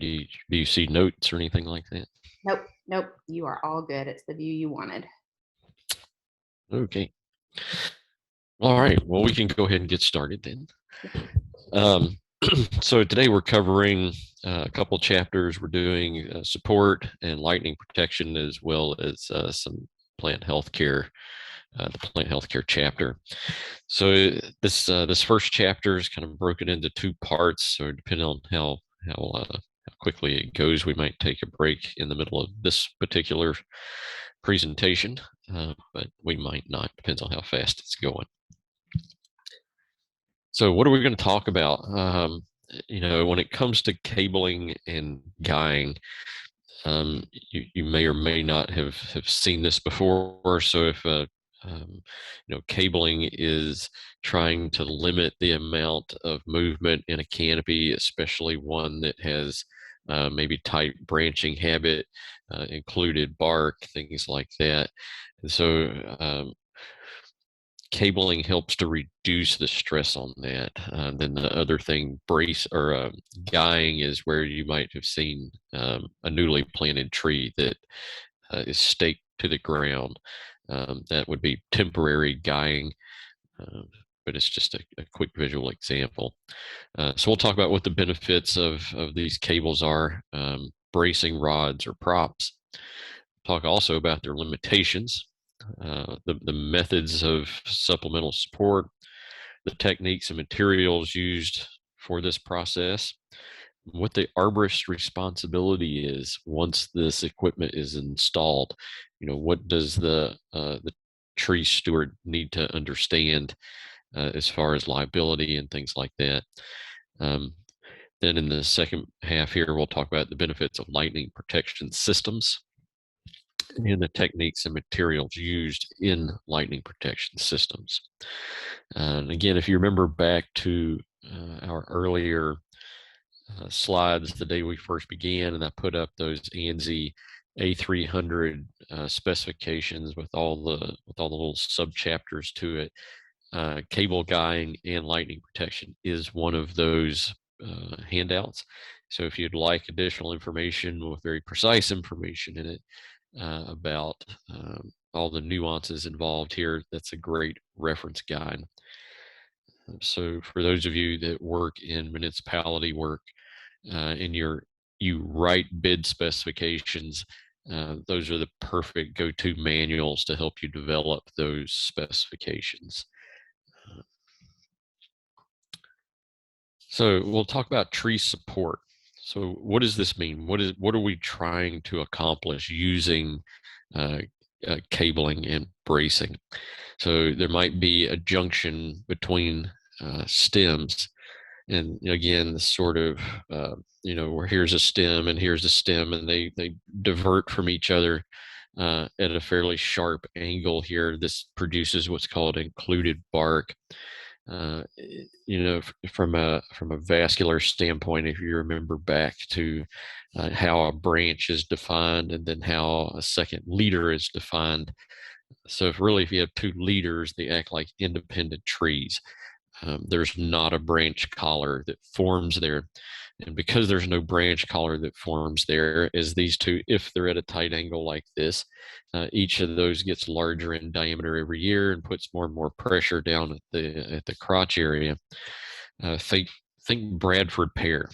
Do you see notes or anything like that? Nope, nope. You are all good. It's the view you wanted. Okay. All right. Well, we can go ahead and get started then. Um, so today we're covering a couple chapters. We're doing support and lightning protection, as well as some plant health care, the plant health care chapter. So this first chapter is kind of broken into two parts. So depending on how quickly it goes, we might take a break in the middle of this particular presentation, but we might not. Depends on how fast it's going. So what are we going to talk about? When it comes to cabling and guying, you may or may not have seen this before. So if cabling is trying to limit the amount of movement in a canopy, especially one that has maybe tight branching habit, included bark, things like that. And so cabling helps to reduce the stress on that. Then the other thing, brace or guying, is where you might have seen a newly planted tree that is staked to the ground. That would be temporary guying, uh, but it's just a quick visual example. So we'll talk about what the benefits of these cables are, bracing rods or props. Talk also about their limitations, the methods of supplemental support, the techniques and materials used for this process, what the arborist responsibility is once this equipment is installed. What does the tree steward need to understand as far as liability and things like that. Um, then in the second half here, we'll talk about the benefits of lightning protection systems and the techniques and materials used in lightning protection systems. And again, if you remember back to our earlier slides the day we first began, and I put up those ANSI A300 specifications with all the little sub chapters to it. Cable guying and lightning protection is one of those handouts. So if you'd like additional information with very precise information in it about all the nuances involved here, that's a great reference guide. So for those of you that work in municipality work and you write bid specifications, those are the perfect go-to manuals to help you develop those specifications. So we'll talk about tree support. So what does this mean? What are we trying to accomplish using cabling and bracing? So there might be a junction between stems, and again, this sort of where here's a stem and here's a stem, and they divert from each other at a fairly sharp angle here. This produces what's called included bark. uh, from a vascular standpoint, if you remember back to how a branch is defined and then how a second leader is defined. So if you have two leaders, they act like independent trees. There's not a branch collar that forms there. And because there's no branch collar that forms there, as these two, if they're at a tight angle like this, each of those gets larger in diameter every year and puts more and more pressure down at the crotch area. Think Bradford pear.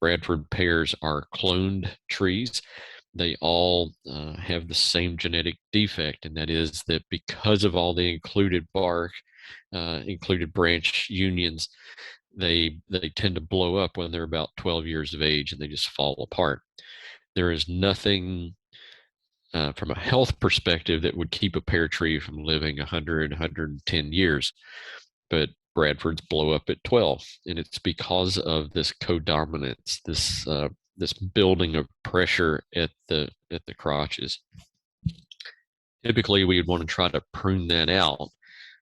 Bradford pears are cloned trees. They all have the same genetic defect, and that is that because of all the included bark, included branch unions, they tend to blow up when they're about 12 years of age, and they just fall apart. There is nothing from a health perspective that would keep a pear tree from living 100, 110 years, but Bradfords blow up at 12, and it's because of this codominance, this building of pressure at the crotches. Typically, we would want to try to prune that out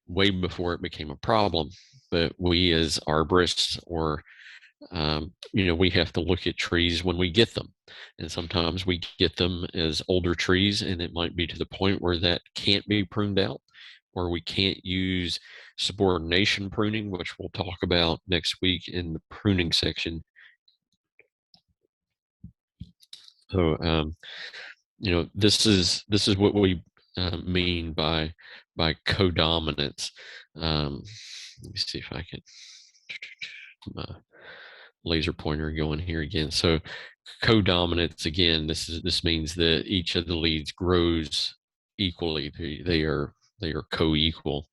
way before it became a problem. But we as arborists, or we have to look at trees when we get them. And sometimes we get them as older trees, and it might be to the point where that can't be pruned out, or we can't use subordination pruning, which we'll talk about next week in the pruning section. So, this is what we mean by codominance. Let me see if I can my laser pointer going here again. So, codominance again. This means that each of the leads grows equally. They are co-equal.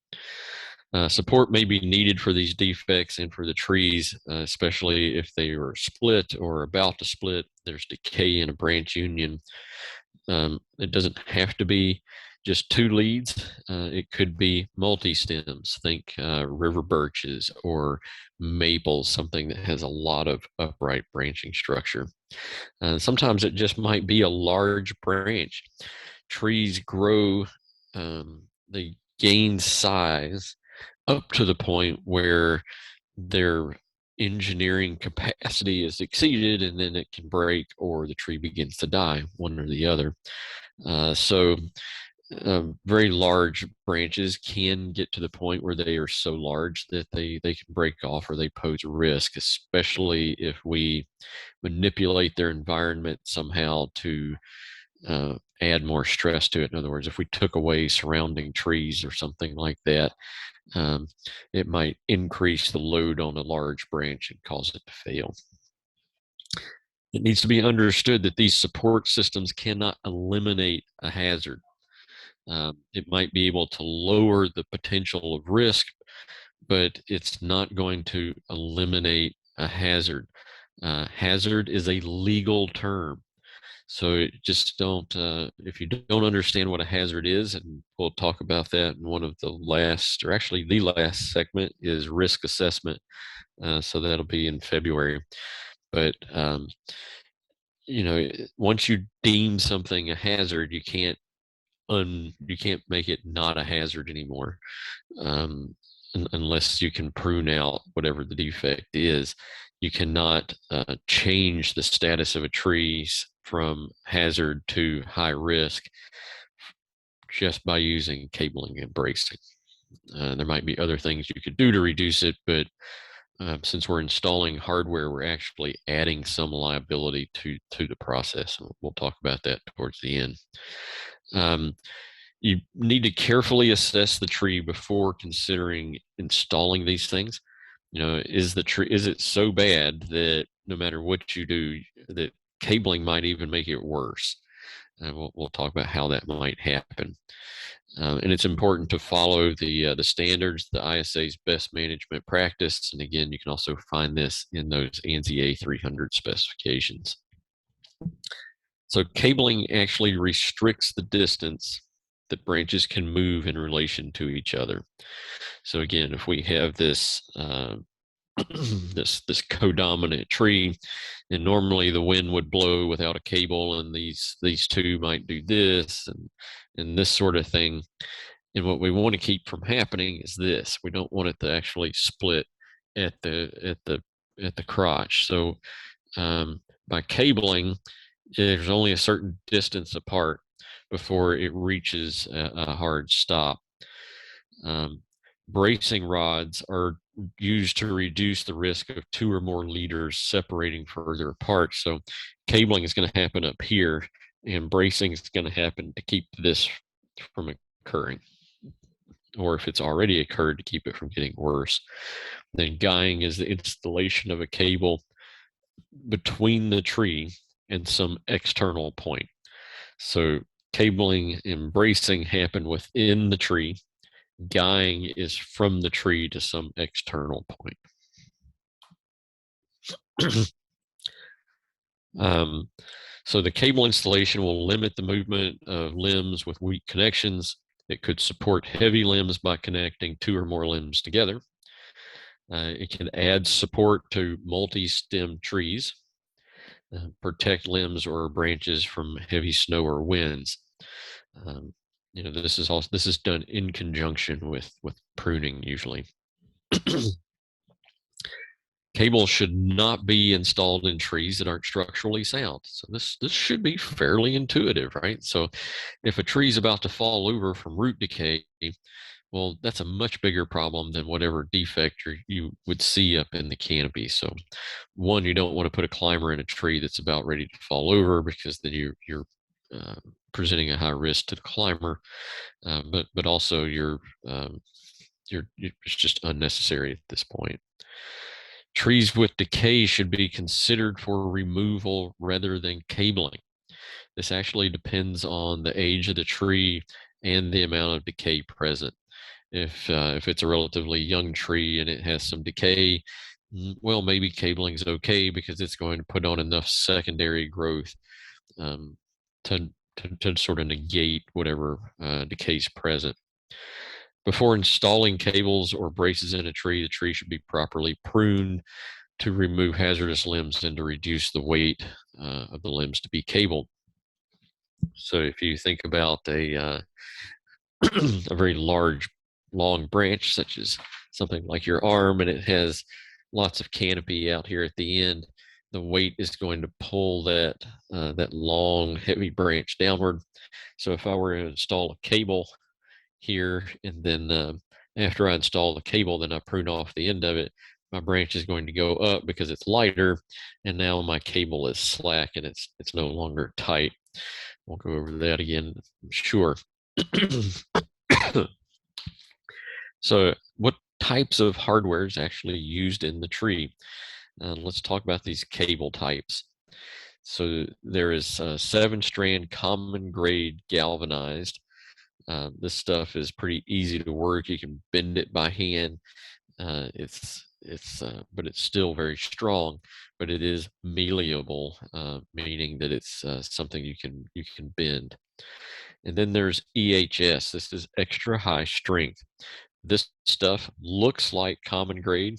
Support may be needed for these defects and for the trees, especially if they are split or about to split. There's decay in a branch union. It doesn't have to be just two leads. It could be multi-stems. Think river birches or maples, something that has a lot of upright branching structure. Sometimes it just might be a large branch. Trees grow, they gain size up to the point where their engineering capacity is exceeded, and then it can break or the tree begins to die, one or the other. So very large branches can get to the point where they are so large that they can break off or they pose a risk, especially if we manipulate their environment somehow to add more stress to it. In other words, if we took away surrounding trees or something like that, um, it might increase the load on a large branch and cause it to fail. It needs to be understood that these support systems cannot eliminate a hazard. It might be able to lower the potential of risk, but it's not going to eliminate a hazard. Hazard is a legal term. So just don't, if you don't understand what a hazard is, and we'll talk about that in one of the last, or actually the last segment is risk assessment. So that'll be in February. But, once you deem something a hazard, you can't make it not a hazard anymore, unless you can prune out whatever the defect is. You cannot change the status of a tree from hazard to high risk just by using cabling and bracing. There might be other things you could do to reduce it, but since we're installing hardware, we're actually adding some liability to the process. And we'll talk about that towards the end. You need to carefully assess the tree before considering installing these things. Is it so bad that no matter what you do, that cabling might even make it worse? And we'll talk about how that might happen. And it's important to follow the standards, the ISA's best management practice. And again, you can also find this in those ANSI A300 specifications. So cabling actually restricts the distance that branches can move in relation to each other. So again, if we have this this codominant tree, and normally the wind would blow without a cable, and these two might do this and this sort of thing. And what we want to keep from happening is this: we don't want it to actually split at the crotch. So by cabling, there's only a certain distance apart before it reaches a hard stop. Bracing rods are used to reduce the risk of two or more leaders separating further apart. So cabling is going to happen up here, and bracing is going to happen to keep this from occurring, or if it's already occurred, to keep it from getting worse. Then guying is the installation of a cable between the tree and some external point. So cabling and bracing happen within the tree. Guying is from the tree to some external point. So the cable installation will limit the movement of limbs with weak connections. It could support heavy limbs by connecting two or more limbs together. It can add support to multi-stem trees, protect limbs or branches from heavy snow or winds. This is done in conjunction with pruning usually. Cables should not be installed in trees that aren't structurally sound. So this should be fairly intuitive, right? So if a tree is about to fall over from root decay, Well, that's a much bigger problem than whatever defect you would see up in the canopy. So, one, you don't want to put a climber in a tree that's about ready to fall over, because then you're uh, presenting a high risk to the climber. But also it's just unnecessary at this point. Trees with decay should be considered for removal rather than cabling. This actually depends on the age of the tree and the amount of decay present. If it's a relatively young tree and it has some decay, well, maybe cabling is okay, because it's going to put on enough secondary growth um, to sort of negate whatever decay is present. Before installing cables or braces in a tree, the tree should be properly pruned to remove hazardous limbs and to reduce the weight of the limbs to be cabled. So if you think about a very large, long branch, such as something like your arm, and it has lots of canopy out here at the end, the weight is going to pull that long, heavy branch downward. So if I were to install a cable here, and then after I install the cable, then I prune off the end of it, my branch is going to go up because it's lighter, and now my cable is slack and it's no longer tight. We'll go over that again, I'm sure. So, what types of hardware is actually used in the tree? Let's talk about these cable types. So, there is 7-strand common grade galvanized. This stuff is pretty easy to work. You can bend it by hand. But it's still very strong. But it is malleable, meaning that it's something you can bend. And then there's EHS. This is extra high strength. This stuff looks like common grade,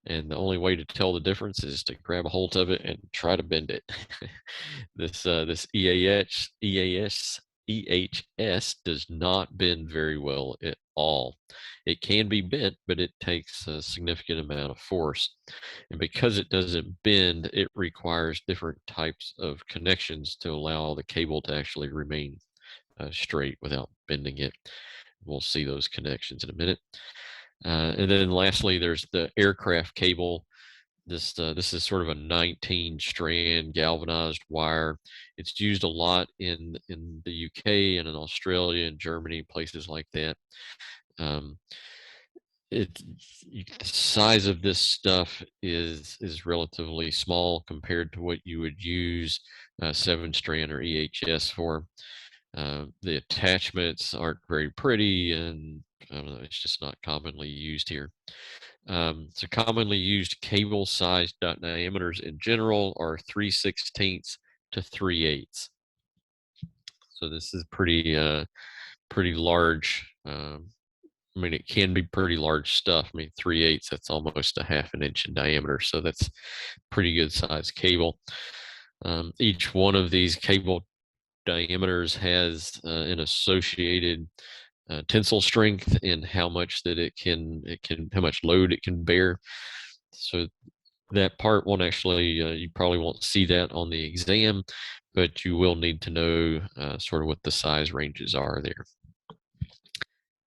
and the only way to tell the difference is to grab a hold of it and try to bend it. This EHS does not bend very well at all. It can be bent, but it takes a significant amount of force. And because it doesn't bend, it requires different types of connections to allow the cable to actually remain straight without bending it. We'll see those connections in a minute. And then lastly, there's the aircraft cable. This is sort of a 19-strand galvanized wire. It's used a lot in the UK and in Australia and Germany, places like that. Um, it the size of this stuff is relatively small compared to what you would use 7-strand or EHS for. The attachments aren't very pretty, and I don't know, it's just not commonly used here. So commonly used cable size diameters in general are 3/16 to 3/8. So this is pretty large. I mean, it can be pretty large stuff. I mean, 3/8, that's almost a half an inch in diameter. So that's pretty good size cable. Each one of these cable diameters has an associated tensile strength and how much that how much load it can bear. So that part won't actually, you probably won't see that on the exam, but you will need to know sort of what the size ranges are there.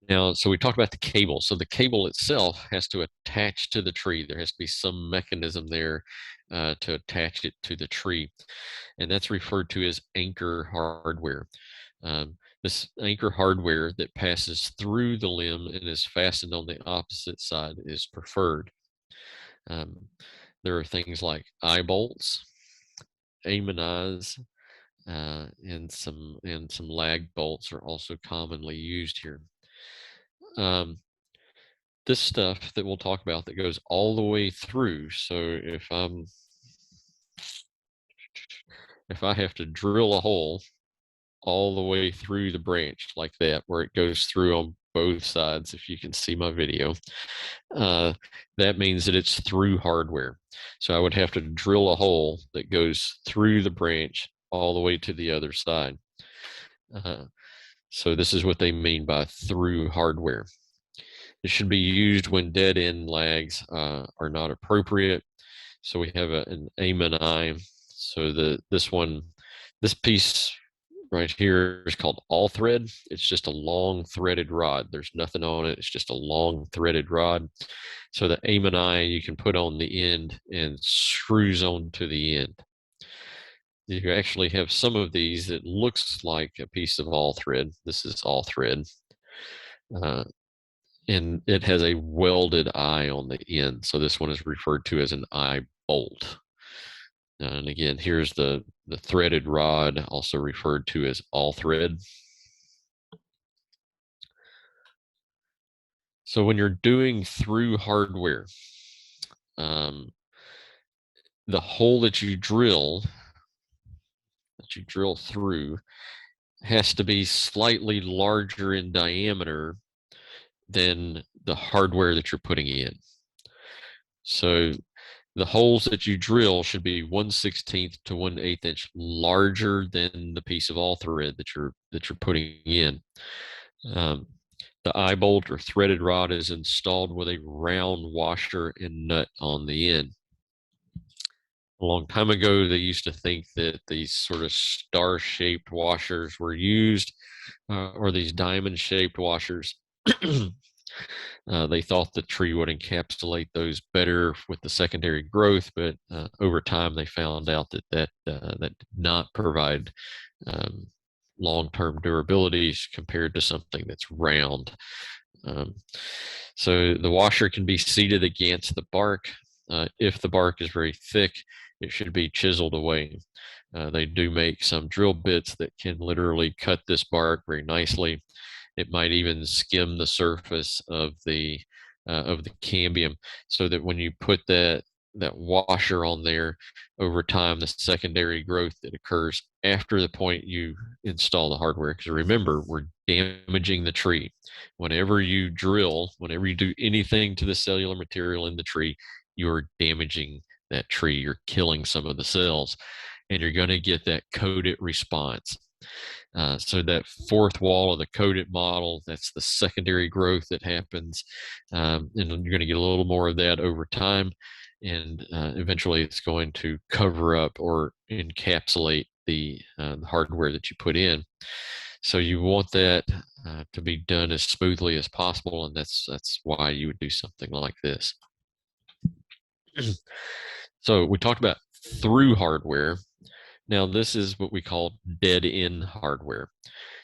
Now, so we talked about the cable. So the cable itself has to attach to the tree. There has to be some mechanism there to attach it to the tree, and that's referred to as anchor hardware. This anchor hardware that passes through the limb and is fastened on the opposite side is preferred. Um, there are things like eye bolts, aim eyes, and some lag bolts are also commonly used here. Um, this stuff that we'll talk about that goes all the way through. So if I have to drill a hole all the way through the branch like that, where it goes through on both sides, if you can see my video, uh, that means that it's through hardware. So I would have to drill a hole that goes through the branch all the way to the other side. So this is what they mean by through hardware. It should be used when dead end lags are not appropriate. So we have an aim and eye. So this piece right here is called all thread. It's just a long threaded rod. There's nothing on it. It's just a long threaded rod. So the aim and eye you can put on the end and screws onto the end. You actually have some of these that looks like a piece of all thread. This is all thread. Uh, and it has a welded eye on the end. So this one is referred to as an eye bolt. And again, here's the threaded rod, also referred to as all thread. So when you're doing through hardware, um, the hole that you drill through has to be slightly larger in diameter than the hardware that you're putting in. So the holes that you drill should be 1/16 to 1/8 inch larger than the piece of all thread that you're putting in. Um, the eye bolt or threaded rod is installed with a round washer and nut on the end. A long time ago, they used to think that these sort of star-shaped washers were used, or these diamond-shaped washers. They thought the tree would encapsulate those better with the secondary growth, but over time they found out that did not provide um, long-term durability compared to something that's round. Um, so the washer can be seated against the bark. If the bark is very thick, it should be chiseled away. They do make some drill bits that can literally cut this bark very nicely. It might even skim the surface of the cambium, so that when you put that washer on there, over time, the secondary growth that occurs after the point you install the hardware. Because remember, we're damaging the tree. Whenever you drill, whenever you do anything to the cellular material in the tree, you're damaging that tree. You're killing some of the cells, and you're going to get that coated response. So that fourth wall of the coated model, that's the secondary growth that happens. And you're going to get a little more of that over time. And eventually it's going to cover up or encapsulate the hardware that you put in. So you want that to be done as smoothly as possible. And that's why you would do something like this. So we talked about through hardware. Now this is what we call dead end hardware.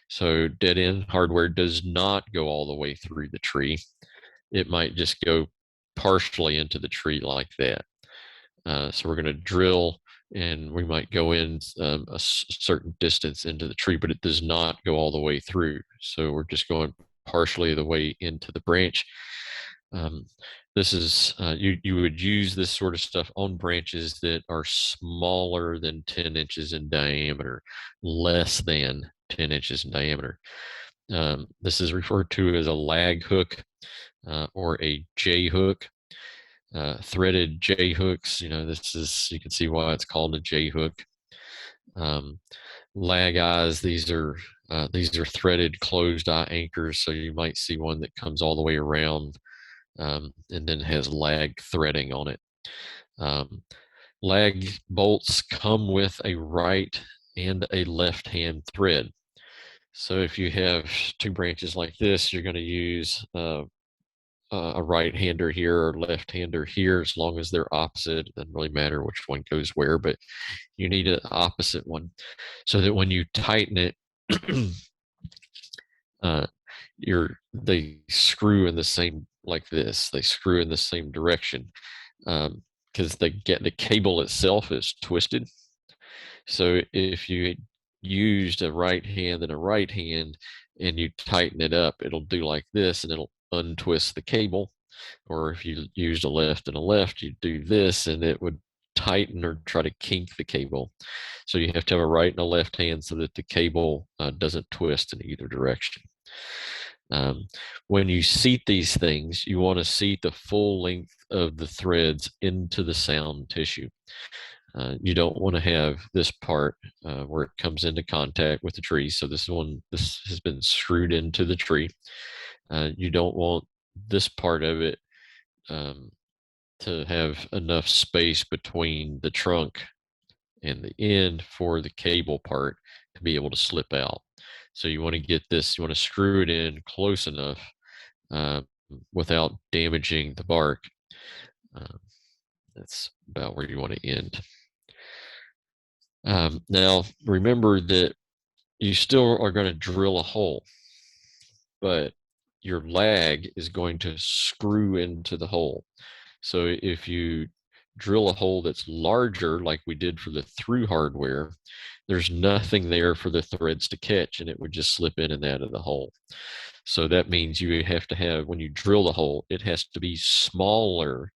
So dead end hardware does not go all the way through the tree. It might just go partially into the tree like that. So we're going to drill and we might go in a certain distance into the tree, but it does not go all the way through. So we're just going partially the way into the branch. This is you would use this sort of stuff on branches that are smaller than 10 inches in diameter, less than 10 inches in diameter. This is referred to as a lag hook or a J hook. Threaded J hooks, this is, you can see why it's called a J hook. Lag eyes, these are threaded closed eye anchors. So you might see one that comes all the way around and then has lag threading on it. Lag bolts come with a right and a left hand thread. So if you have two branches like this, you're going to use a right hander here or left hander here, as long as they're opposite. It doesn't really matter which one goes where, but you need an opposite one so that when you tighten it, uh, they screw in the same, like this. They screw in the same direction because the cable itself is twisted. So if you used a right hand and a right hand and you tighten it up, it'll do like this and it'll untwist the cable. Or if you used a left and a left, you do this and it would tighten or try to kink the cable. So you have to have a right and a left hand so that the cable doesn't twist in either direction. When you seat these things, you want to seat the full length of the threads into the sound tissue. You don't want to have this part where it comes into contact with the tree. So this has been screwed into the tree. You don't want this part of it to have enough space between the trunk and the end for the cable part to be able to slip out. So you want to get this, you want to screw it in close enough uh, without damaging the bark. Uh, that's about where you want to end. Now, remember that you still are going to drill a hole, but your lag is going to screw into the hole. So if you drill a hole that's larger, like we did for the through hardware, there's nothing there for the threads to catch, and it would just slip in and out of the hole. So that means you have to have, when you drill the hole, it has to be smaller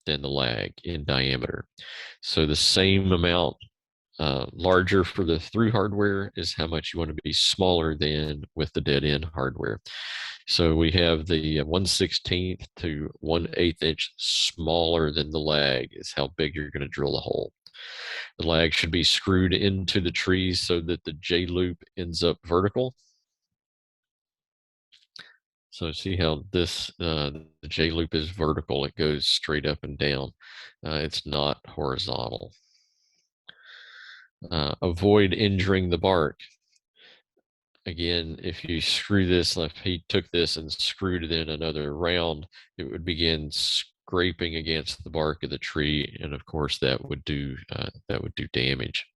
than the lag in diameter. So the same amount larger for the through hardware is how much you want to be smaller than with the dead end hardware. So we have the 1/16 to 1/8 inch smaller than the lag is how big you're going to drill the hole. The lag should be screwed into the trees so that the J loop ends up vertical. So see how this, the J loop is vertical. It goes straight up and down. It's not horizontal. Avoid injuring the bark. Again, if you screw this, if he took this and screwed it in another round, it would begin scraping against the bark of the tree, and of course that would do damage.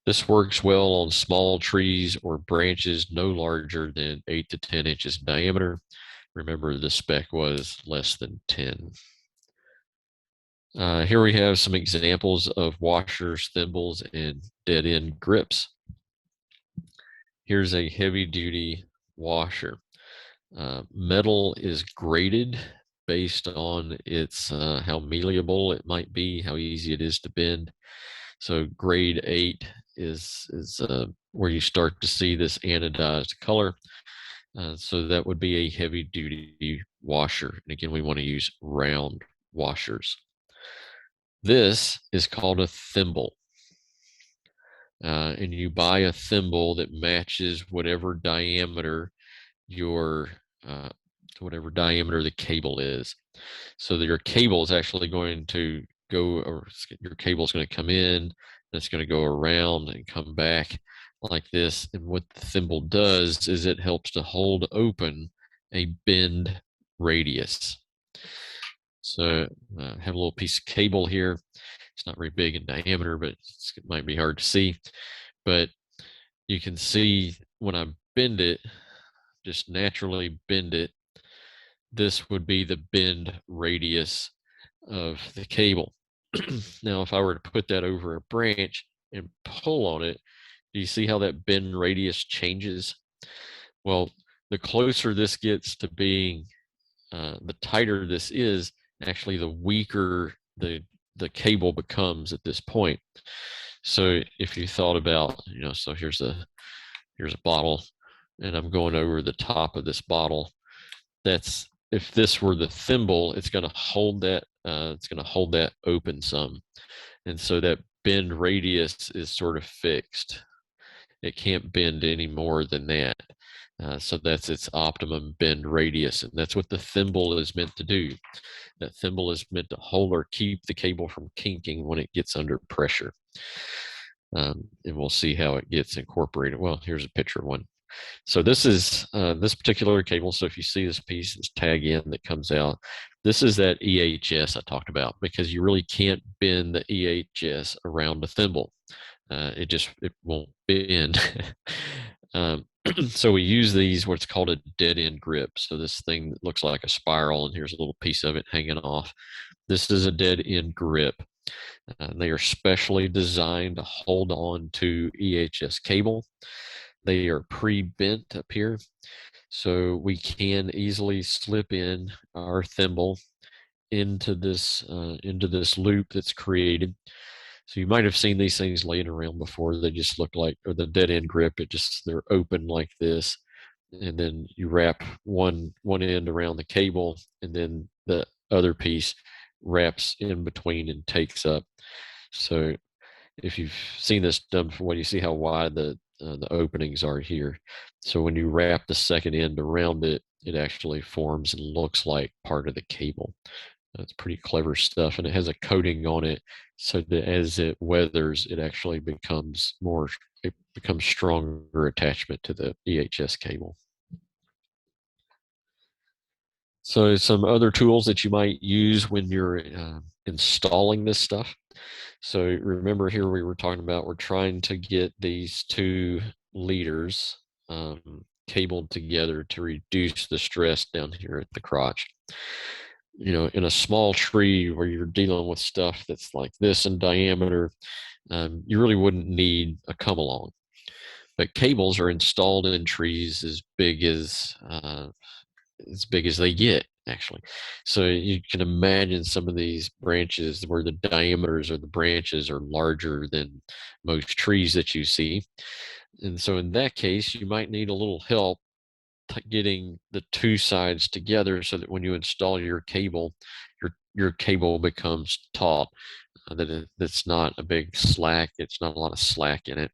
This works well on small trees or branches no larger than 8 to 10 inches in diameter. Remember, the spec was less than 10. Here we have some examples of washers, thimbles, and dead end grips. Here's a heavy duty washer. Metal is graded based on its how malleable it might be, how easy it is to bend. So grade 8 is where you start to see this anodized color. So that would be a heavy duty washer. And again, we want to use round washers. This is called a thimble. And you buy a thimble that matches whatever diameter your whatever diameter the cable is. So that your cable is actually going to go, or your cable is going to come in, and it's going to go around and come back like this. And what the thimble does is it helps to hold open a bend radius. So I have a little piece of cable here. It's not very big in diameter, but it might be hard to see. But you can see when I bend it, just naturally bend it, this would be the bend radius of the cable. Now, if I were to put that over a branch and pull on it, do you see how that bend radius changes? Well, the closer this gets to being, the tighter this is, actually the weaker the cable becomes at this point. So if you thought about, so here's a bottle, and I'm going over the top of this bottle. That's, if this were the thimble, it's going to hold that. It's going to hold that open some, and so that bend radius is sort of fixed. It can't bend any more than that. So that's its optimum bend radius, and that's what the thimble is meant to do. That thimble is meant to hold or keep the cable from kinking when it gets under pressure. And we'll see how it gets incorporated. Well, here's a picture of one. So this is this particular cable. So if you see this piece, this tag end that comes out, this is that EHS I talked about, because you really can't bend the EHS around the thimble. It won't bend. So we use these, what's called a dead end grip. So this thing that looks like a spiral, and here's a little piece of it hanging off. This is a dead end grip. They are specially designed to hold on to EHS cable. They are pre-bent up here, so we can easily slip in our thimble into this loop that's created. So you might have seen these things laying around before. They just look like, or the dead end grip, they're open like this, and then you wrap one end around the cable, and then the other piece wraps in between and takes up. So if you've seen this done before, you see how wide the openings are here. So when you wrap the second end around it, it actually forms and looks like part of the cable. It's pretty clever stuff, and it has a coating on it so that as it weathers, it becomes stronger attachment to the EHS cable. So some other tools that you might use when you're installing this stuff. So remember here we were talking about, we're trying to get these two leaders cabled together to reduce the stress down here at the crotch. In a small tree where you're dealing with stuff that's like this in diameter, you really wouldn't need a come along. But cables are installed in trees as big as they get, actually. So you can imagine some of these branches where the diameters of the branches are larger than most trees that you see. And so in that case, you might need a little help getting the two sides together so that when you install your cable, your cable becomes taut, that's not a big slack. It's not a lot of slack in it.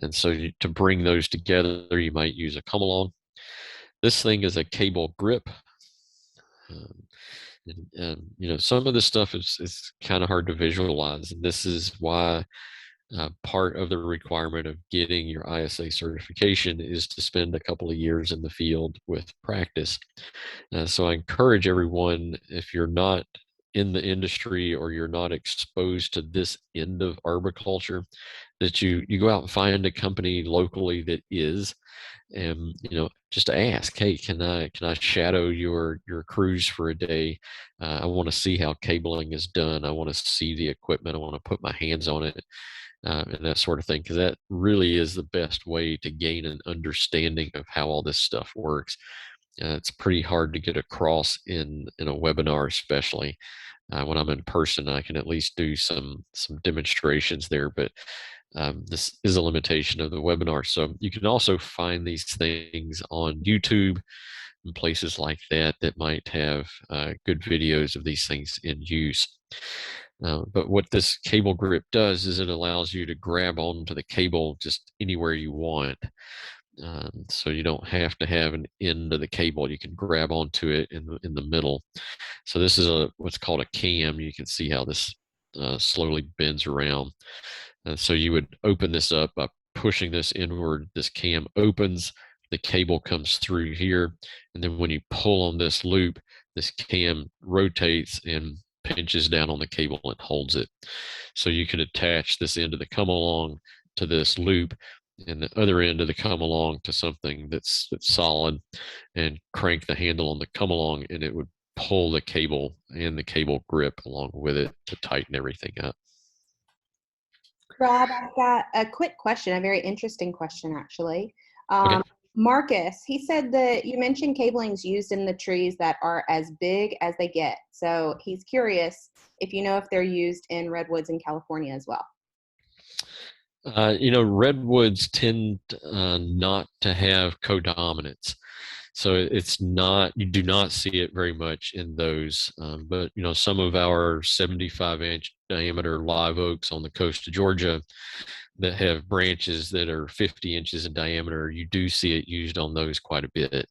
And so to bring those together, you might use a come along. This thing is a cable grip. Um, and some of this stuff is kind of hard to visualize, and this is why part of the requirement of getting your ISA certification is to spend a couple of years in the field with practice. So I encourage everyone, if you're not in the industry or you're not exposed to this end of arboriculture, that you go out and find a company locally that is, and just ask, hey, can I shadow your crews for a day? I want to see how cabling is done. I want to see the equipment. I want to put my hands on it, and that sort of thing, because that really is the best way to gain an understanding of how all this stuff works. It's pretty hard to get across in a webinar, especially when I'm in person. I can at least do some demonstrations there, but this is a limitation of the webinar. So you can also find these things on YouTube and places like that might have good videos of these things in use. But what this cable grip does is it allows you to grab onto the cable just anywhere you want. So you don't have to have an end of the cable. You can grab onto it in the middle. So this is what's called a cam. You can see how this slowly bends around. So you would open this up by pushing this inward. This cam opens, the cable comes through here, and then when you pull on this loop, this cam rotates and pinches down on the cable and holds it. So you can attach this end of the come along to this loop and the other end of the come along to something that's solid, and crank the handle on the come along, and it would pull the cable and the cable grip along with it to tighten everything up. Rob, I've got a quick question, a very interesting question, actually. Okay. Marcus, he said that you mentioned cablings used in the trees that are as big as they get. So he's curious if you know if they're used in redwoods in California as well. Redwoods tend not to have codominance. So you do not see it very much in those. But some of our 75-inch diameter live oaks on the coast of Georgia that have branches that are 50 inches in diameter, you do see it used on those quite a bit,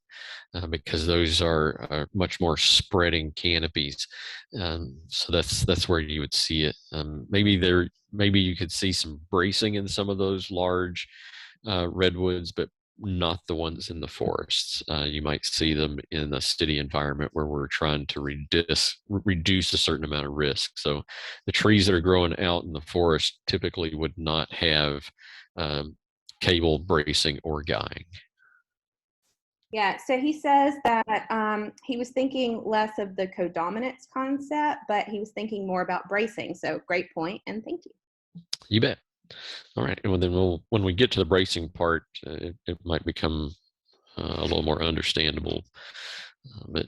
because those are much more spreading canopies. So that's where you would see it. Maybe you could see some bracing in some of those large redwoods, but not the ones in the forests. You might see them in a city environment where we're trying to reduce a certain amount of risk. So the trees that are growing out in the forest typically would not have cable bracing or guying. Yeah, so he says that he was thinking less of the codominance concept, but he was thinking more about bracing. So great point, and thank you. You bet. All right, and then when we get to the bracing part, it might become a little more understandable. But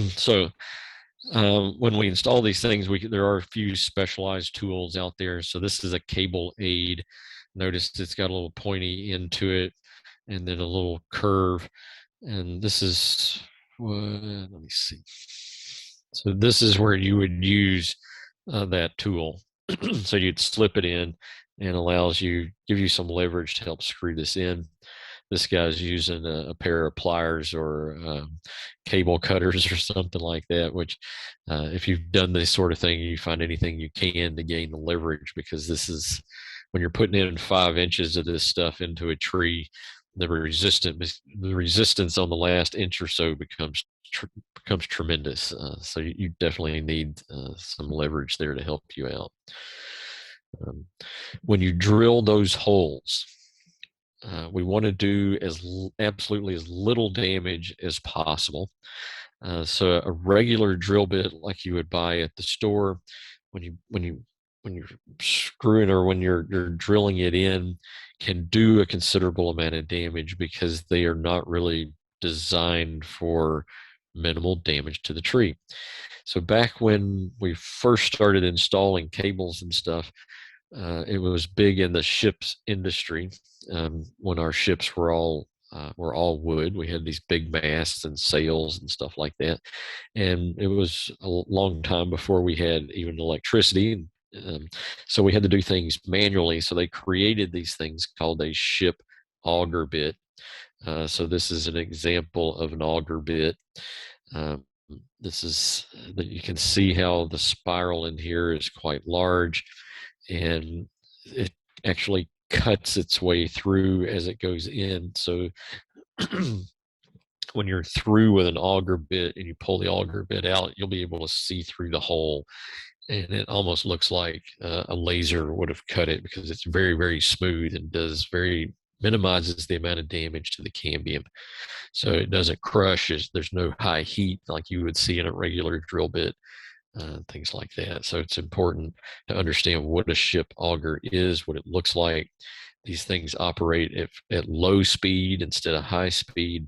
so when we install these things, there are a few specialized tools out there. So this is a cable aid. Notice it's got a little pointy end to it, and then a little curve. And this is, let me see. So this is where you would use that tool. So you'd slip it in, and give you some leverage to help screw this in. this guy's using a pair of pliers or cable cutters or something like that. Which, if you've done this sort of thing, you find anything you can to gain the leverage, because this is when you're putting in 5 inches of this stuff into a tree, the resistance on the last inch or so becomes tremendous. So you definitely need some leverage there to help you out. When you drill those holes, we want to do absolutely as little damage as possible. So a regular drill bit like you would buy at the store, when you're screwing or when you're drilling it in, can do a considerable amount of damage, because they are not really designed for minimal damage to the tree. So back when we first started installing cables and stuff, it was big in the ships industry, when our ships were all wood. We had these big masts and sails and stuff like that, and it was a long time before we had even electricity. So we had to do things manually. So they created these things called a ship auger bit. So this is an example of an auger bit. Um, this is that you can see how the spiral in here is quite large, and it actually cuts its way through as it goes in. So when you're through with an auger bit and you pull the auger bit out, you'll be able to see through the hole, and it almost looks like a laser would have cut it, because it's very, very smooth and minimizes the amount of damage to the cambium. So it doesn't crush. There's no high heat like you would see in a regular drill bit, things like that. So it's important to understand what a ship auger is, what it looks like. These things operate at low speed instead of high speed,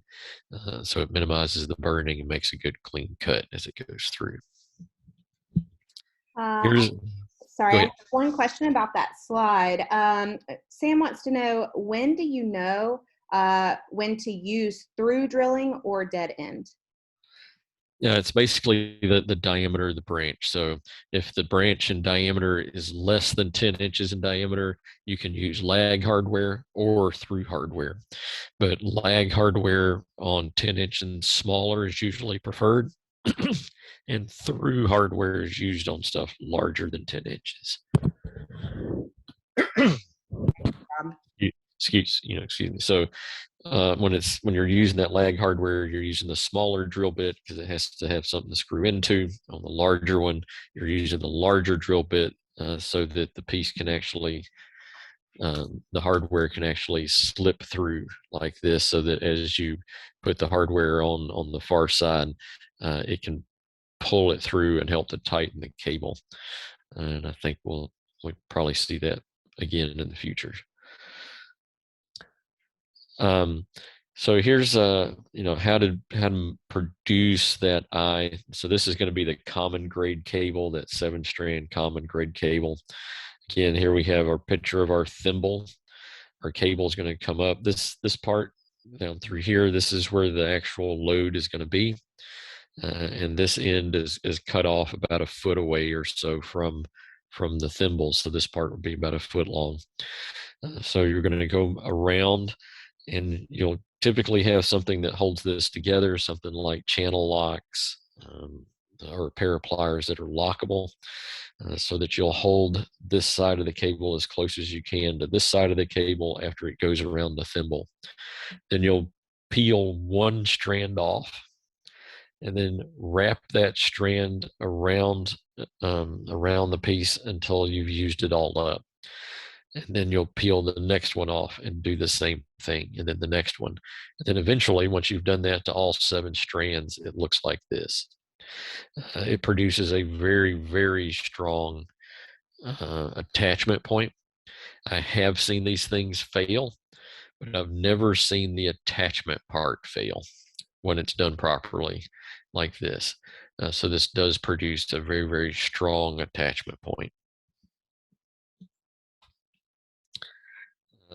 so it minimizes the burning and makes a good clean cut as it goes through. Uh, Here's Sorry, Go I ahead. have one question about that slide. Sam wants to know, when do you know when to use through drilling or dead end? Yeah, it's basically the diameter of the branch. So if the branch in diameter is less than 10 inches in diameter, you can use lag hardware or through hardware. But lag hardware on 10 inch and smaller is usually preferred. And through hardware is used on stuff larger than 10 inches. Um, Excuse me. So when you're using that lag hardware, you're using the smaller drill bit because it has to have something to screw into. On the larger one, you're using the larger drill bit, so that the piece can actually, the hardware can actually slip through like this, so that as you put the hardware on the far side, it can pull it through and help to tighten the cable. And I think we'll probably see that again in the future. Um, so here's how to produce that eye. So this is going to be the common grade cable, that 7-strand common grade cable. Again, here we have our picture of our thimble. Our cable is going to come up this part down through here. This is where the actual load is going to be, and this end is cut off about a foot away or so from the thimble. So this part will be about a foot long. So you're going to go around, and you'll typically have something that holds this together, something like channel locks, or a pair of pliers that are lockable, so that you'll hold this side of the cable as close as you can to this side of the cable after it goes around the thimble. Then you'll peel one strand off, and then wrap that strand around the piece until you've used it all up. And then you'll peel the next one off and do the same thing, and then the next one. And then eventually, once you've done that to all 7 strands, it looks like this. It produces a very, very strong attachment point. I have seen these things fail, but I've never seen the attachment part fail when it's done properly like this. So this does produce a very, very strong attachment point.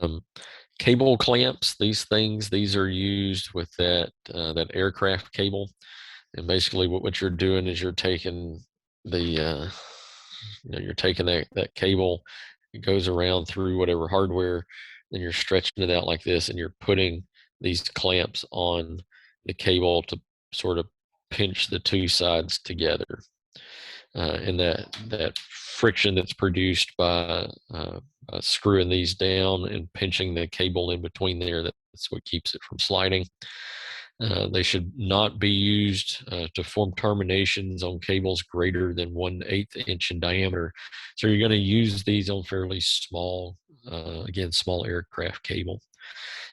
Um, Cable clamps, these are used with that aircraft cable. And basically what you're doing is you're taking you're taking that cable, it goes around through whatever hardware, then you're stretching it out like this, and you're putting these clamps on the cable to sort of pinch the two sides together. And that friction that's produced by screwing these down and pinching the cable in between there, that's what keeps it from sliding. They should not be used to form terminations on cables greater than 1/8 inch in diameter. So you're going to use these on fairly small, again, small aircraft cable.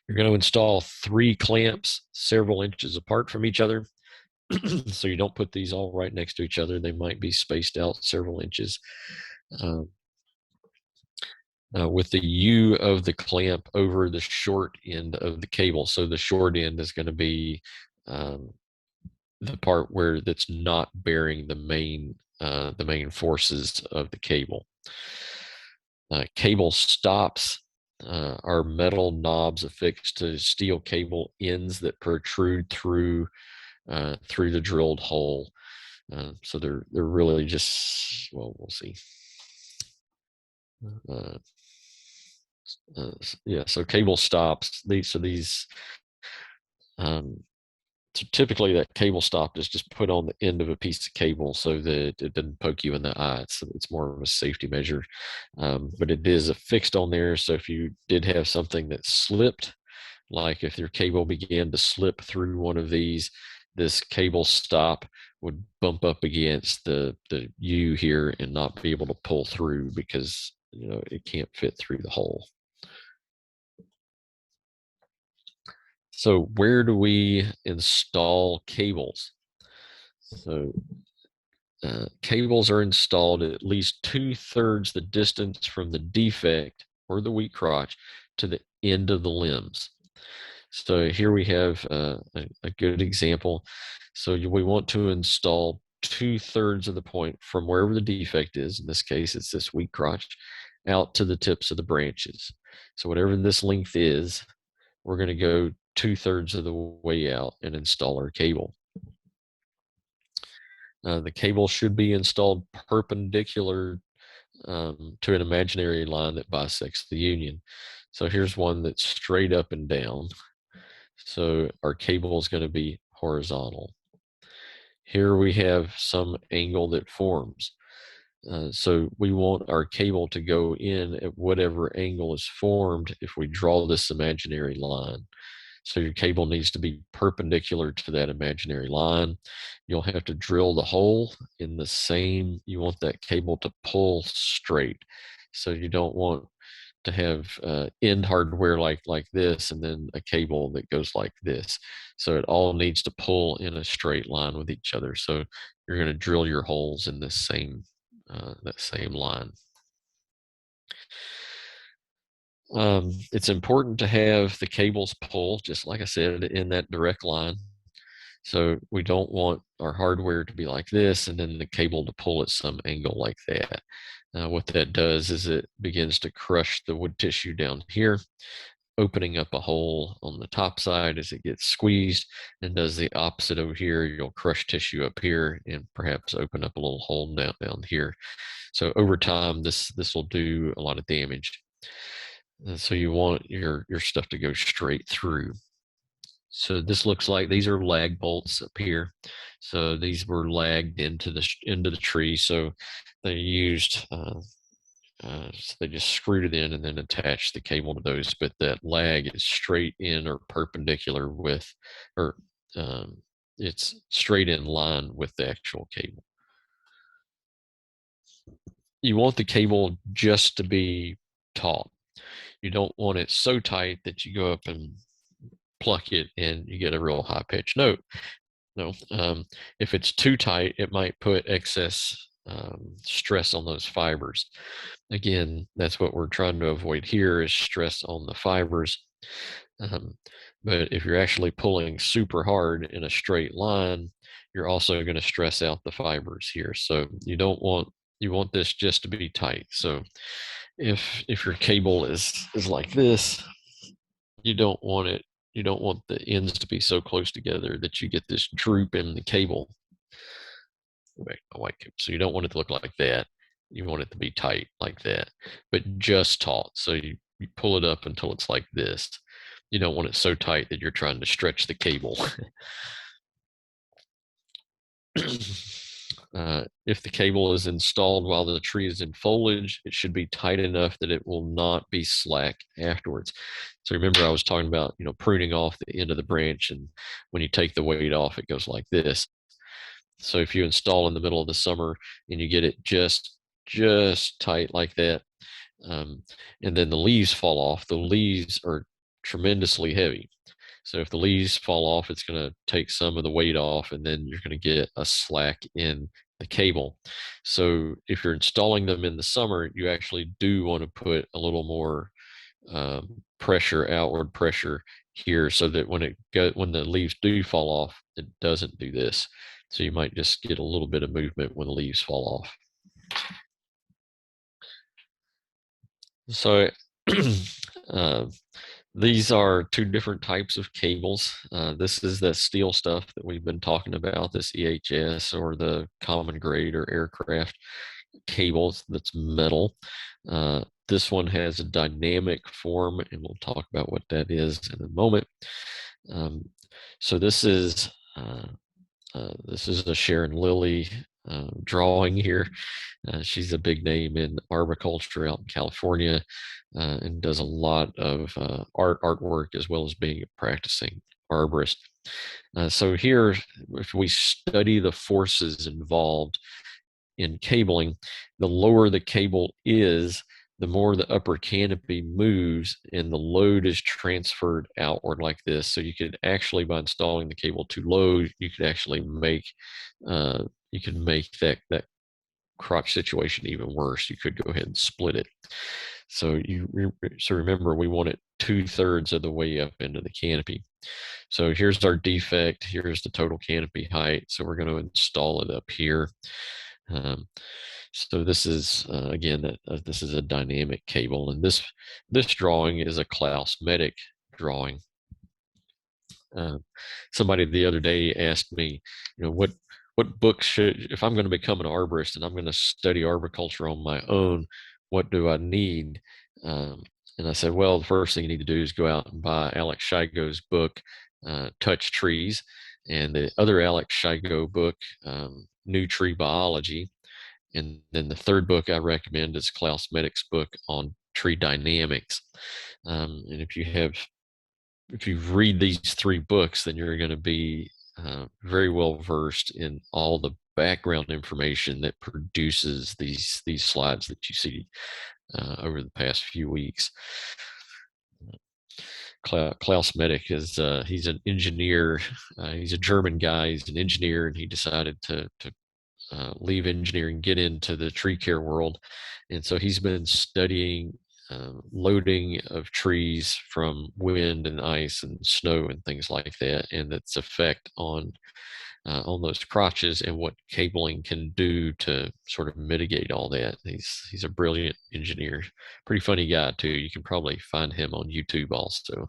You're going to install 3 clamps several inches apart from each other. So you don't put these all right next to each other. They might be spaced out several inches. Uh, with the U of the clamp over the short end of the cable. So the short end is going to be the part where that's not bearing the main forces of the cable. Cable stops are metal knobs affixed to steel cable ends that protrude through the drilled hole. So they're really just, well, we'll see. Uh, yeah, so cable stops. These um, so typically that cable stop is just put on the end of a piece of cable so that it doesn't poke you in the eye. It's more of a safety measure, but it is affixed on there. So if you did have something that slipped, like if your cable began to slip through one of these, this cable stop would bump up against the U here and not be able to pull through because it can't fit through the hole. So where do we install cables? So cables are installed at least 2/3 the distance from the defect or the wheat crotch to the end of the limbs. So here we have a good example. So we want to install 2/3 of the point from wherever the defect is. In this case, it's this wheat crotch out to the tips of the branches. So whatever this length is, we're going to go 2/3 of the way out and install our cable. The cable should be installed perpendicular to an imaginary line that bisects the union. So here's one that's straight up and down. So our cable is going to be horizontal. Here we have some angle that forms. So we want our cable to go in at whatever angle is formed if we draw this imaginary line. So your cable needs to be perpendicular to that imaginary line. You'll have to drill the hole in the same, you want that cable to pull straight. So you don't want to have end hardware like this and then a cable that goes like this. So it all needs to pull in a straight line with each other. So you're going to drill your holes in this that same line. It's important to have the cables pull, just like I said, in that direct line. So we don't want our hardware to be like this and then the cable to pull at some angle like that. What that does is it begins to crush the wood tissue down here, opening up a hole on the top side as it gets squeezed, and does the opposite over here. You'll crush tissue up here and perhaps open up a little hole down here. So over time, this will do a lot of damage. So you want your stuff to go straight through. So this looks like these are lag bolts up here. So these were lagged into the tree. So they used so they just screwed it in and then attached the cable to those. But that lag is straight in or perpendicular with, or it's straight in line with the actual cable. You want the cable just to be taut. You don't want it so tight that you go up and pluck it and you get a real high pitched note. No, if it's too tight, it might put excess stress on those fibers. Again, that's what we're trying to avoid here is stress on the fibers. But if you're actually pulling super hard in a straight line, you're also going to stress out the fibers here. So you want this just to be tight. So if your cable is like this, you don't want the ends to be so close together that you get this droop in the cable. So you don't want it to look like that. You want it to be tight like that, but just taut. So you pull it up until it's like this. You don't want it so tight that you're trying to stretch the cable. If the cable is installed while the tree is in foliage, it should be tight enough that it will not be slack afterwards. So remember, I was talking about, pruning off the end of the branch, and when you take the weight off, it goes like this. So if you install in the middle of the summer and you get it just tight like that, and then the leaves fall off, the leaves are tremendously heavy. So if the leaves fall off, it's going to take some of the weight off, and then you're going to get a slack in the cable. So if you're installing them in the summer, you actually do want to put a little more pressure, outward pressure here, so that when the leaves do fall off, it doesn't do this. So you might just get a little bit of movement when the leaves fall off. So uh, these are two different types of cables. This is the steel stuff that we've been talking about, this EHS or the common grade or aircraft cables that's metal. This one has a dynamic form, and we'll talk about what that is in a moment. So this is a Sharon Lilly drawing here. She's a big name in arboriculture out in California, and does a lot of artwork as well as being a practicing arborist. So here, if we study the forces involved in cabling, the lower the cable is, the more the upper canopy moves and the load is transferred outward like this. So you could actually, by installing the cable too low, you could actually make that crotch situation even worse. You could go ahead and split it. So remember, we want it 2/3 of the way up into the canopy. So here's our defect. Here's the total canopy height. So we're going to install it up here. So this is again, this is a dynamic cable, and this drawing is a Klaus Medic drawing. Somebody the other day asked me, what books should, if I'm going to become an arborist and I'm going to study arboriculture on my own, what do I need? And I said, well, the first thing you need to do is go out and buy Alex Shigo's book, Touch Trees, and the other Alex Shigo book, New Tree Biology. And then the third book I recommend is Klaus Medic's book on tree dynamics. And if you read these three books, then you're going to be very well versed in all the background information that produces these slides that you see over the past few weeks. Klaus Medic is he's an engineer. He's a German guy. He's an engineer, and he decided to leave engineering, get into the tree care world. And so he's been studying loading of trees from wind and ice and snow and things like that, and its effect on those crotches, and what cabling can do to sort of mitigate all that. He's a brilliant engineer, pretty funny guy too. You can probably find him on YouTube also.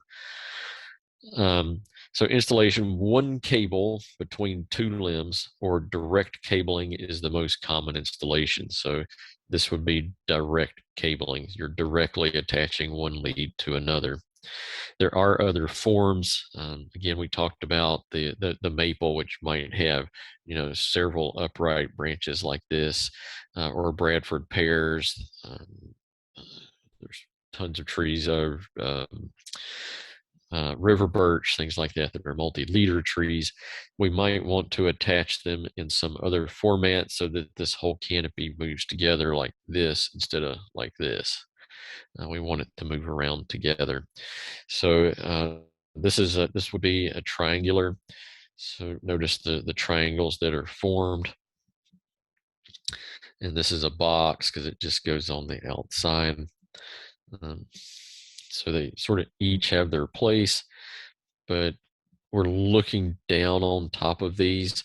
So installation, one cable between two limbs or direct cabling is the most common installation. So this would be direct cabling. You're directly attaching one lead to another. There are other forms. Again, we talked about the maple, which might have several upright branches like this, or Bradford pears. There's tons of trees of river birch, things like that are multi-leader trees. We might want to attach them in some other format so that this whole canopy moves together like this instead of like this. We want it to move around together. So this would be a triangular. So notice the triangles that are formed. And this is a box because it just goes on the outside. So they sort of each have their place, but we're looking down on top of these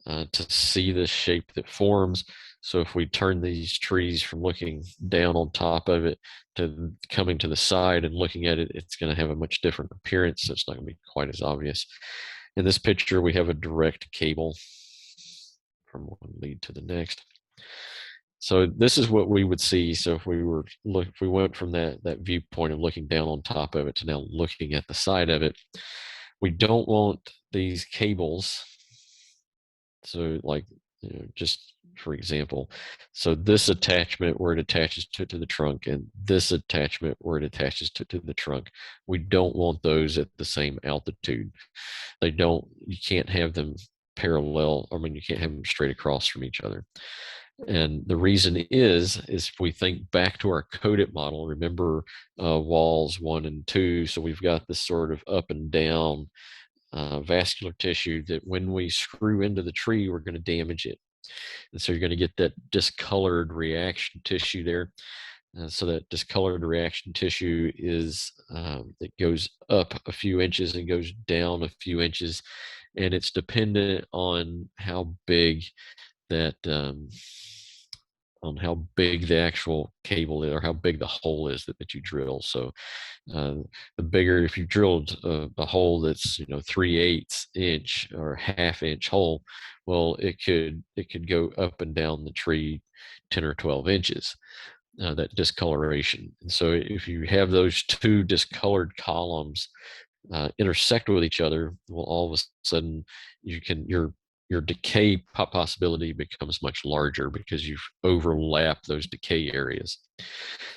to see the shape that forms. So if we turn these trees from looking down on top of it to coming to the side and looking at it, it's going to have a much different appearance. So it's not going to be quite as obvious. In this picture, we have a direct cable from one lead to the next. So this is what we would see. So if we went from that viewpoint of looking down on top of it to now looking at the side of it, we don't want these cables. So like, just for example, so this attachment where it attaches to the trunk, and this attachment where it attaches to the trunk, we don't want those at the same altitude. You can't have them parallel. I mean, you can't have them straight across from each other. And the reason is if we think back to our coded model, remember walls 1 and 2. So we've got this sort of up and down vascular tissue that when we screw into the tree, we're going to damage it. And so you're going to get that discolored reaction tissue there. So that discolored reaction tissue is it goes up a few inches and goes down a few inches, and it's dependent on how big that on how big the actual cable is, or how big the hole is that you drill. So the bigger, if you drilled a hole that's 3/8 inch or ½ inch hole, well, it could go up and down the tree 10 or 12 inches. That discoloration. And so if you have those two discolored columns intersect with each other, well, all of a sudden your decay possibility becomes much larger because you've overlapped those decay areas.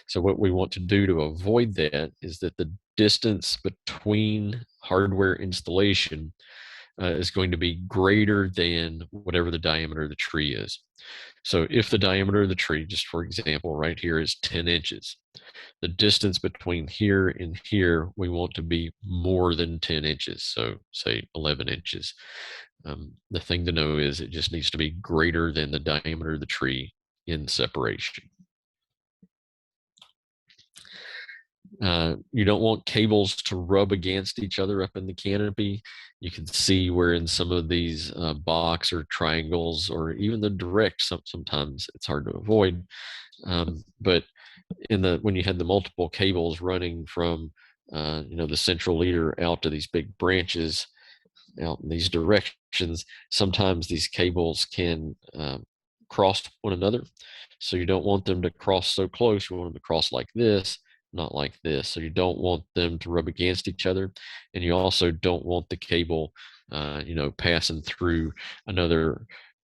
So what we want to do to avoid that is that the distance between hardware installation is going to be greater than whatever the diameter of the tree is. So if the diameter of the tree, just for example, right here is 10 inches, the distance between here and here, we want to be more than 10 inches. So say 11 inches. The thing to know is it just needs to be greater than the diameter of the tree in separation. You don't want cables to rub against each other up in the canopy. You can see where in some of these box or triangles, or even the direct, sometimes it's hard to avoid. But when you had the multiple cables running from the central leader out to these big branches out in these directions, sometimes these cables can cross one another. So you don't want them to cross so close. You want them to cross like this, not like this. So you don't want them to rub against each other. And you also don't want the cable, passing through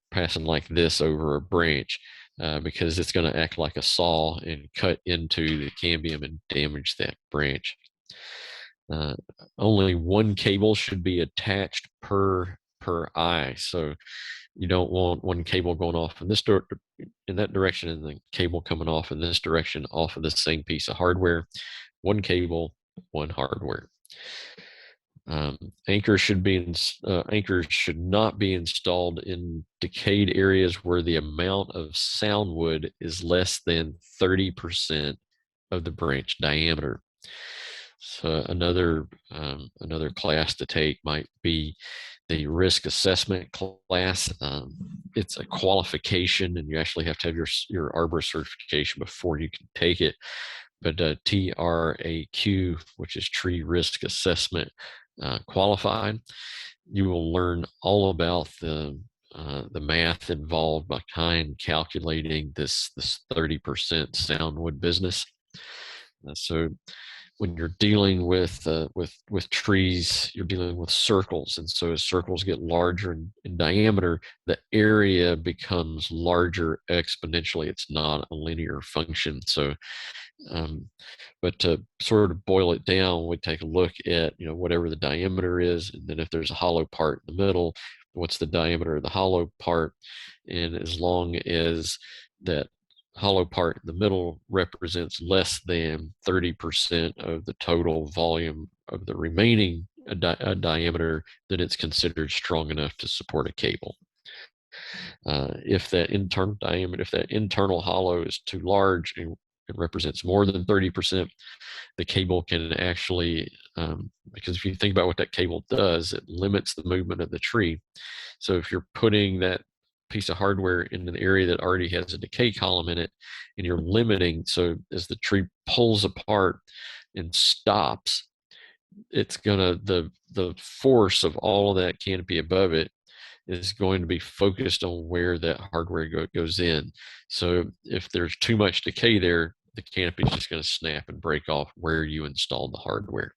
passing like this over a branch, because it's going to act like a saw and cut into the cambium and damage that branch. Only one cable should be attached per eye. So you don't want one cable going off in in that direction, and the cable coming off in this direction off of the same piece of hardware. One cable, one hardware. Anchors should not be installed in decayed areas where the amount of sound wood is less than 30% of the branch diameter. So another class to take might be the risk assessment class. It's a qualification, and you actually have to have your arborist certification before you can take it. But TRAQ, which is Tree Risk Assessment Qualified, you will learn all about the math involved behind calculating this 30% sound wood business. So when you're dealing with trees, you're dealing with circles, and so as circles get larger in diameter, the area becomes larger exponentially. It's not a linear function. So, but to sort of boil it down, we take a look at whatever the diameter is, and then if there's a hollow part in the middle, what's the diameter of the hollow part, and as long as that hollow part in the middle represents less than 30% of the total volume of the remaining diameter, then it's considered strong enough to support a cable. If that internal hollow is too large and it represents more than 30%, the cable can actually, because if you think about what that cable does, it limits the movement of the tree. So if you're putting that piece of hardware in an area that already has a decay column in it, and you're limiting, so as the tree pulls apart and stops, it's gonna the force of all of that canopy above it is going to be focused on where that hardware goes in. So if there's too much decay there, the canopy is just going to snap and break off where you installed the hardware.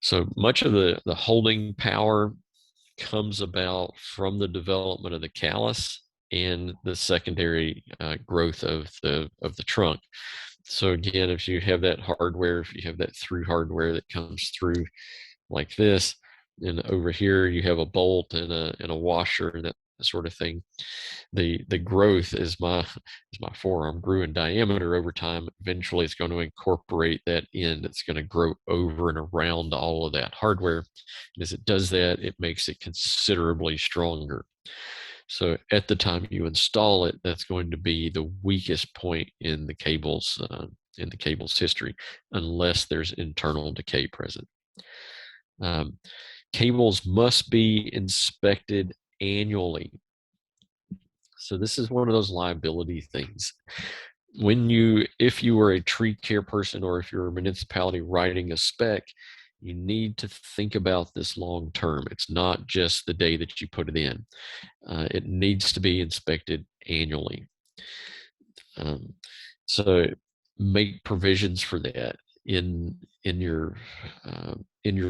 So much of the holding power comes about from the development of the callus and the secondary growth of the trunk. So again, if you have that hardware, if you have that through hardware that comes through like this, and over here you have a bolt and a washer and that sort of thing, the growth as my forearm grew in diameter over time, eventually it's going to incorporate that end. It's going to grow over and around all of that hardware. And as it does that, it makes it considerably stronger. So at the time you install it, that's going to be the weakest point in the cable's history, unless there's internal decay present. Cables must be inspected annually. So this is one of those liability things. If you were a tree care person, or if you're a municipality writing a spec, you need to think about this long term. It's not just the day that you put it in. It needs to be inspected annually. So make provisions for that in your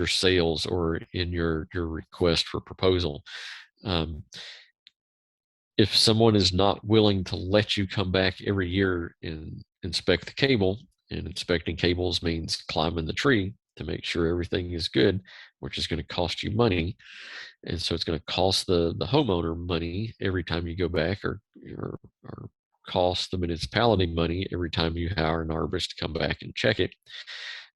sales or in your request for proposal. If someone is not willing to let you come back every year and inspect the cable, and inspecting cables means climbing the tree to make sure everything is good, which is going to cost you money. And so it's going to cost the homeowner money every time you go back, or cost the municipality money every time you hire an arborist to come back and check it.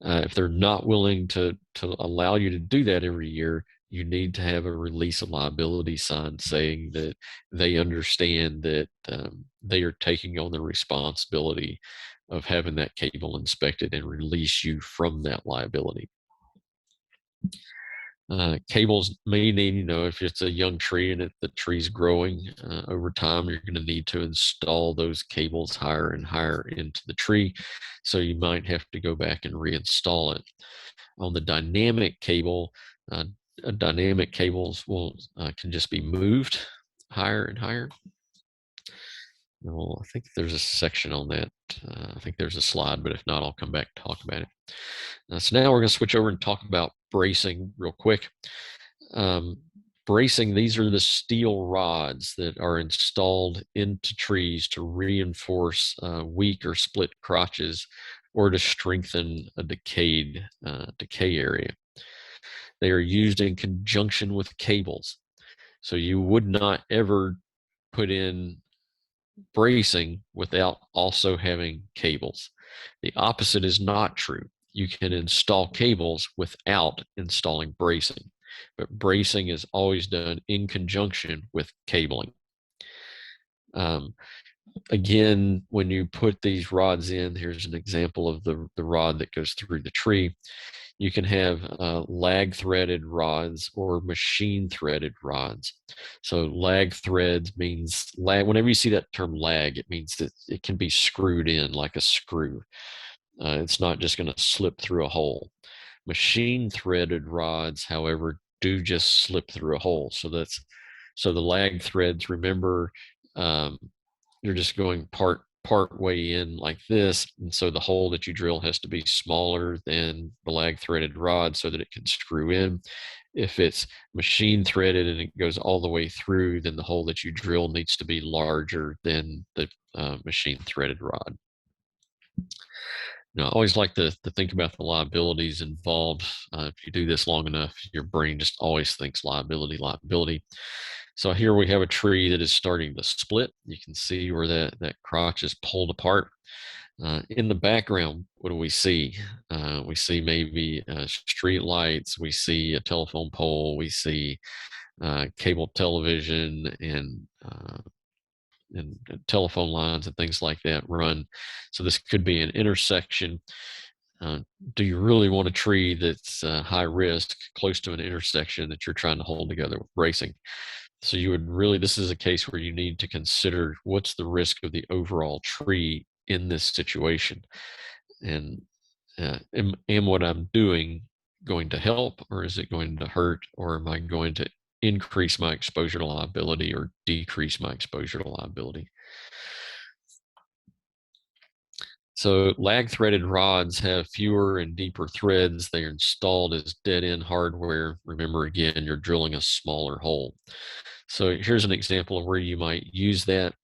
If they're not willing to allow you to do that every year, you need to have a release of liability sign saying that they understand that they are taking on the responsibility of having that cable inspected and release you from that liability. Cables may need, if it's a young tree and the tree's growing over time, you're going to need to install those cables higher and higher into the tree. So you might have to go back and reinstall it. On the dynamic cable, dynamic cables can just be moved higher and higher. Well, I think there's a section on that. I think there's a slide, but if not, I'll come back and talk about it. So now we're going to switch over and talk about bracing real quick. Bracing, these are the steel rods that are installed into trees to reinforce weak or split crotches, or to strengthen a decay area. They are used in conjunction with cables. So you would not ever put in bracing without also having cables. The opposite is not true. You can install cables without installing bracing, but bracing is always done in conjunction with cabling. Again, when you put these rods in, here's an example of the rod that goes through the tree. You can have lag threaded rods or machine threaded rods. So lag threads means whenever you see that term lag, it means that it can be screwed in like a screw. It's not just going to slip through a hole. Machine threaded rods, however, do just slip through a hole. So the lag threads, remember, you're just going part way in like this, and so the hole that you drill has to be smaller than the lag threaded rod so that it can screw in. If it's machine threaded and it goes all the way through, then the hole that you drill needs to be larger than the machine threaded rod. I always like to think about the liabilities involved. If you do this long enough, your brain just always thinks liability, liability. So here we have a tree that is starting to split. You can see where that crotch is pulled apart. In the background, what do we see? We see maybe street lights. We see a telephone pole. We see cable television and telephone lines and things like that run. So this could be an intersection. Do you really want a tree that's high risk close to an intersection that you're trying to hold together with bracing? So this is a case where you need to consider what's the risk of the overall tree in this situation. And am what I'm doing going to help, or is it going to hurt, or am I going to increase my exposure to liability or decrease my exposure to liability. So lag threaded rods have fewer and deeper threads. They are installed as dead end hardware. Remember, again, you're drilling a smaller hole. So here's an example of where you might use that.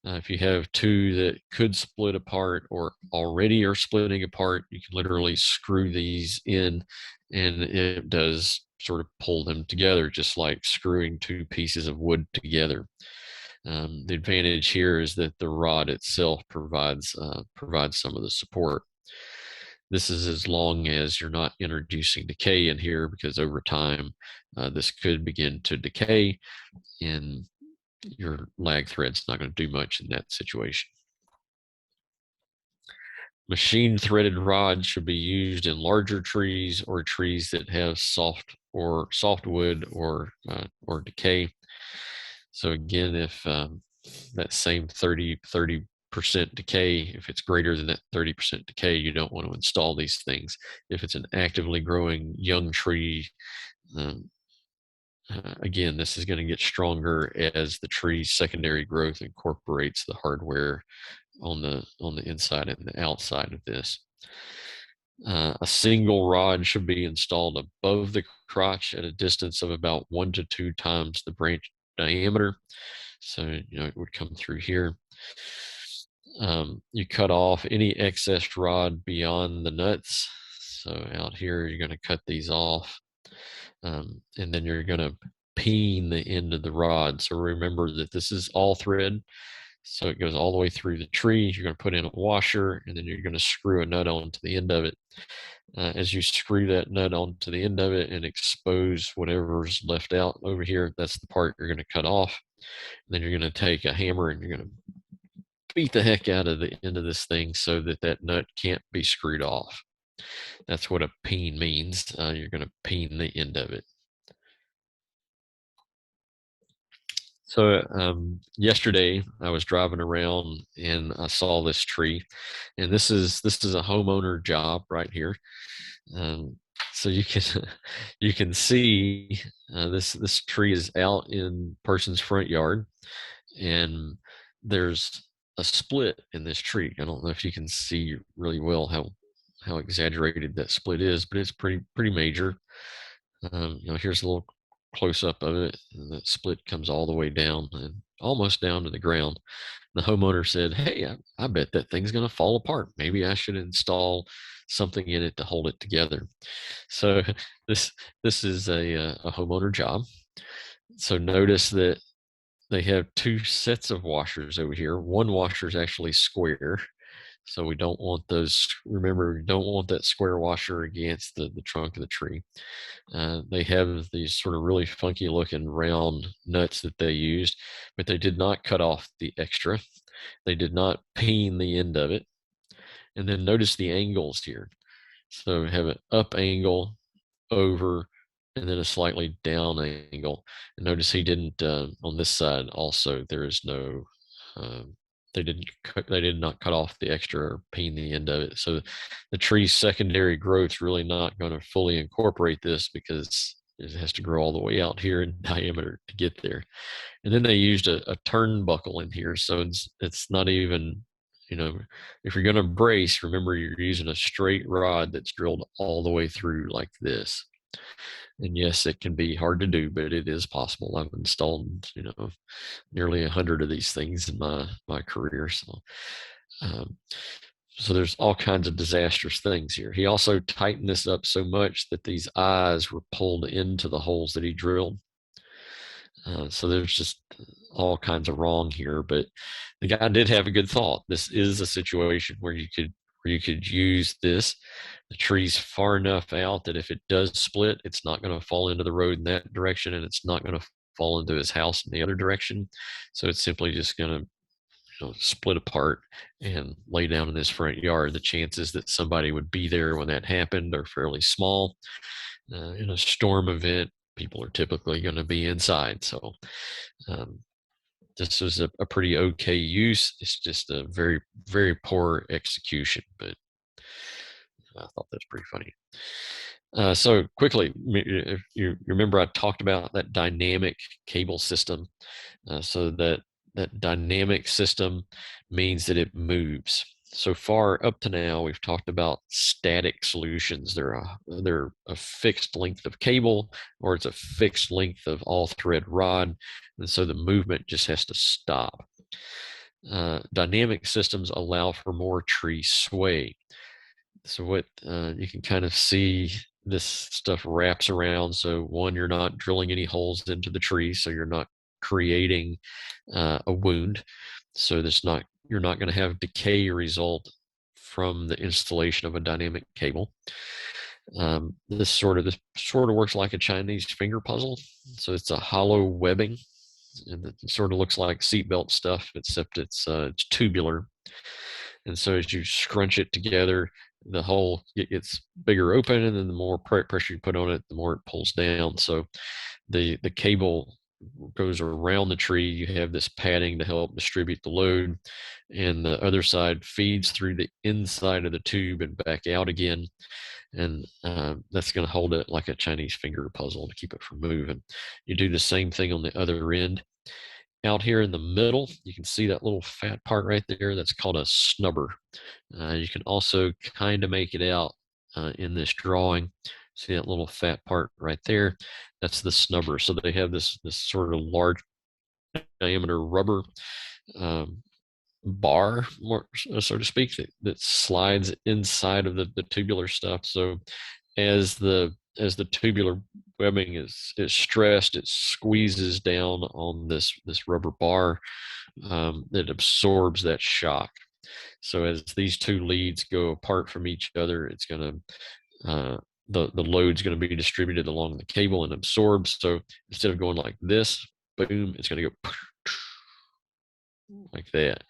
If you have two that could split apart or already are splitting apart, you can literally screw these in and it does sort of pull them together, just like screwing two pieces of wood together. The advantage here is that the rod itself provides some of the support. This is as long as you're not introducing decay in here, because over time this could begin to decay and your lag thread's not going to do much in that situation. Machine threaded rods should be used in larger trees or trees that have softwood or decay. So again, if that same 30% decay, if it's greater than that 30% decay, you don't want to install these things. If it's an actively growing young tree, again, this is going to get stronger as the tree's secondary growth incorporates the hardware on the inside and the outside of this. A single rod should be installed above the crotch at a distance of about 1 to 2 times the branch diameter. So, it would come through here. You cut off any excess rod beyond the nuts. So out here, you're going to cut these off. And then you're going to peen the end of the rod. So remember that this is all thread. So it goes all the way through the tree. You're going to put in a washer, and then you're going to screw a nut onto the end of it. As you screw that nut onto the end of it and expose whatever's left out over here, that's the part you're going to cut off. And then you're going to take a hammer and you're going to beat the heck out of the end of this thing so that that nut can't be screwed off. That's what a peen means. You're going to peen the end of it. So yesterday I was driving around and I saw this tree, and this is a homeowner job right here. So you can you can see this tree is out in person's front yard, and there's a split in this tree. I don't know if you can see really well how exaggerated that split is, but it's pretty major. Here's a little close up of it, and that split comes all the way down and almost down to the ground. The homeowner said, "Hey, I bet that thing's going to fall apart. Maybe I should install something in it to hold it together." So this is a homeowner job. So notice that they have two sets of washers over here. One washer is actually square. So we don't want those, remember, we don't want that square washer against the trunk of the tree. They have these sort of really funky looking round nuts that they used, but they did not cut off the extra. They did not peen the end of it. And then notice the angles here. So we have an up angle, over, and then a slightly down angle. And notice he didn't, on this side also, there is no, they did not cut off the extra or peen the end of it. So the tree's secondary growth is really not going to fully incorporate this because it has to grow all the way out here in diameter to get there. And then they used a turnbuckle in here. So it's not even, if you're going to brace, remember you're using a straight rod that's drilled all the way through like this. And yes, it can be hard to do, but it is possible. I've installed, nearly 100 of these things in my career. Um, so there's all kinds of disastrous things here. He also tightened this up so much that these eyes were pulled into the holes that he drilled. So there's just all kinds of wrong here, but the guy did have a good thought. This is a situation where you could use this. The tree's far enough out that if it does split, it's not going to fall into the road in that direction, and it's not going to fall into his house in the other direction. So it's simply just going to split apart and lay down in this front yard. The chances that somebody would be there when that happened are fairly small. In a storm event, people are typically going to be inside. So this was a pretty okay use. It's just a very, very poor execution, but I thought that's pretty funny. So quickly, if you remember, I talked about that dynamic cable system. So that dynamic system means that it moves. So far up to now, we've talked about static solutions. They're a fixed length of cable, or it's a fixed length of all thread rod, and so the movement just has to stop. Dynamic systems allow for more tree sway. So what you can kind of see, this stuff wraps around. So one, you're not drilling any holes into the tree, so you're not creating a wound. So you're not going to have decay result from the installation of a dynamic cable. This sort of works like a Chinese finger puzzle. So it's a hollow webbing, and it sort of looks like seatbelt stuff, except it's tubular. And so as you scrunch it together, the hole gets bigger open, and then the more pressure you put on it, the more it pulls down. So the cable goes around the tree. You have this padding to help distribute the load, and the other side feeds through the inside of the tube and back out again. And that's going to hold it like a Chinese finger puzzle to keep it from moving. You do the same thing on the other end. Out here in the middle, you can see that little fat part right there. That's called a snubber. You can also kind of make it out in this drawing. See that little fat part right there? That's the snubber. So they have this sort of large diameter rubber um, bar, more so to speak, that slides inside of the tubular stuff. So as the tubular webbing is stressed, it squeezes down on this rubber bar that absorbs that shock. So as these two leads go apart from each other, it's going to the load's going to be distributed along the cable and absorbed. So instead of going like this, boom, it's going to go like that.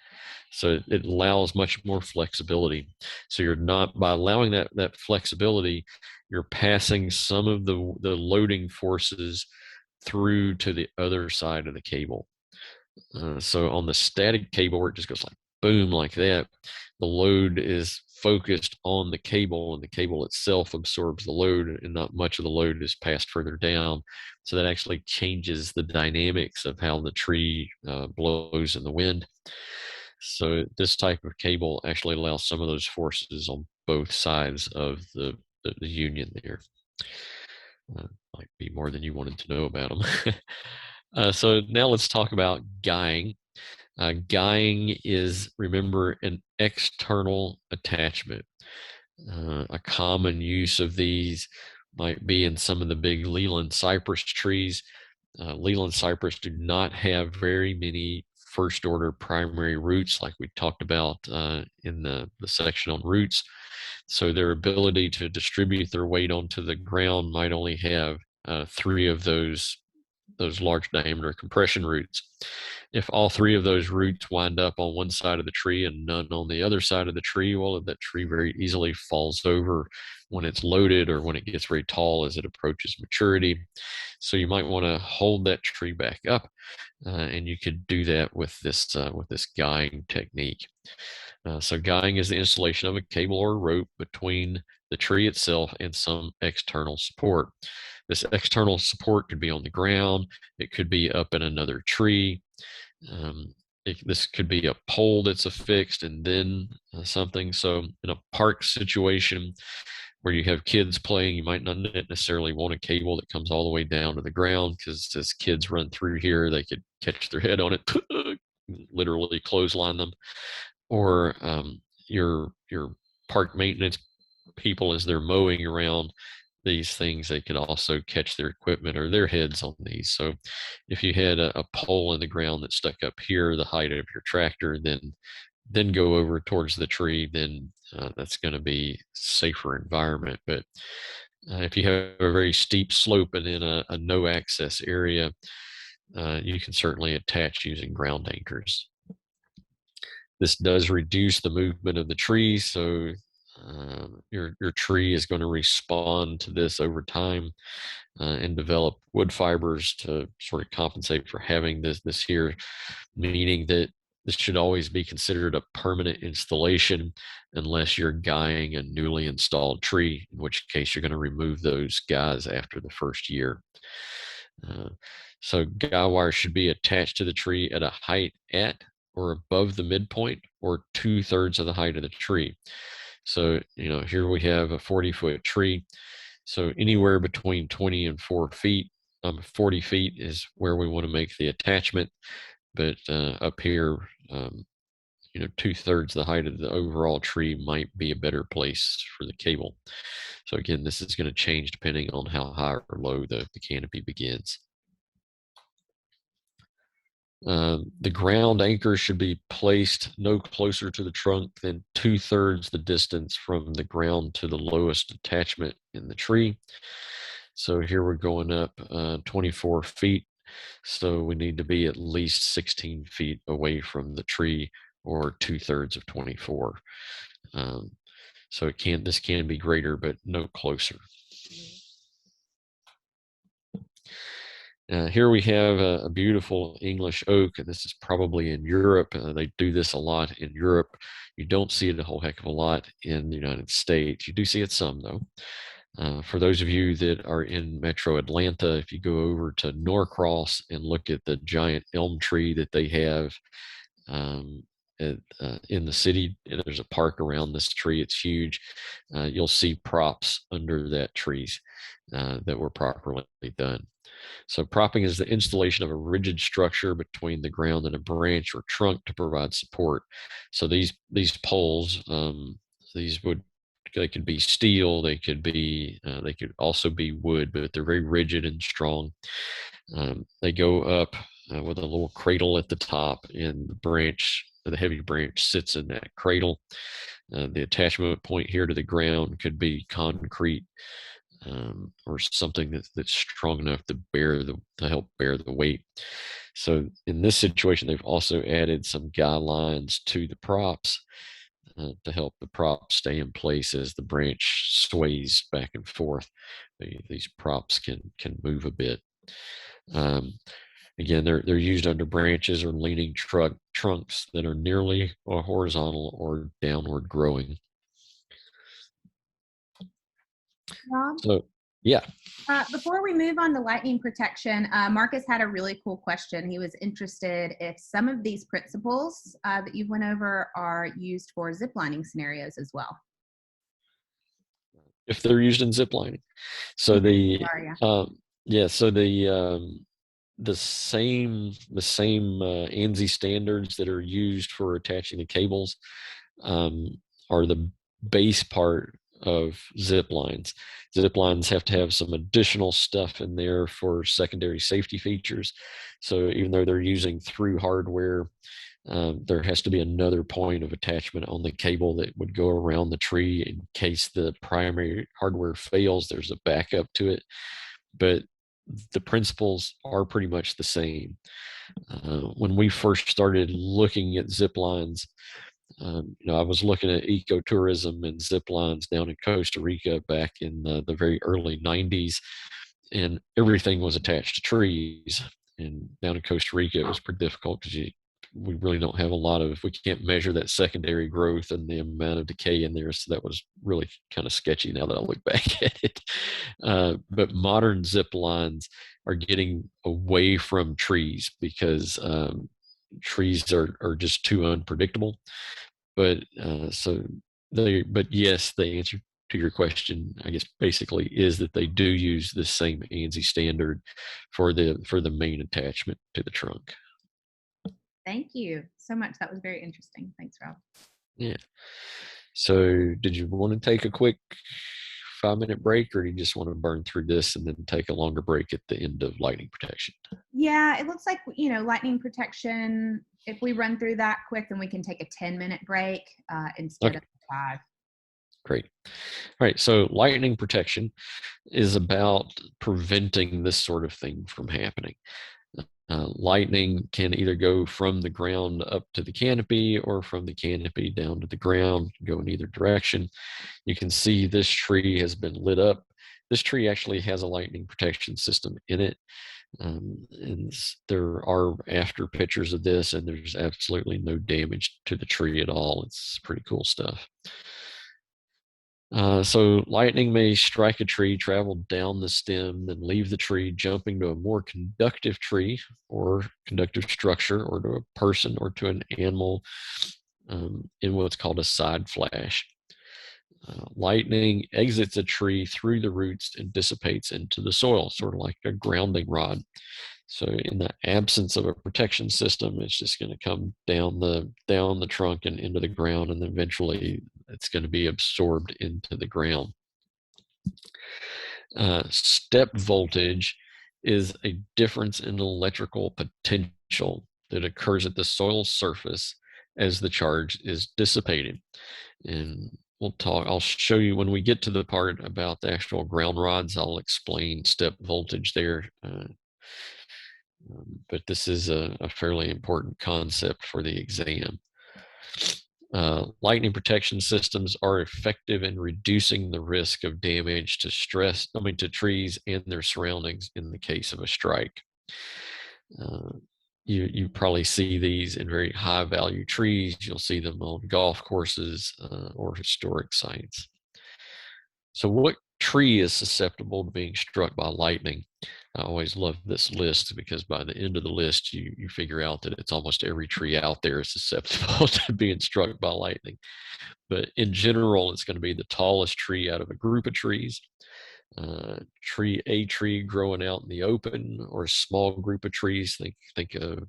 So it allows much more flexibility. So you're not, by allowing that flexibility, you're passing some of the loading forces through to the other side of the cable. So on the static cable, where it just goes like boom, like that, the load is focused on the cable, and the cable itself absorbs the load, and not much of the load is passed further down. So that actually changes the dynamics of how the tree blows in the wind. So this type of cable actually allows some of those forces on both sides of the union there. Might be more than you wanted to know about them. So now let's talk about guying. Guying is, remember, an external attachment. A common use of these might be in some of the big Leland cypress trees. Leland cypress do not have very many first order primary roots like we talked about in the section on roots. So their ability to distribute their weight onto the ground might only have three of those large diameter compression roots. If all three of those roots wind up on one side of the tree and none on the other side of the tree, well, that tree very easily falls over when it's loaded or when it gets very tall as it approaches maturity. So you might want to hold that tree back up, and you could do that with this guying technique. So guying is the installation of a cable or rope between the tree itself and some external support. This external support could be on the ground. It could be up in another tree. This could be a pole that's affixed and then something. So in a park situation where you have kids playing, you might not necessarily want a cable that comes all the way down to the ground, because as kids run through here, they could catch their head on it, literally clothesline them. Or your park maintenance people, as they're mowing around these things, they could also catch their equipment or their heads on these. So if you had a pole in the ground that stuck up here, the height of your tractor, then go over towards the tree, then that's going to be safer environment. But if you have a very steep slope and in a no access area, you can certainly attach using ground anchors. This does reduce the movement of the tree, so your tree is going to respond to this over time and develop wood fibers to sort of compensate for having this here, meaning that This should always be considered a permanent installation unless you're guying a newly installed tree, in which case you're going to remove those guys after the first year. Uh, so guy wire should be attached to the tree at a height at or above the midpoint or 2/3 of the height of the tree. So, here we have a 40-foot tree. So anywhere between 20 and 4 feet, 40 feet is where we want to make the attachment. But up here, 2/3 the height of the overall tree might be a better place for the cable. So again, this is going to change depending on how high or low the canopy begins. The ground anchor should be placed no closer to the trunk than 2/3 the distance from the ground to the lowest attachment in the tree. So here we're going up 24 feet. So we need to be at least 16 feet away from the tree, or 2/3 of 24. So this can be greater, but no closer. Here we have a beautiful English oak, and this is probably in Europe. They do this a lot in Europe. You don't see it a whole heck of a lot in the United States. You do see it some, though. For those of you that are in Metro Atlanta, if you go over to Norcross and look at the giant elm tree that they have um, in the city, there's a park around this tree. It's huge. You'll see props under that trees that were properly done. So propping is the installation of a rigid structure between the ground and a branch or trunk to provide support. So these poles, they could be steel, they could also be wood, but they're very rigid and strong. They go up with a little cradle at the top, and the heavy branch sits in that cradle. The attachment point here to the ground could be concrete, or something that's strong enough to help bear the weight. So in this situation, they've also added some guy lines to the props to help the prop stay in place as the branch sways back and forth. These props can move a bit. Again, they're used under branches or leaning trunks that are nearly or horizontal or downward growing. Rob? So, yeah. Before we move on to lightning protection, Marcus had a really cool question. He was interested if some of these principles that you went over are used for zip lining scenarios as well. If they're used in zip lining. So the same ANSI standards that are used for attaching the cables are the base part of zip lines. Zip lines have to have some additional stuff in there for secondary safety features. So even though they're using through hardware, there has to be another point of attachment on the cable that would go around the tree in case the primary hardware fails. There's a backup to it, but the principles are pretty much the same. When we first started looking at zip lines, I was looking at ecotourism and zip lines down in Costa Rica back in the very early 90s, and everything was attached to trees. And down in Costa Rica, it was pretty difficult because we really don't have we can't measure that secondary growth and the amount of decay in there. So that was really kind of sketchy now that I look back at it. But modern zip lines are getting away from trees because trees are just too unpredictable. But yes, the answer to your question, I guess, basically is that they do use the same ANSI standard for the main attachment to the trunk. Thank you so much. That was very interesting. Thanks, Rob. Yeah. So did you want to take a quick 5-minute break, or do you just want to burn through this and then take a longer break at the end of lightning protection? Yeah, it looks like, lightning protection, if we run through that quick, then we can take a 10-minute break instead of 5. Great. All right. So lightning protection is about preventing this sort of thing from happening. Lightning can either go from the ground up to the canopy or from the canopy down to the ground, go in either direction. You can see this tree has been lit up. This tree actually has a lightning protection system in it. And there are after pictures of this, and there's absolutely no damage to the tree at all. It's pretty cool stuff. So lightning may strike a tree, travel down the stem, then leave the tree, jumping to a more conductive tree or conductive structure, or to a person or to an animal in what's called a side flash. Lightning exits a tree through the roots and dissipates into the soil, sort of like a grounding rod. So in the absence of a protection system, it's just going to come down the trunk and into the ground, and then eventually it's going to be absorbed into the ground. Step voltage is a difference in electrical potential that occurs at the soil surface as the charge is dissipated. And I'll show you when we get to the part about the actual ground rods, I'll explain step voltage there. But this is a fairly important concept for the exam. Lightning protection systems are effective in reducing the risk of damage to trees and their surroundings in the case of a strike. You probably see these in very high value trees. You'll see them on golf courses or historic sites. So what tree is susceptible to being struck by lightning? I always love this list because by the end of the list, you figure out that it's almost every tree out there is susceptible to being struck by lightning. But in general, it's going to be the tallest tree out of a group of trees, a tree growing out in the open, or a small group of trees. Think of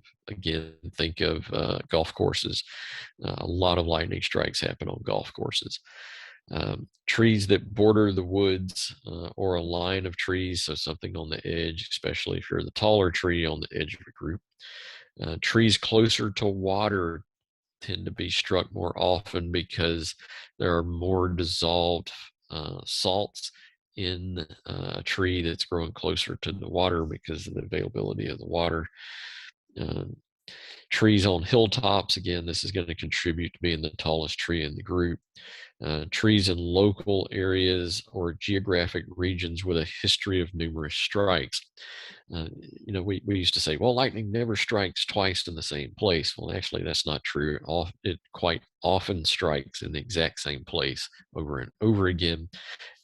golf courses. A lot of lightning strikes happen on golf courses. Trees that border the woods or a line of trees, so something on the edge, especially if you're the taller tree on the edge of a group. Trees closer to water tend to be struck more often because there are more dissolved salts in a tree that's growing closer to the water because of the availability of the water. Trees on hilltops, again, this is going to contribute to being the tallest tree in the group. Trees in local areas or geographic regions with a history of numerous strikes. We used to say, well, lightning never strikes twice in the same place. Well, actually, that's not true. It quite often strikes in the exact same place over and over again.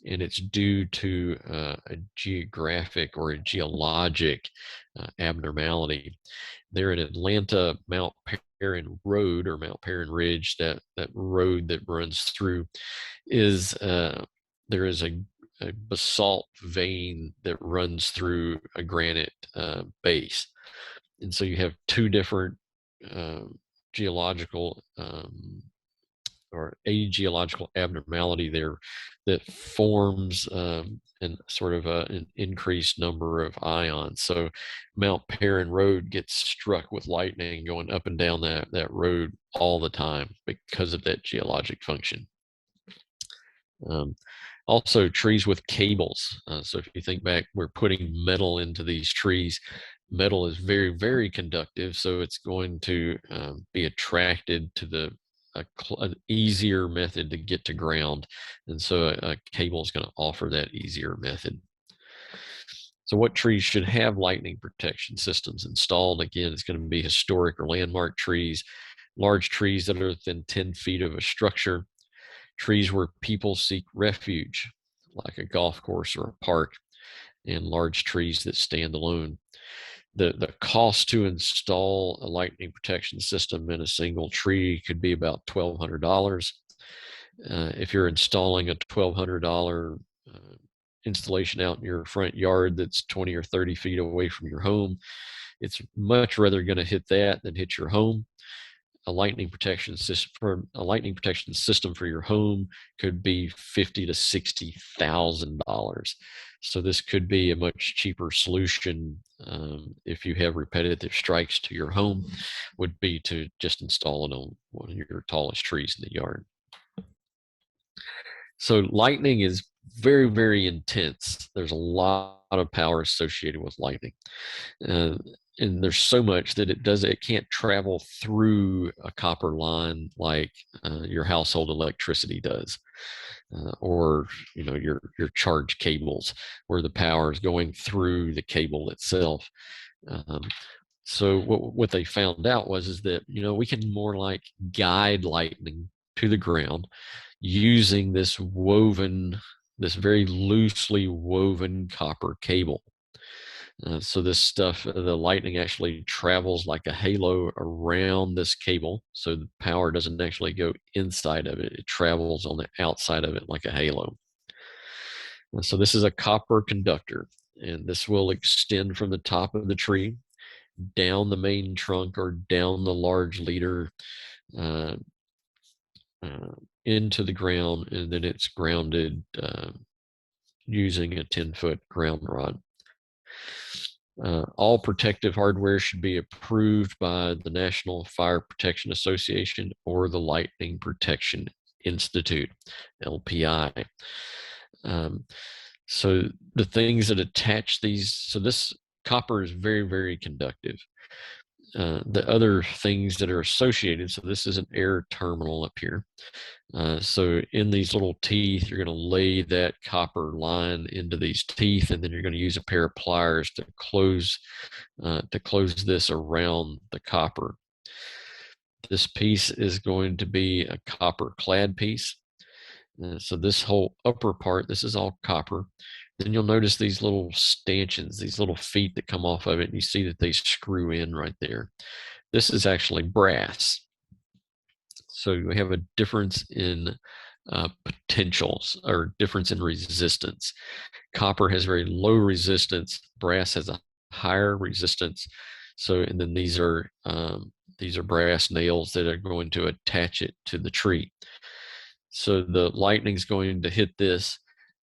And it's due to a geographic or a geologic abnormality. There in Atlanta, Mount Perrin Road or Mount Perrin Ridge, that road that runs through, there is a basalt vein that runs through a granite base. And so you have two different geological or a geological abnormality there that forms an sort of an increased number of ions. So Mount Perrin Road gets struck with lightning going up and down that road all the time because of that geologic function. Also, trees with cables. So if you think back, we're putting metal into these trees. Metal is very, very conductive, so it's going to be attracted to an easier method to get to ground. And so a cable is going to offer that easier method. So what trees should have lightning protection systems installed? Again, it's going to be historic or landmark trees, large trees that are within 10 feet of a structure, trees where people seek refuge, like a golf course or a park, and large trees that stand alone. The cost to install a lightning protection system in a single tree could be about $1,200. If you're installing a $1,200 installation out in your front yard that's 20 or 30 feet away from your home, it's much rather going to hit that than hit your home. A lightning protection system for your home could be $50,000 to $60,000. So this could be a much cheaper solution if you have repetitive strikes to your home, would be to just install it on one of your tallest trees in the yard. So lightning is very, very intense. There's a lot of power associated with lightning. And there's so much that it can't travel through a copper line like your household electricity does. or your charge cables where the power is going through the cable itself. Um, so what they found out was is that we can more like guide lightning to the ground using this very loosely woven copper cable. So this stuff, the lightning actually travels like a halo around this cable. So the power doesn't actually go inside of it. It travels on the outside of it like a halo. So this is a copper conductor, and this will extend from the top of the tree down the main trunk or down the large leader uh, uh, into the ground, and then it's grounded using a 10-foot ground rod. All protective hardware should be approved by the National Fire Protection Association or the Lightning Protection Institute, LPI. So the things that attach these, so this copper is very, very conductive. The other things that are associated, so this is an air terminal up here. So in these little teeth, you're going to lay that copper line into these teeth, and then you're going to use a pair of pliers to close this around the copper. This piece is going to be a copper clad piece. So this whole upper part, this is all copper. Then you'll notice these little stanchions, these little feet that come off of it, and you see that they screw in right there. This is actually brass. So we have a difference in potentials, or difference in resistance. Copper has very low resistance. Brass has a higher resistance. So, and then these are brass nails that are going to attach it to the tree. So the lightning's going to hit this,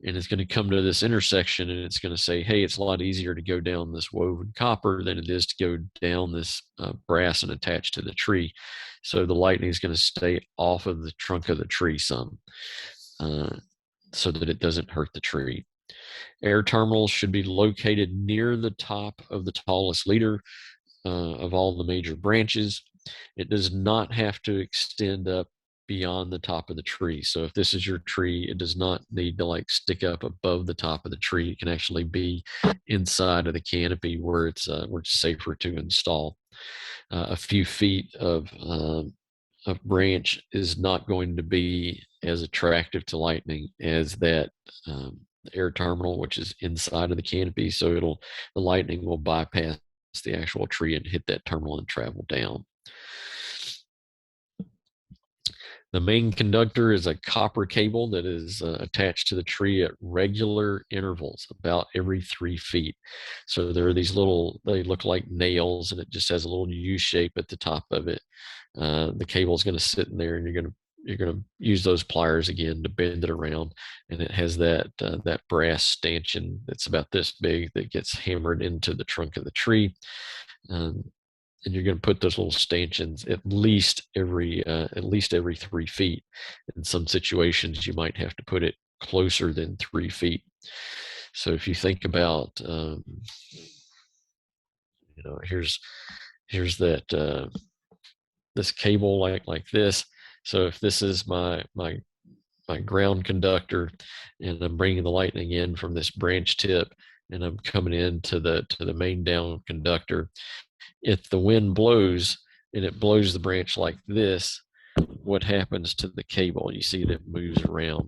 and it's going to come to this intersection, and it's going to say, hey, it's a lot easier to go down this woven copper than it is to go down this brass and attach to the tree. So the lightning is going to stay off of the trunk of the tree some, so that it doesn't hurt the tree. Air terminals should be located near the top of the tallest leader of all the major branches. It does not have to extend up beyond the top of the tree. So if this is your tree, it does not need to like stick up above the top of the tree. It can actually be inside of the canopy where it's safer to install. A few feet of branch is not going to be as attractive to lightning as that air terminal, which is inside of the canopy. So the lightning will bypass the actual tree and hit that terminal and travel down. The main conductor is a copper cable that is attached to the tree at regular intervals, about every 3 feet. So there are these they look like nails, and it just has a little U shape at the top of it. The cable is going to sit in there, and you're going to use those pliers again to bend it around, and it has that brass stanchion that's about this big that gets hammered into the trunk of the tree. And you're going to put those little stanchions at least every 3 feet. In some situations, you might have to put it closer than 3 feet. So if you think about, here's that this cable like this. So if this is my ground conductor, and I'm bringing the lightning in from this branch tip, and I'm coming into the main down conductor. If the wind blows and it blows the branch like this, what happens to the cable? You see that it moves around.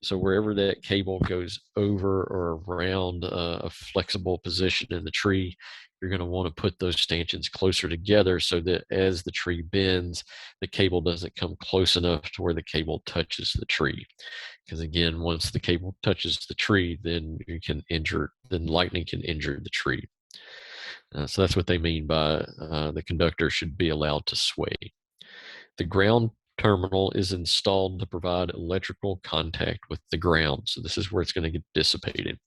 So wherever that cable goes over or around a flexible position in the tree, you're going to want to put those stanchions closer together so that as the tree bends, the cable doesn't come close enough to where the cable touches the tree. Because again, once the cable touches the tree, then lightning can injure the tree. So that's what they mean by the conductor should be allowed to sway. The ground terminal is installed to provide electrical contact with the ground. So this is where it's going to get dissipated.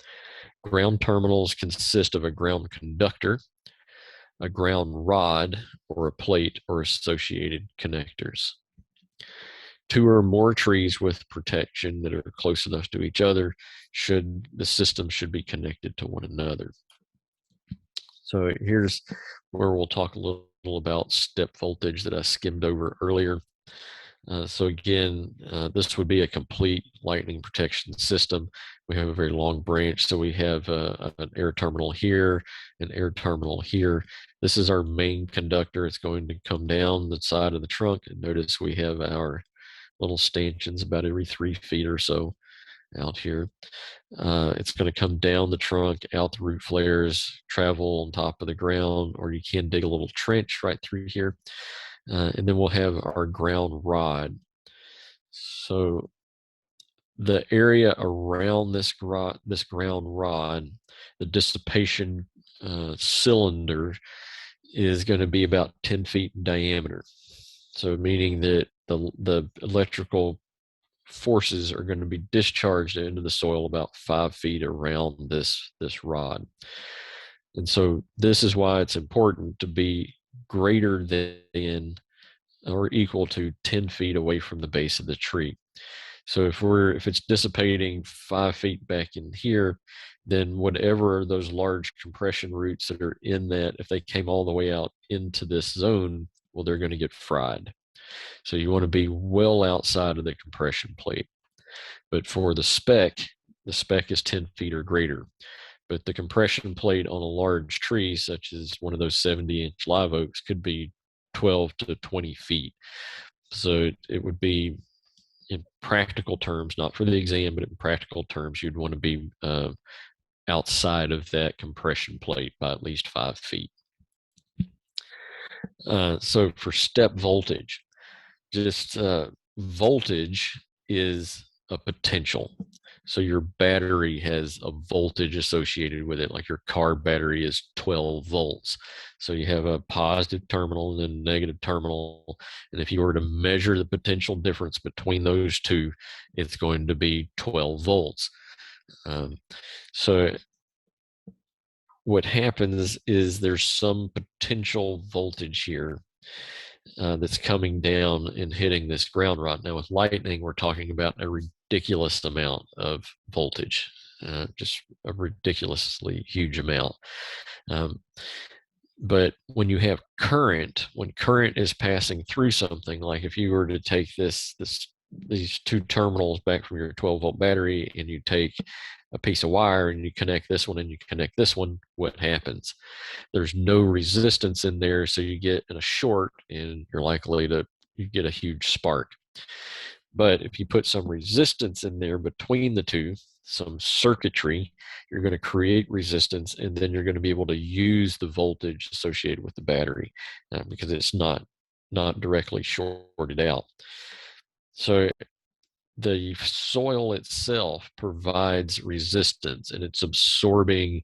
Ground terminals consist of a ground conductor, a ground rod, or a plate or associated connectors. 2 or more trees with protection that are close enough to each other, the system should be connected to one another. So here's where we'll talk a little about step voltage that I skimmed over earlier. So again, this would be a complete lightning protection system. We have a very long branch, so we have an air terminal here, an air terminal here. This is our main conductor. It's going to come down the side of the trunk, and notice we have our little stanchions about every 3 feet or so out here. It's going to come down the trunk, out the root flares, travel on top of the ground, or you can dig a little trench right through here. And then we'll have our ground rod. So the area around this ground rod, the dissipation cylinder is going to be about 10 feet in diameter. So meaning that the electrical forces are going to be discharged into the soil about 5 feet around this rod. And so this is why it's important to be greater than or equal to 10 feet away from the base of the tree. So if it's dissipating 5 feet back in here, then whatever those large compression roots that are in that, if they came all the way out into this zone, well, they're going to get fried. So you want to be well outside of the compression plate. But for the spec is 10 feet or greater. But the compression plate on a large tree, such as one of those 70-inch live oaks, could be 12 to 20 feet. So it would be, in practical terms, not for the exam, but in practical terms, you'd want to be outside of that compression plate by at least 5 feet. So for step voltage, just voltage is a potential. So your battery has a voltage associated with it, like your car battery is 12 volts. So you have a positive terminal and then negative terminal. And if you were to measure the potential difference between those two, it's going to be 12 volts. So what happens is there's some potential voltage here that's coming down and hitting this ground rod. Now with lightning, we're talking about a ridiculous amount of voltage, just a ridiculously huge amount. But when you have current, when current is passing through something, like if you were to take these two terminals back from your 12-volt battery and you take a piece of wire and you connect this one and you connect this one, what happens? There's no resistance in there, so you get in a short and you're likely to you get a huge spark. But if you put some resistance in there between the two, some circuitry, you're going to create resistance, and then you're going to be able to use the voltage associated with the battery because it's not directly shorted out. So the soil itself provides resistance, and it's absorbing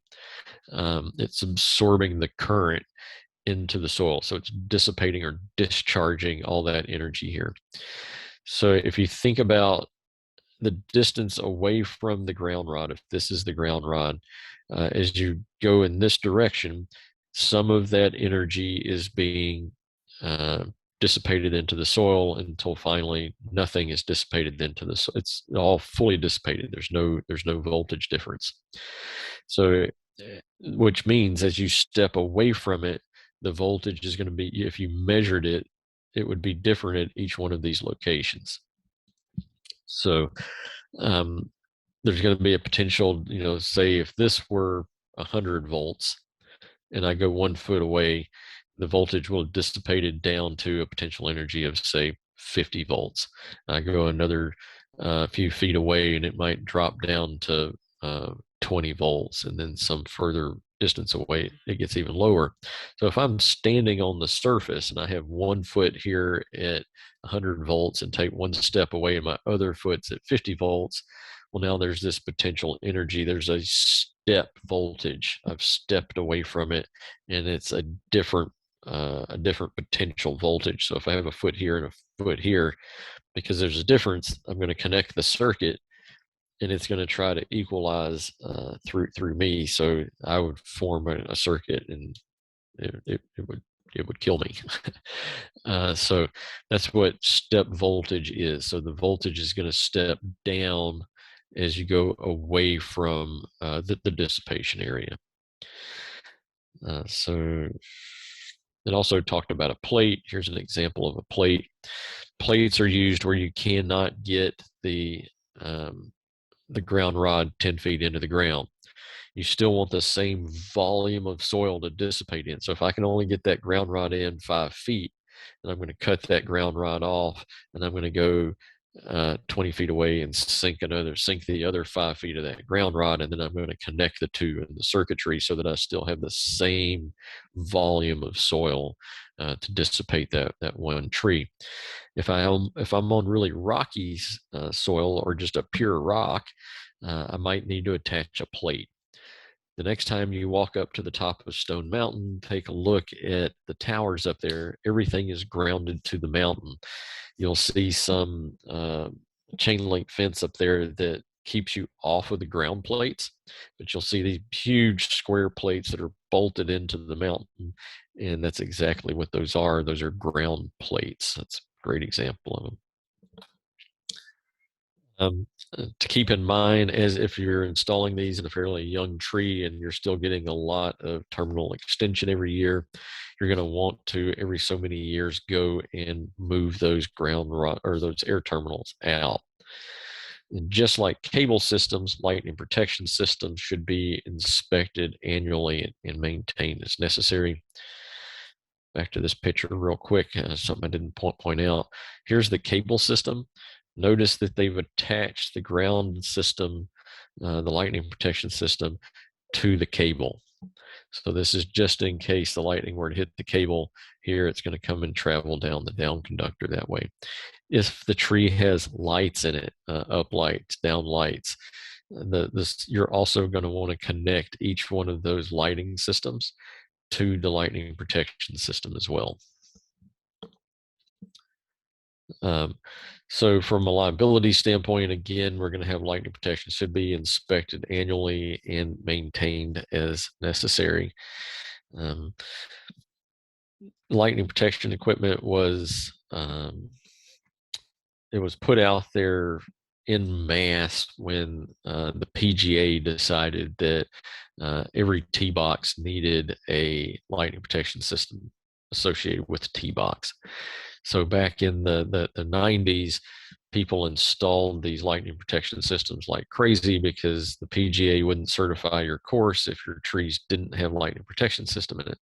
the current into the soil. So it's dissipating or discharging all that energy here. So if you think about the distance away from the ground rod, if this is the ground rod, as you go in this direction, some of that energy is being dissipated into the soil until finally nothing is dissipated into the soil. It's all fully dissipated. There's no voltage difference. So, which means as you step away from it, the voltage is going to be, if you measured it, it would be different at each one of these locations. So there's going to be a potential, say if this were 100 volts and I go 1 foot away, the voltage will have dissipated down to a potential energy of, say, 50 volts. I go another few feet away and it might drop down to 20 volts, and then some further distance away it gets even lower. So if I'm standing on the surface and I have 1 foot here at 100 volts and take one step away and my other foot's at 50 volts, well, now there's this potential energy. There's a step voltage. I've stepped away from it, and it's a different potential voltage. So if I have a foot here and a foot here, because there's a difference, I'm going to connect the circuit, and it's going to try to equalize through me. So I would form a circuit, and it would kill me. So that's what step voltage is. So the voltage is going to step down as you go away from the dissipation area. So it also talked about a plate. Here's an example of a plate. plates are used where you cannot get the ground rod 10 feet into the ground. You still want the same volume of soil to dissipate in. So if I can only get that ground rod in 5 feet, then I'm going to cut that ground rod off, and I'm going to go 20 feet away and sink the other 5 feet of that ground rod, and then I'm going to connect the two in the circuitry so that I still have the same volume of soil to dissipate that one tree. If I'm on really rocky soil or just a pure rock, I might need to attach a plate. The next time you walk up to the top of Stone Mountain, take a look at the towers up there. Everything is grounded to the mountain. You'll see some chain link fence up there that keeps you off of the ground plates, but you'll see these huge square plates that are bolted into the mountain, and that's exactly what those are. Those are ground plates. That's a great example of them. To keep in mind, as if you're installing these in a fairly young tree and you're still getting a lot of terminal extension every year, you're going to want to every so many years go and move those ground rod or those air terminals out. And just like cable systems, lightning protection systems should be inspected annually and maintained as necessary. Back to this picture real quick, something I didn't point out. Here's the cable system. Notice that they've attached the ground system, the lightning protection system, to the cable. So this is just in case the lightning were to hit the cable here, it's going to come and travel down the down conductor that way. If the tree has lights in it, up lights, down lights, you're also going to want to connect each one of those lighting systems to the lightning protection system as well. So from a liability standpoint, again, we're going to have lightning protection should be inspected annually and maintained as necessary. Lightning protection equipment was it was put out there in mass when the PGA decided that every tee box needed a lightning protection system associated with the tee box. So back in the 90s, people installed these lightning protection systems like crazy because the PGA wouldn't certify your course if your trees didn't have lightning protection system in it.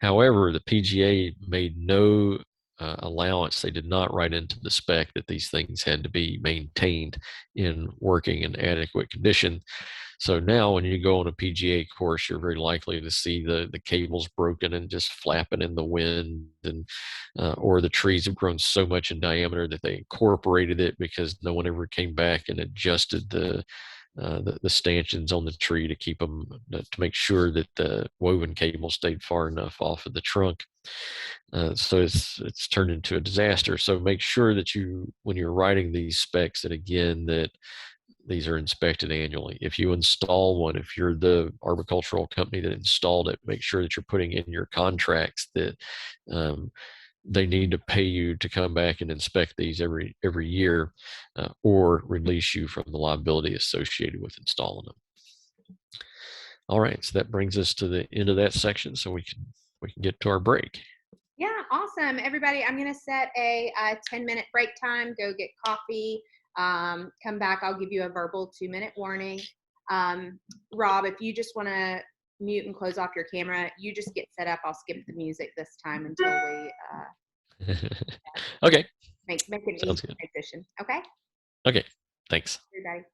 However, the PGA made no allowance. They did not write into the spec that these things had to be maintained in working and adequate condition. So now when you go on a PGA course, you're very likely to see the cables broken and just flapping in the wind, and or the trees have grown so much in diameter that they incorporated it because no one ever came back and adjusted the stanchions on the tree to keep them, to make sure that the woven cable stayed far enough off of the trunk. So it's turned into a disaster. So make sure that when you're writing these specs, that again, that these are inspected annually. If you install one, if you're the arboricultural company that installed it, make sure that you're putting in your contracts that they need to pay you to come back and inspect these every year, or release you from the liability associated with installing them. All right, so that brings us to the end of that section, so we can get to our break. Yeah, awesome. Everybody, I'm going to set a 10-minute break time, go get coffee, come back. I'll give you a verbal 2-minute warning. Rob, if you just want to mute and close off your camera, you just get set up. I'll skip the music this time until we okay. Make an Sounds easy good. transition. Okay? Okay, thanks. Everybody.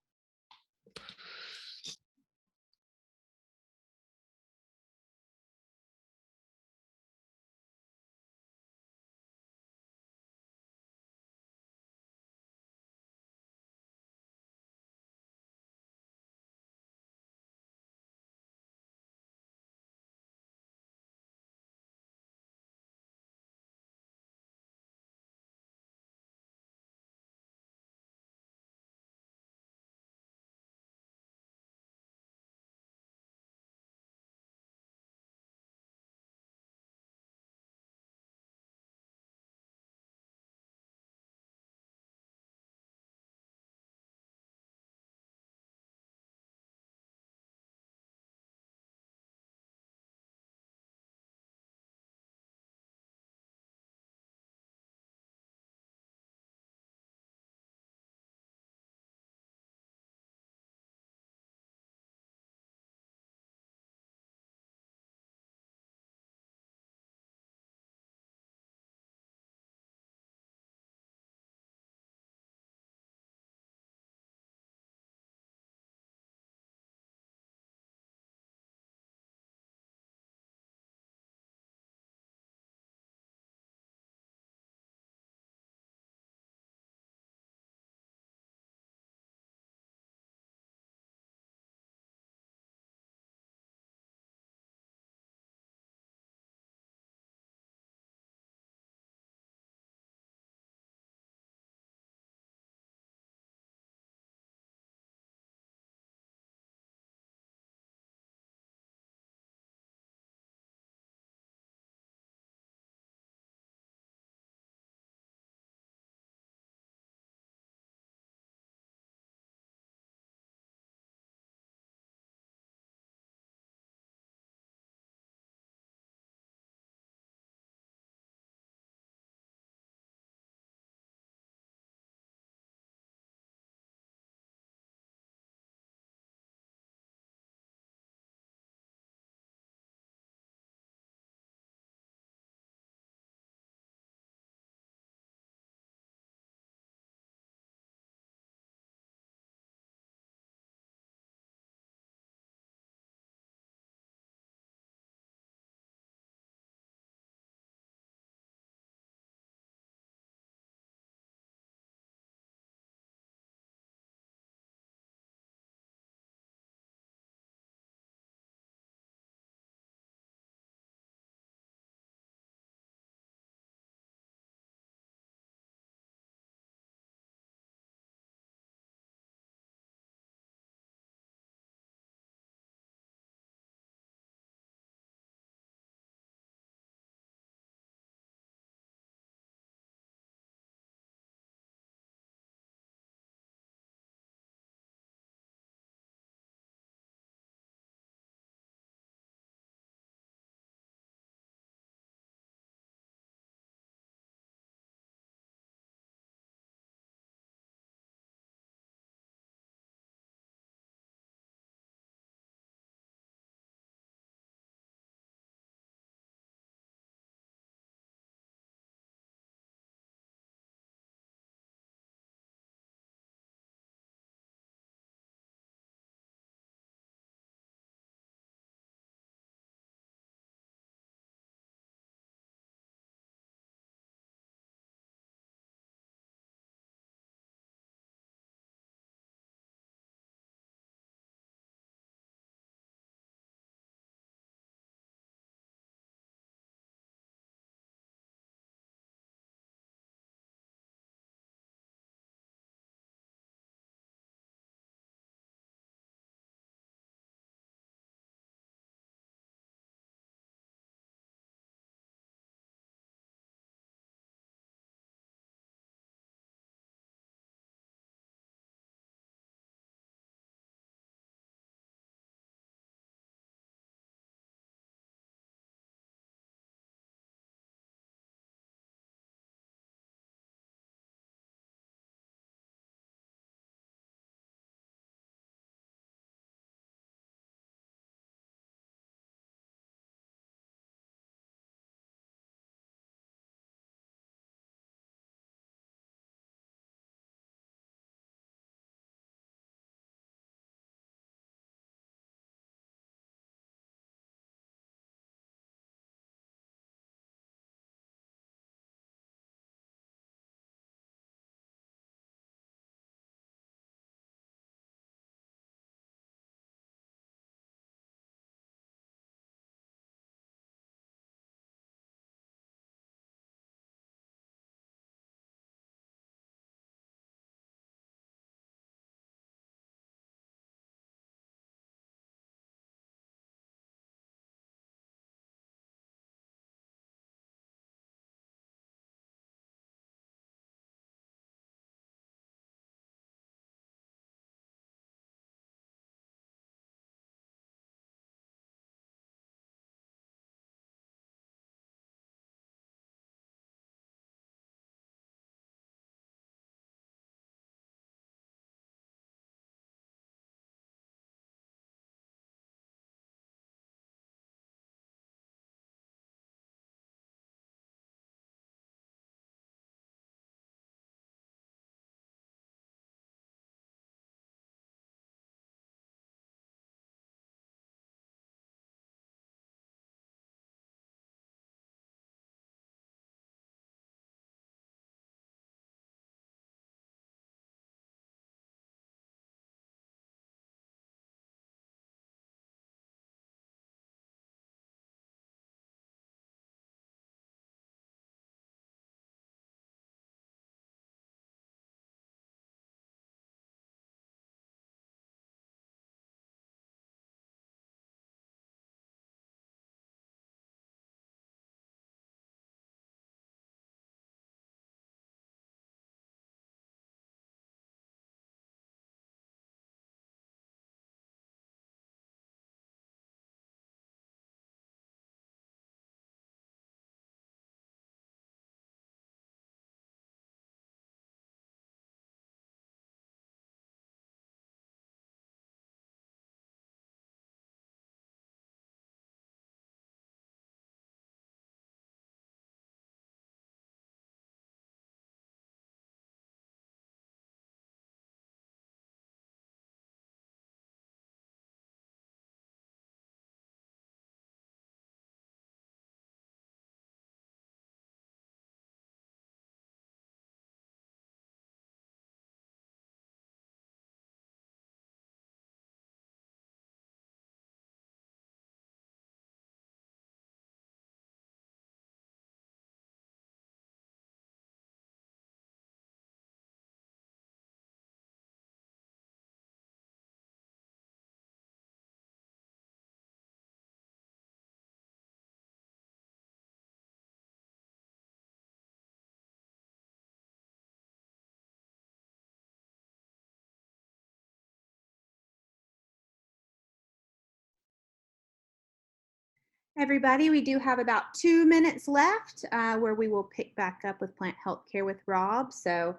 Everybody, we do have about 2 minutes left where we will pick back up with plant health care with Rob. So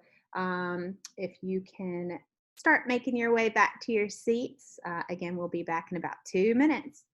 if you can start making your way back to your seats, again, we'll be back in about 2 minutes.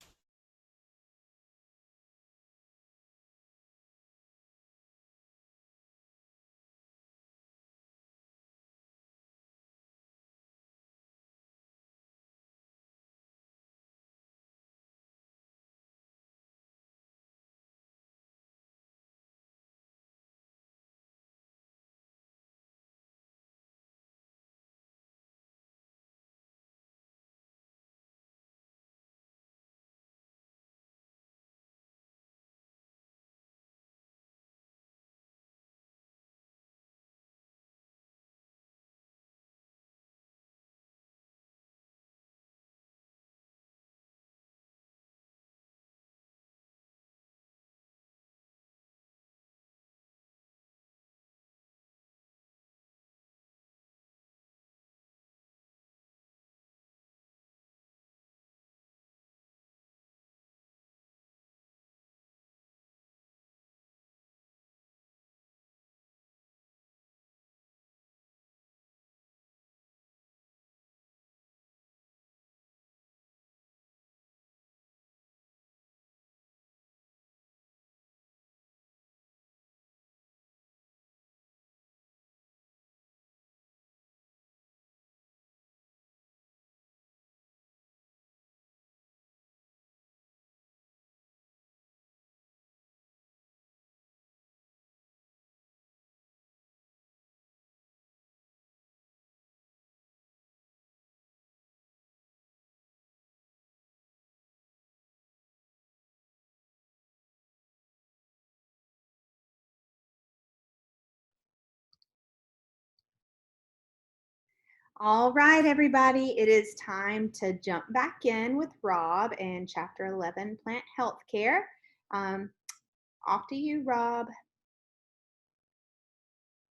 All right, everybody, it is time to jump back in with Rob and Chapter 11, Plant Health Care. Off to you, Rob.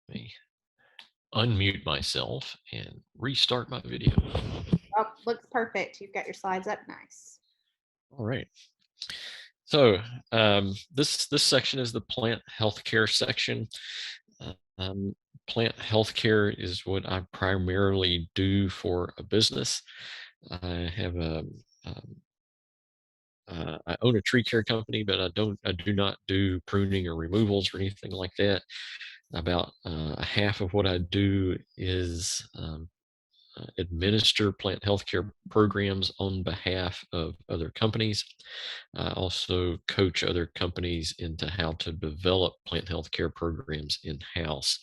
Let me unmute myself and restart my video. Oh, looks perfect. You've got your slides up. Nice. All right. So this section is the plant healthcare section. Um, Plant healthcare is what I primarily do for a business. I have I own a tree care company, but I do not do pruning or removals or anything like that. About half of what I do is administer plant healthcare programs on behalf of other companies. I also coach other companies into how to develop plant healthcare programs in-house.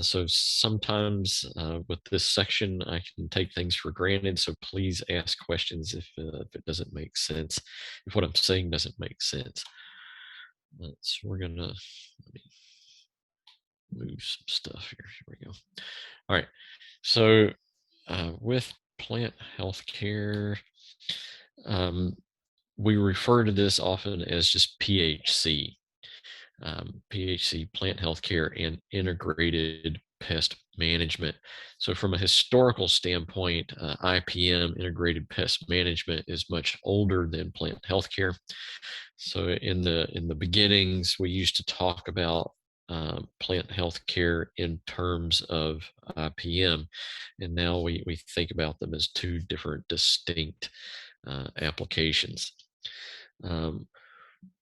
So sometimes with this section, I can take things for granted. So please ask questions if it doesn't make sense, if what I'm saying doesn't make sense. So we're gonna let me move some stuff here. Here we go. All right. So with plant healthcare, um, we refer to this often as just PHC. PHC, plant healthcare and integrated pest management. So from a historical standpoint, IPM, integrated pest management, is much older than plant healthcare. So in the beginnings, we used to talk about plant healthcare in terms of IPM, and now we think about them as two different distinct applications. Um,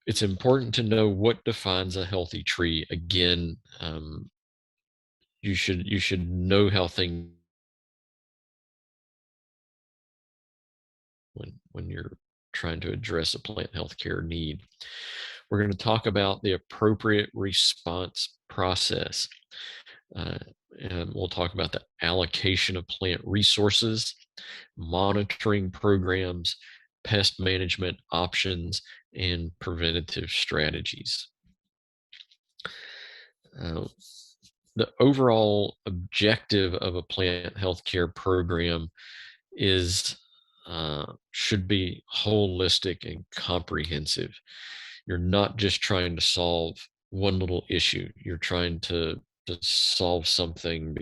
it's important to know what defines a healthy tree. Again, you should know how things when you're trying to address a plant health care need. We're going to talk about the appropriate response process. Uh, and we'll talk about the allocation of plant resources, monitoring programs, pest management options, and preventative strategies. Uh, the overall objective of a plant healthcare program is should be holistic and comprehensive. You're not just trying to solve one little issue. You're trying to solve something.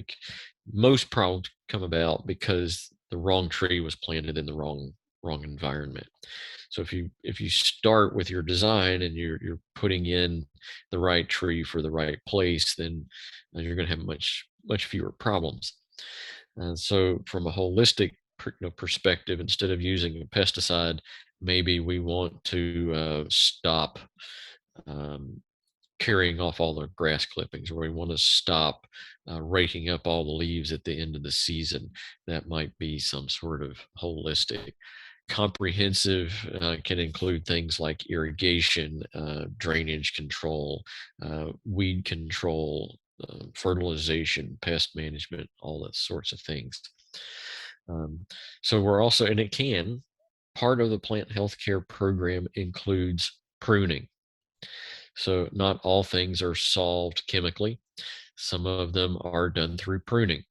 Most problems come about because the wrong tree was planted in the wrong wrong environment. So if you start with your design and you're putting in the right tree for the right place, then you're going to have much fewer problems. And so from a holistic perspective, instead of using a pesticide, maybe we want to stop um, carrying off all the grass clippings, or we want to stop raking up all the leaves at the end of the season. That might be some sort of holistic. Comprehensive can include things like irrigation, drainage control, weed control, fertilization, pest management, all that sorts of things. Um, so we're also, and it can, part of the plant health care program includes pruning. So not all things are solved chemically. Some of them are done through pruning.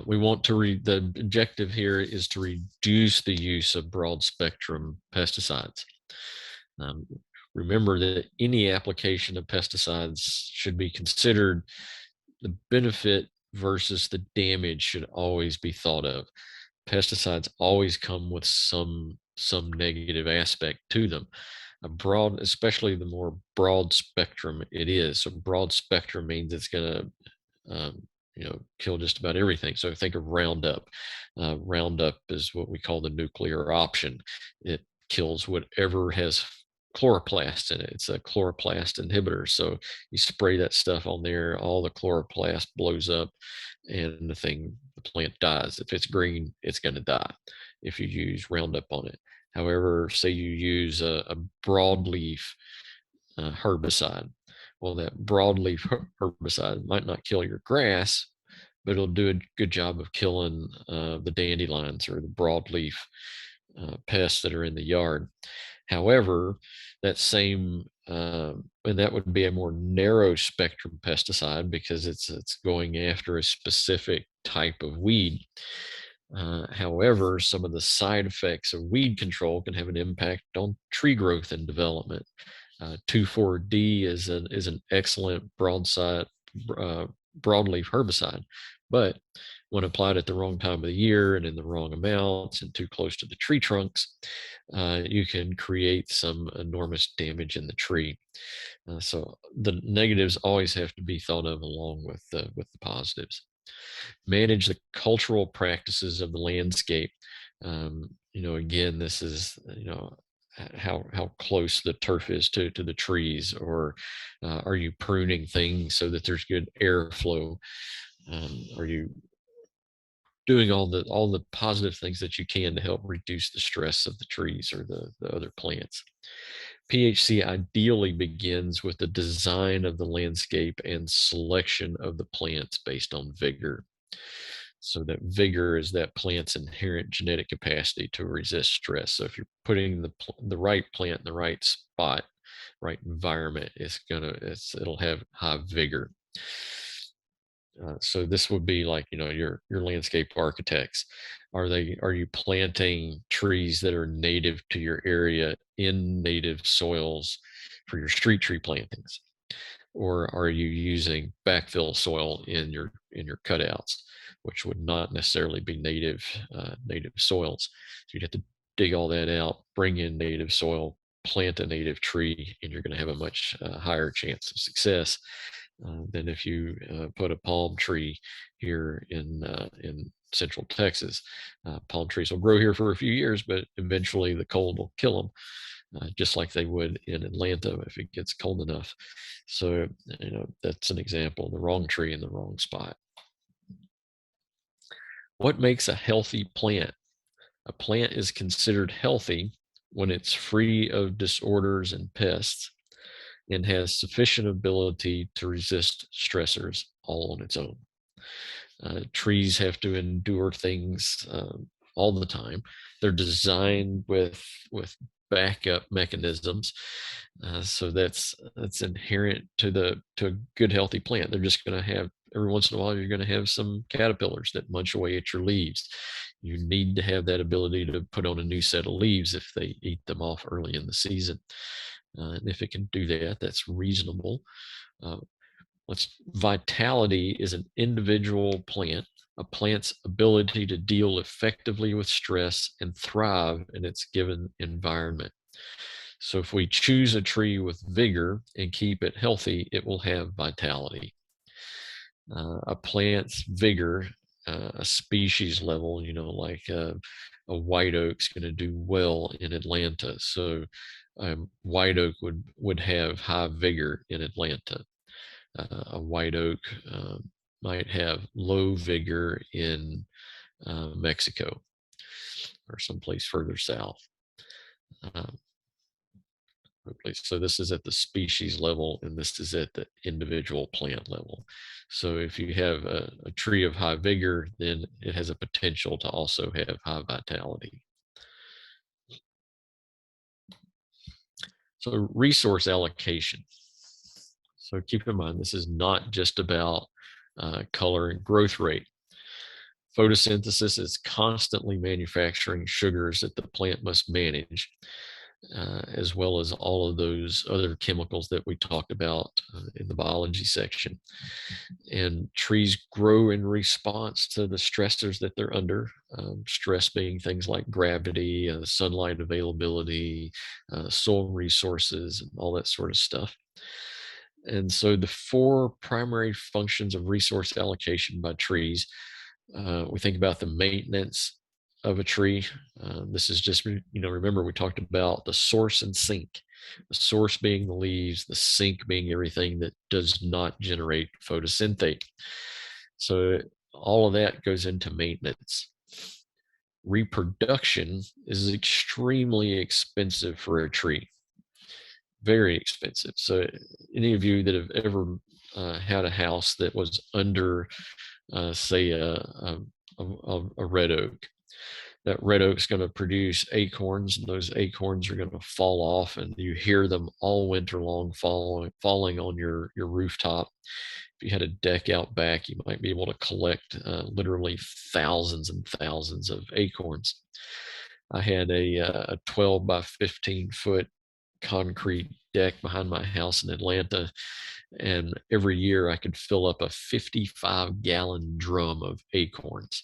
We want to the objective here is to reduce the use of broad spectrum pesticides. Um, Remember that any application of pesticides should be considered. The benefit versus the damage should always be thought of. Pesticides always come with some negative aspect to them. A broad, especially the more broad spectrum it is. So broad spectrum means it's going to kill just about everything. So think of Roundup. Roundup is what we call the nuclear option. It kills whatever has chloroplast in it. It's a chloroplast inhibitor. So you spray that stuff on there, all the chloroplast blows up, and the plant dies. If it's green, it's going to die if you use Roundup on it. However, say you use a broadleaf herbicide. Well, that broadleaf herbicide might not kill your grass, but it'll do a good job of killing the dandelions or the broadleaf pests that are in the yard. However, that same and that would be a more narrow spectrum pesticide because it's going after a specific type of weed. However, some of the side effects of weed control can have an impact on tree growth and development. 2,4-D is an excellent uh, broadleaf herbicide, but when applied at the wrong time of the year and in the wrong amounts and too close to the tree trunks, you can create some enormous damage in the tree. So the negatives always have to be thought of along with the positives. Manage the cultural practices of the landscape. Again, this is how close the turf is to the trees, or are you pruning things so that there's good airflow? Are you doing all the positive things that you can to help reduce the stress of the trees or the other plants? PHC ideally begins with the design of the landscape and selection of the plants based on vigor. So that vigor is that plant's inherent genetic capacity to resist stress. So if you're putting the right plant in the right spot, right environment, it'll have high vigor. So this would be like, your landscape architects. Are you planting trees that are native to your area in native soils for your street tree plantings? Or are you using backfill soil in your cutouts, which would not necessarily be native soils? So you'd have to dig all that out, bring in native soil, plant a native tree, and you're going to have a much higher chance of success than if you put a palm tree here in Central Texas. Palm trees will grow here for a few years, but eventually the cold will kill them. Just like they would in Atlanta if it gets cold enough. So, that's an example, the wrong tree in the wrong spot. What makes a healthy plant? A plant is considered healthy when it's free of disorders and pests and has sufficient ability to resist stressors all on its own. Trees have to endure things all the time. They're designed with backup mechanisms, so that's inherent to a good healthy plant. They're just going to have, every once in a while you're going to have some caterpillars that munch away at your leaves. You need to have that ability to put on a new set of leaves if they eat them off early in the season. And if it can do that, that's reasonable. Vitality is an individual plant, a plant's ability to deal effectively with stress and thrive in its given environment. So if we choose a tree with vigor and keep it healthy, it will have vitality. A plant's vigor, a species level, like a white oak's going to do well in Atlanta. So white oak would have high vigor in Atlanta. A white oak might have low vigor in Mexico or someplace further south. Um, So this is at the species level, and this is at the individual plant level. So if you have a tree of high vigor, then it has a potential to also have high vitality. So resource allocation. So keep in mind, this is not just about color and growth rate. Photosynthesis is constantly manufacturing sugars that the plant must manage, as well as all of those other chemicals that we talked about in the biology section. And trees grow in response to the stressors that they're under, stress being things like gravity, sunlight availability, soil resources, and all that sort of stuff. And so the four primary functions of resource allocation by trees, we think about the maintenance of a tree. This is just, remember we talked about the source and sink, the source being the leaves, the sink being everything that does not generate photosynthate. So all of that goes into maintenance. Reproduction is extremely expensive for a tree, very expensive. So any of you that have ever had a house that was under, say, a red oak, that red oak's going to produce acorns, and those acorns are going to fall off, and you hear them all winter long falling on your rooftop. If you had a deck out back, you might be able to collect literally thousands and thousands of acorns. I had a 12 by 15 foot concrete deck behind my house in Atlanta, and every year I could fill up a 55-gallon drum of acorns.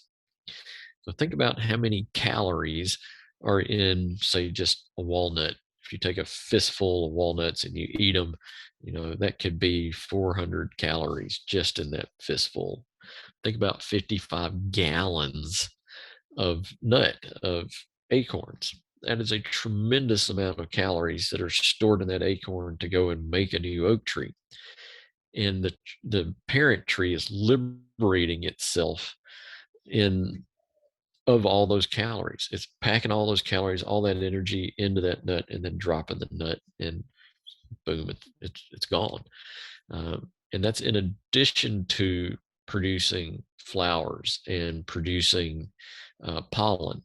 So think about how many calories are in, say, just a walnut. If you take a fistful of walnuts and you eat them, that could be 400 calories just in that fistful. Think about 55 gallons of acorns. That is a tremendous amount of calories that are stored in that acorn to go and make a new oak tree. And the parent tree is liberating itself in of all those calories. It's packing all those calories, all that energy into that nut, and then dropping the nut, and boom, it's gone. And that's in addition to producing flowers and producing pollen.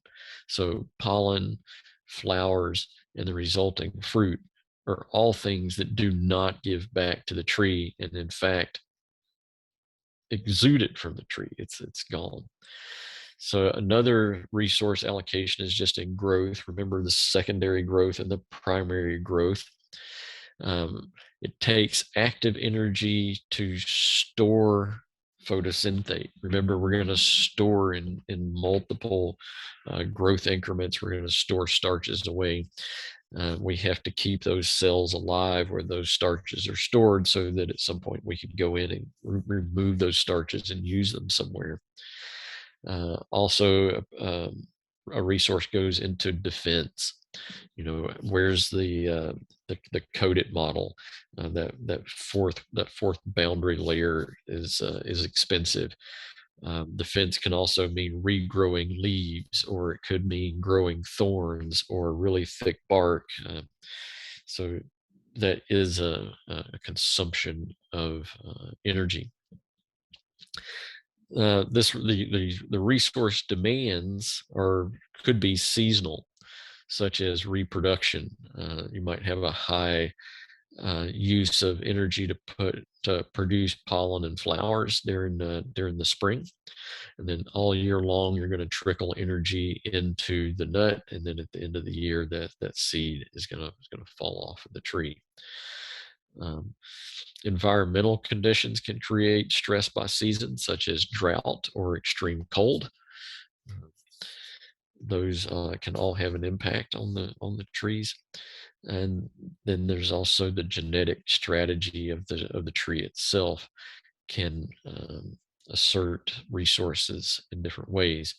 So pollen, flowers, and the resulting fruit are all things that do not give back to the tree, and in fact exude it from the tree. It's gone. So another resource allocation is just in growth. Remember the secondary growth and the primary growth. It takes active energy to store photosynthate. Remember, we're going to store in multiple growth increments. We're going to store starches away. We have to keep those cells alive where those starches are stored, so that at some point we can go in and remove those starches and use them somewhere. Also, a resource goes into defense. Where's the coded model? That fourth boundary layer is expensive. Defense can also mean regrowing leaves, or it could mean growing thorns or really thick bark. So that is a consumption of energy. The resource demands could be seasonal, such as reproduction. You might have a high use of energy to produce pollen and flowers during the spring, and then all year long you're going to trickle energy into the nut, and then at the end of the year that seed is going to fall off of the tree. Um, Environmental conditions can create stress by season, such as drought or extreme cold. Uh, Those can all have an impact on the trees. And then there's also the genetic strategy of the tree itself can assert resources in different ways.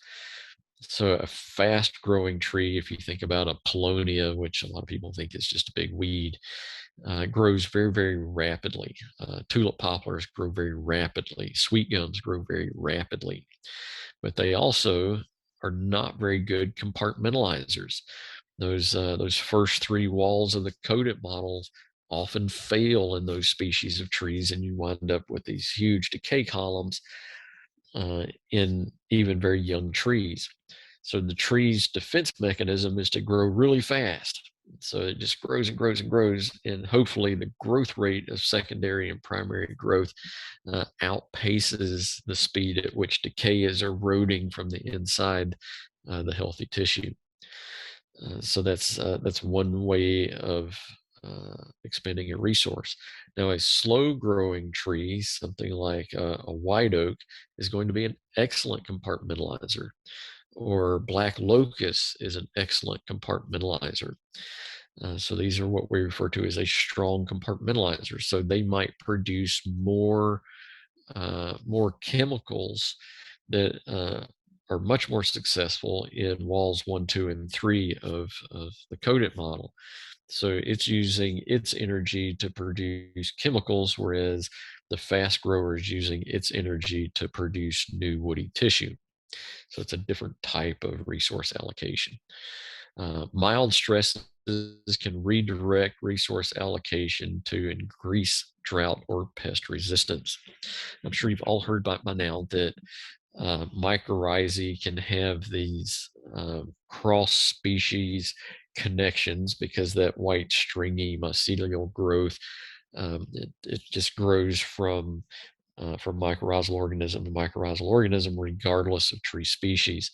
So a fast growing tree, if you think about a paulownia, which a lot of people think is just a big weed, grows very, very rapidly. Tulip poplars grow very rapidly. Sweet gums grow very rapidly, but they also are not very good compartmentalizers. Those first three walls of the coated models often fail in those species of trees, and you wind up with these huge decay columns in even very young trees. So the tree's defense mechanism is to grow really fast. So it just grows and grows and grows, and hopefully the growth rate of secondary and primary growth outpaces the speed at which decay is eroding from the inside the healthy tissue. So that's one way of expending a resource. Now, a slow-growing tree, something like a white oak, is going to be an excellent compartmentalizer, or black locust is an excellent compartmentalizer. So these are what we refer to as a strong compartmentalizer. So they might produce more chemicals that are much more successful in walls 1, 2, and 3 of the coated model. So it's using its energy to produce chemicals, whereas the fast grower is using its energy to produce new woody tissue. So it's a different type of resource allocation. Mild stresses can redirect resource allocation to increase drought or pest resistance. I'm sure you've all heard by now that mycorrhizae can have these cross species connections because that white stringy mycelial growth it just grows from mycorrhizal organism to mycorrhizal organism regardless of tree species.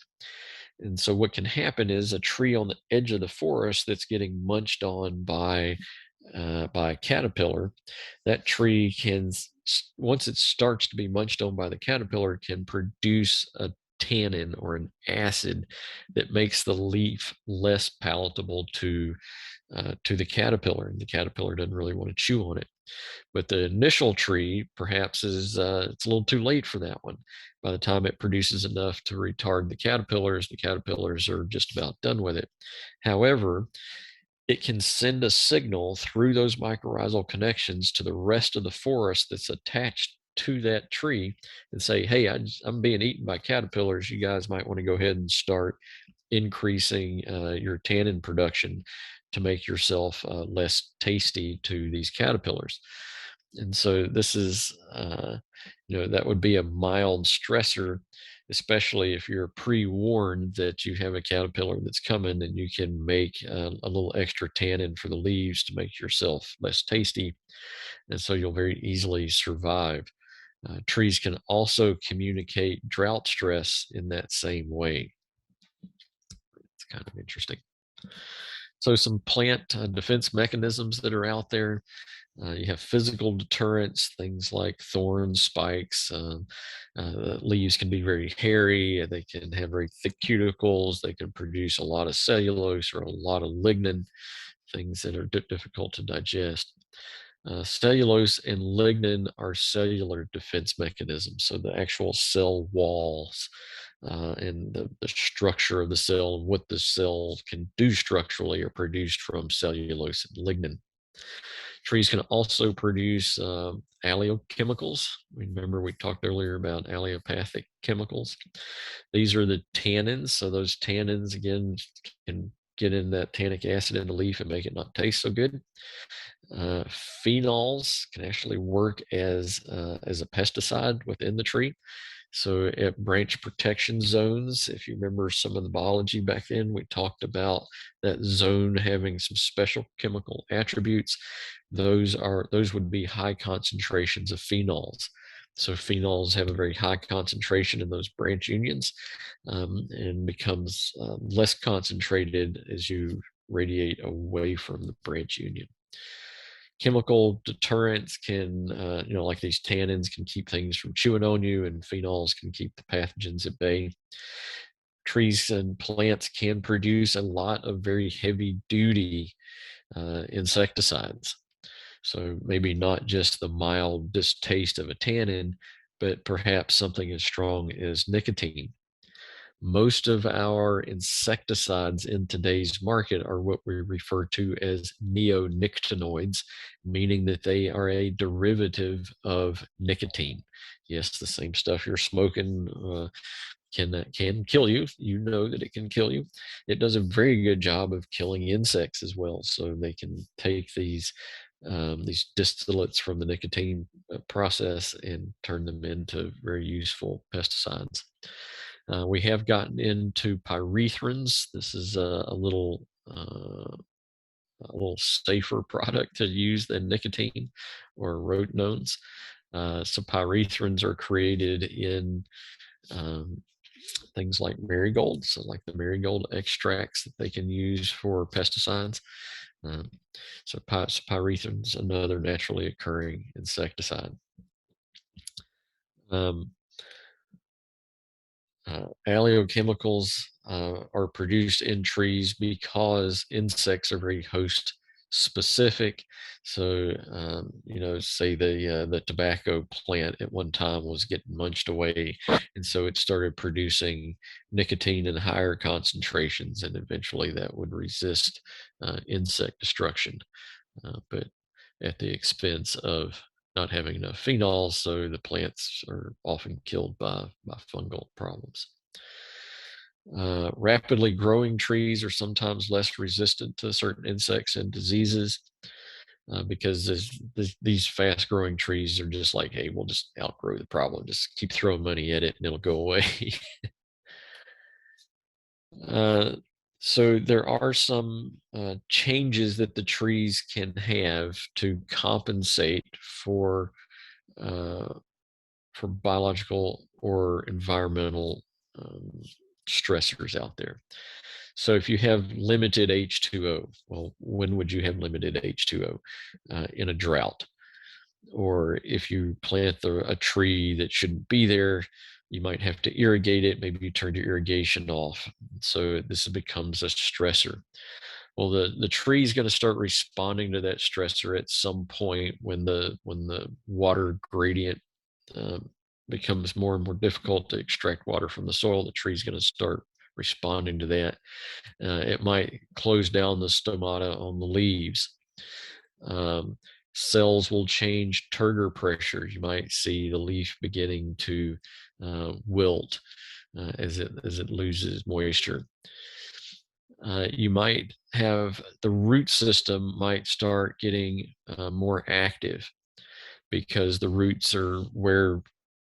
And so what can happen is a tree on the edge of the forest that's getting munched on by a caterpillar, that tree can, once it starts to be munched on by the caterpillar, can produce a tannin or an acid that makes the leaf less palatable to the caterpillar, and the caterpillar doesn't really want to chew on it. But the initial tree perhaps is it's a little too late for that one. By the time it produces enough to retard the caterpillars are just about done with it. However, it can send a signal through those mycorrhizal connections to the rest of the forest that's attached to that tree and say, hey, I'm being eaten by caterpillars. You guys might want to go ahead and start increasing your tannin production to make yourself less tasty to these caterpillars. And so this is, that would be a mild stressor, especially if you're pre-warned that you have a caterpillar that's coming, and you can make a little extra tannin for the leaves to make yourself less tasty. And so you'll very easily survive. Trees can also communicate drought stress in that same way. It's kind of interesting. So some plant defense mechanisms that are out there. You have physical deterrents, things like thorns, spikes. Leaves can be very hairy. They can have very thick cuticles. They can produce a lot of cellulose or a lot of lignin, things that are difficult to digest. Cellulose and lignin are cellular defense mechanisms. So the actual cell walls and the structure of the cell and what the cell can do structurally are produced from cellulose and lignin. Trees can also produce alleochemicals. Remember, we talked earlier about allelopathic chemicals. These are the tannins. So those tannins, again, can get in that tannic acid in the leaf and make it not taste so good. Phenols can actually work as a pesticide within the tree. So at branch protection zones, if you remember some of the biology back then, we talked about that zone having some special chemical attributes. Those would be high concentrations of phenols. So phenols have a very high concentration in those branch unions, and becomes less concentrated as you radiate away from the branch union. Chemical deterrents can, like these tannins can keep things from chewing on you, and phenols can keep the pathogens at bay. Trees and plants can produce a lot of very heavy duty insecticides. So maybe not just the mild distaste of a tannin, but perhaps something as strong as nicotine. Most of our insecticides in today's market are what we refer to as neonicotinoids, meaning that they are a derivative of nicotine. Yes, the same stuff you're smoking can kill you. You know that it can kill you. It does a very good job of killing insects as well. So they can take these distillates from the nicotine process and turn them into very useful pesticides. We have gotten into pyrethrins. This is a little safer product to use than nicotine or rotinones. So pyrethrins are created in um, things like marigolds, so like the marigold extracts that they can use for pesticides. Um, so pyrethrins, another naturally occurring insecticide. Um, Alleochemicals are produced in trees because insects are very host specific. So, say the tobacco plant at one time was getting munched away, and so it started producing nicotine in higher concentrations, and eventually that would resist insect destruction. But at the expense of not having enough phenols, so the plants are often killed by fungal problems. Rapidly growing trees are sometimes less resistant to certain insects and diseases because these fast growing trees are just like, hey, we'll just outgrow the problem. Just keep throwing money at it and it'll go away. Uh, so there are some changes that the trees can have to compensate uh, for biological or environmental um, stressors out there. So if you have limited H2O, well, when would you have limited H2O? In a drought. Or if you plant a tree that shouldn't be there, you might have to irrigate it. Maybe you turn your irrigation off. So this becomes a stressor. Well, the tree is going to start responding to that stressor at some point when the water gradient um, becomes more and more difficult to extract water from the soil. The tree is going to start responding to that. It might close down the stomata on the leaves. Um, Cells will change turgor pressure. You might see the leaf beginning to wilt as it loses moisture. You might have the root system might start getting more active because the roots are where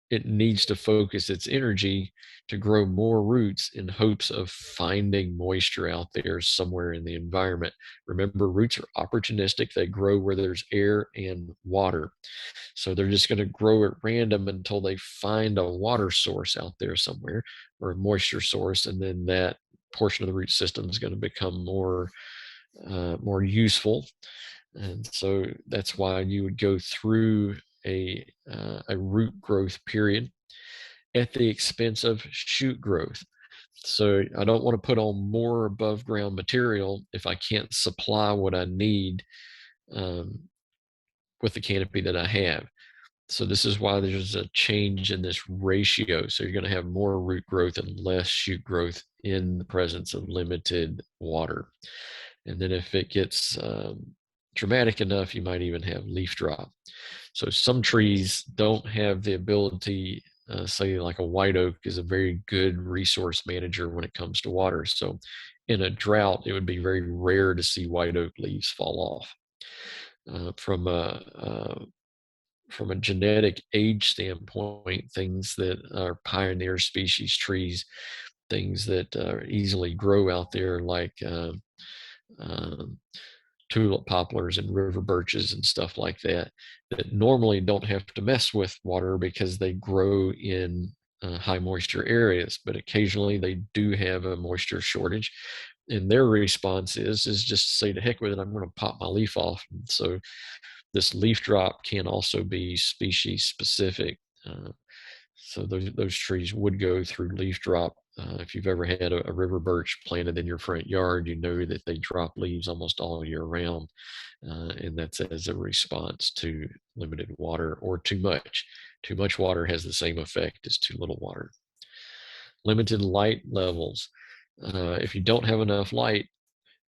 it needs to focus its energy to grow more roots in hopes of finding moisture out there somewhere in the environment. Remember, roots are opportunistic. They grow where there's air and water. So they're just going to grow at random until they find a water source out there somewhere, or a moisture source. And then that portion of the root system is going to become more useful. And so that's why you would go through a root growth period at the expense of shoot growth. So I don't want to put on more above ground material if I can't supply what I need um, with the canopy that I have. So this is why there's a change in this ratio. So you're going to have more root growth and less shoot growth in the presence of limited water. And then if it gets dramatic enough, you might even have leaf drop. So some trees don't have the ability, say like a white oak is a very good resource manager when it comes to water. So in a drought, it would be very rare to see white oak leaves fall off. From a genetic age standpoint, things that are pioneer species trees, things that easily grow out there, like um, tulip poplars and river birches and stuff like that, that normally don't have to mess with water because they grow in high moisture areas, but occasionally they do have a moisture shortage. And their response is just say to heck with it, I'm going to pop my leaf off. And so this leaf drop can also be species specific. So those trees would go through leaf drop. If you've ever had a river birch planted in your front yard, you know that they drop leaves almost all year round. And that's as a response to limited water or too much. Too much water has the same effect as too little water. Limited light levels. If you don't have enough light,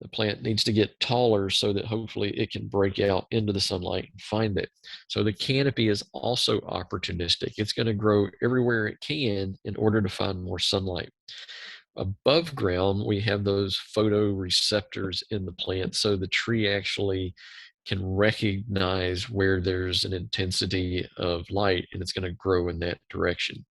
the plant needs to get taller so that hopefully it can break out into the sunlight and find it. So the canopy is also opportunistic. It's going to grow everywhere it can in order to find more sunlight. Above ground, we have those photoreceptors in the plant, so the tree actually can recognize where there's an intensity of light, and it's going to grow in that direction.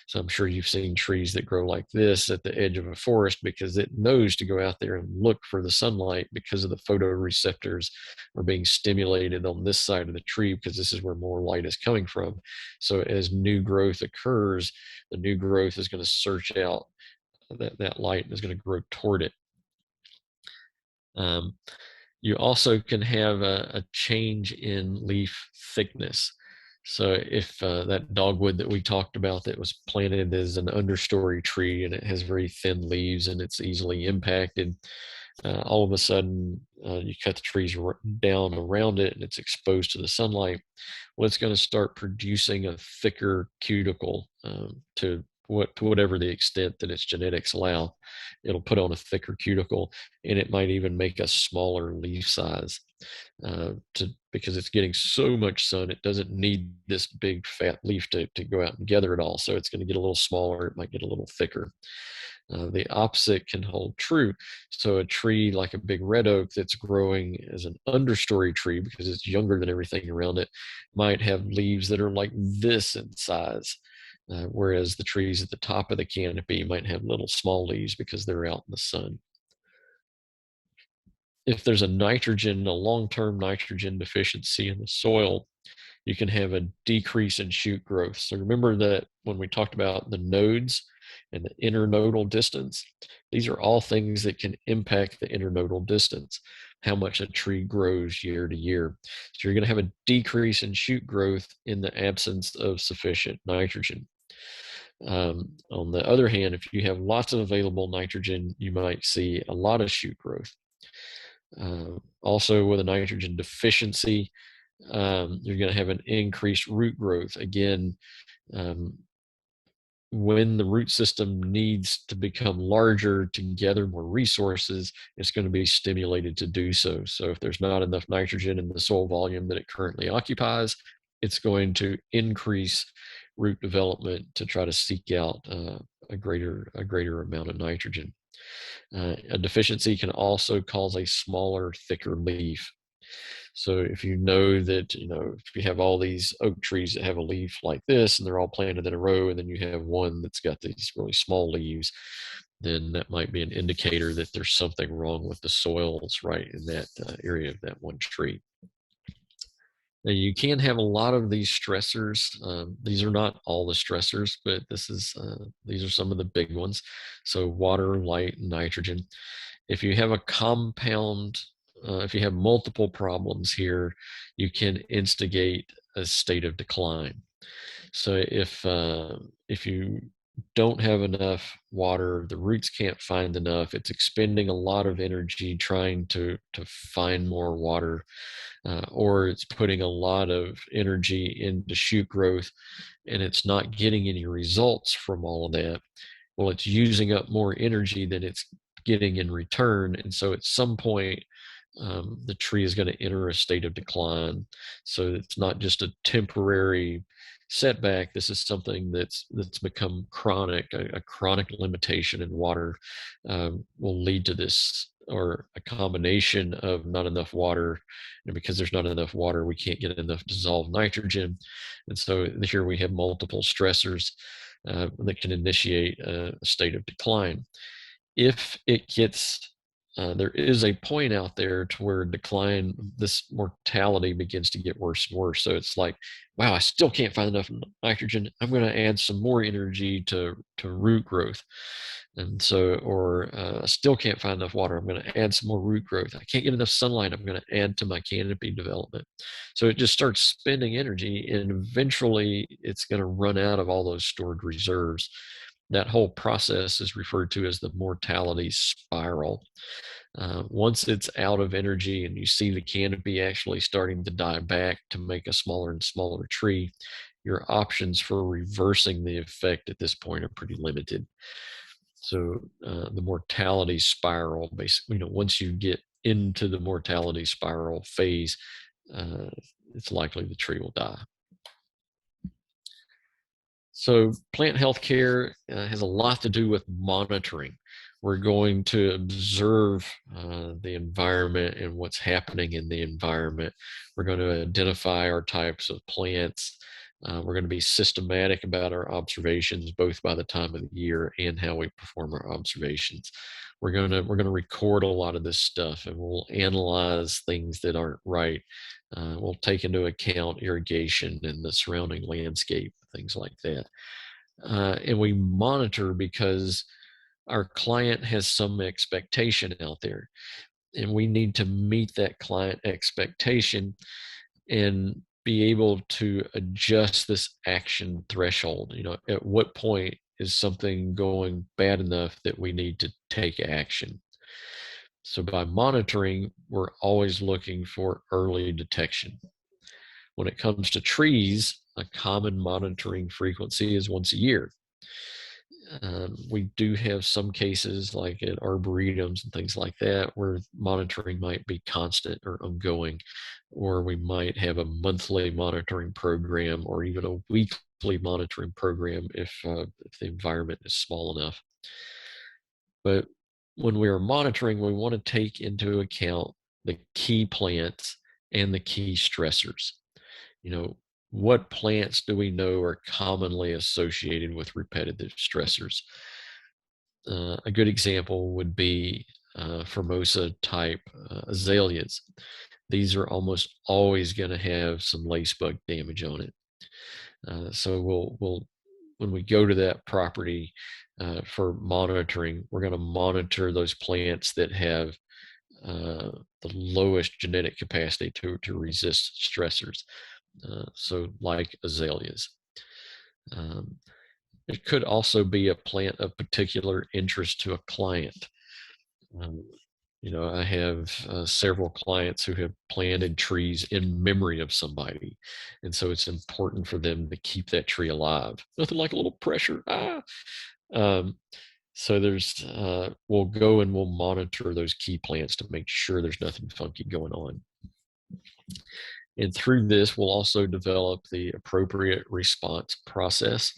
So I'm sure you've seen trees that grow like this at the edge of a forest because it knows to go out there and look for the sunlight because of the photoreceptors are being stimulated on this side of the tree because this is where more light is coming from. So as new growth occurs, the new growth is going to search out that light and is going to grow toward it. You also can have a change in leaf thickness. So if that dogwood that we talked about that was planted as an understory tree and it has very thin leaves and it's easily impacted, all of a sudden you cut the trees down around it and it's exposed to the sunlight, well, it's going to start producing a thicker cuticle to whatever the extent that its genetics allow. It'll put on a thicker cuticle, and it might even make a smaller leaf size because it's getting so much sun. It doesn't need this big fat leaf to go out and gather it all. So it's going to get a little smaller. It might get a little thicker. The opposite can hold true. So a tree like a big red oak that's growing as an understory tree because it's younger than everything around it might have leaves that are like this in size. Whereas the trees at the top of the canopy might have little small leaves because they're out in the sun. If there's a long-term nitrogen deficiency in the soil, you can have a decrease in shoot growth. So remember that when we talked about the nodes and the internodal distance, these are all things that can impact the internodal distance, how much a tree grows year to year. So you're going to have a decrease in shoot growth in the absence of sufficient nitrogen. On the other hand, if you have lots of available nitrogen, you might see a lot of shoot growth. Also, with a nitrogen deficiency, you're going to have an increased root growth. Again, when the root system needs to become larger to gather more resources, it's going to be stimulated to do so. So if there's not enough nitrogen in the soil volume that it currently occupies, it's going to increase root development to try to seek out a greater amount of nitrogen. A deficiency can also cause a smaller, thicker leaf. So if you know that, if you have all these oak trees that have a leaf like this and they're all planted in a row, and then you have one that's got these really small leaves, then that might be an indicator that there's something wrong with the soils right in that area of that one tree. Now you can have a lot of these stressors. These are not all the stressors, but these are some of the big ones. So water, light, and nitrogen. If you have a compound, if you have multiple problems here, you can instigate a state of decline. So if you don't have enough water, the roots can't find enough, it's expending a lot of energy trying to find more water, or it's putting a lot of energy into shoot growth and it's not getting any results from all of that. Well, it's using up more energy than it's getting in return. And so at some point, the tree is going to enter a state of decline. So it's not just a temporary setback. This is something that's become chronic. A chronic limitation in water will lead to this, or a combination of not enough water. And because there's not enough water, we can't get enough dissolved nitrogen. And so here we have multiple stressors that can initiate a state of decline. If it gets there is a point out there to where this mortality begins to get worse and worse. So it's like, wow, I still can't find enough nitrogen. I'm going to add some more energy to root growth. And so, or I still can't find enough water. I'm going to add some more root growth. I can't get enough sunlight. I'm going to add to my canopy development. So it just starts spending energy, and eventually it's going to run out of all those stored reserves. That whole process is referred to as the mortality spiral. Once it's out of energy and you see the canopy actually starting to die back to make a smaller and smaller tree, your options for reversing the effect at this point are pretty limited. So the mortality spiral, basically, once you get into the mortality spiral phase, uh, it's likely the tree will die. So plant health care has a lot to do with monitoring. We're going to observe the environment and what's happening in the environment. We're going to identify our types of plants. We're going to be systematic about our observations, both by the time of the year and how we perform our observations. We're going to record a lot of this stuff, and we'll analyze things that aren't right. We'll take into account irrigation and the surrounding landscape, things like that. And we monitor because our client has some expectation out there, and we need to meet that client expectation and be able to adjust this action threshold. At what point is something going bad enough that we need to take action? So by monitoring, we're always looking for early detection. When it comes to trees, a common monitoring frequency is once a year. We do have some cases like at arboretums and things like that where monitoring might be constant or ongoing, or we might have a monthly monitoring program or even a weekly monitoring program if the environment is small enough. But when we are monitoring, we want to take into account the key plants and the key stressors. You know, what plants do we know are commonly associated with repetitive stressors? A good example would be Formosa type azaleas. These are almost always going to have some lace bug damage on it. So we'll when we go to that property for monitoring, we're going to monitor those plants that have the lowest genetic capacity to resist stressors. So like azaleas. Um, it could also be a plant of particular interest to a client. Um, I have several clients who have planted trees in memory of somebody. And so it's important for them to keep that tree alive. Nothing like a little pressure. Um, so we'll go and we'll monitor those key plants to make sure there's nothing funky going on. And through this, we'll also develop the appropriate response process.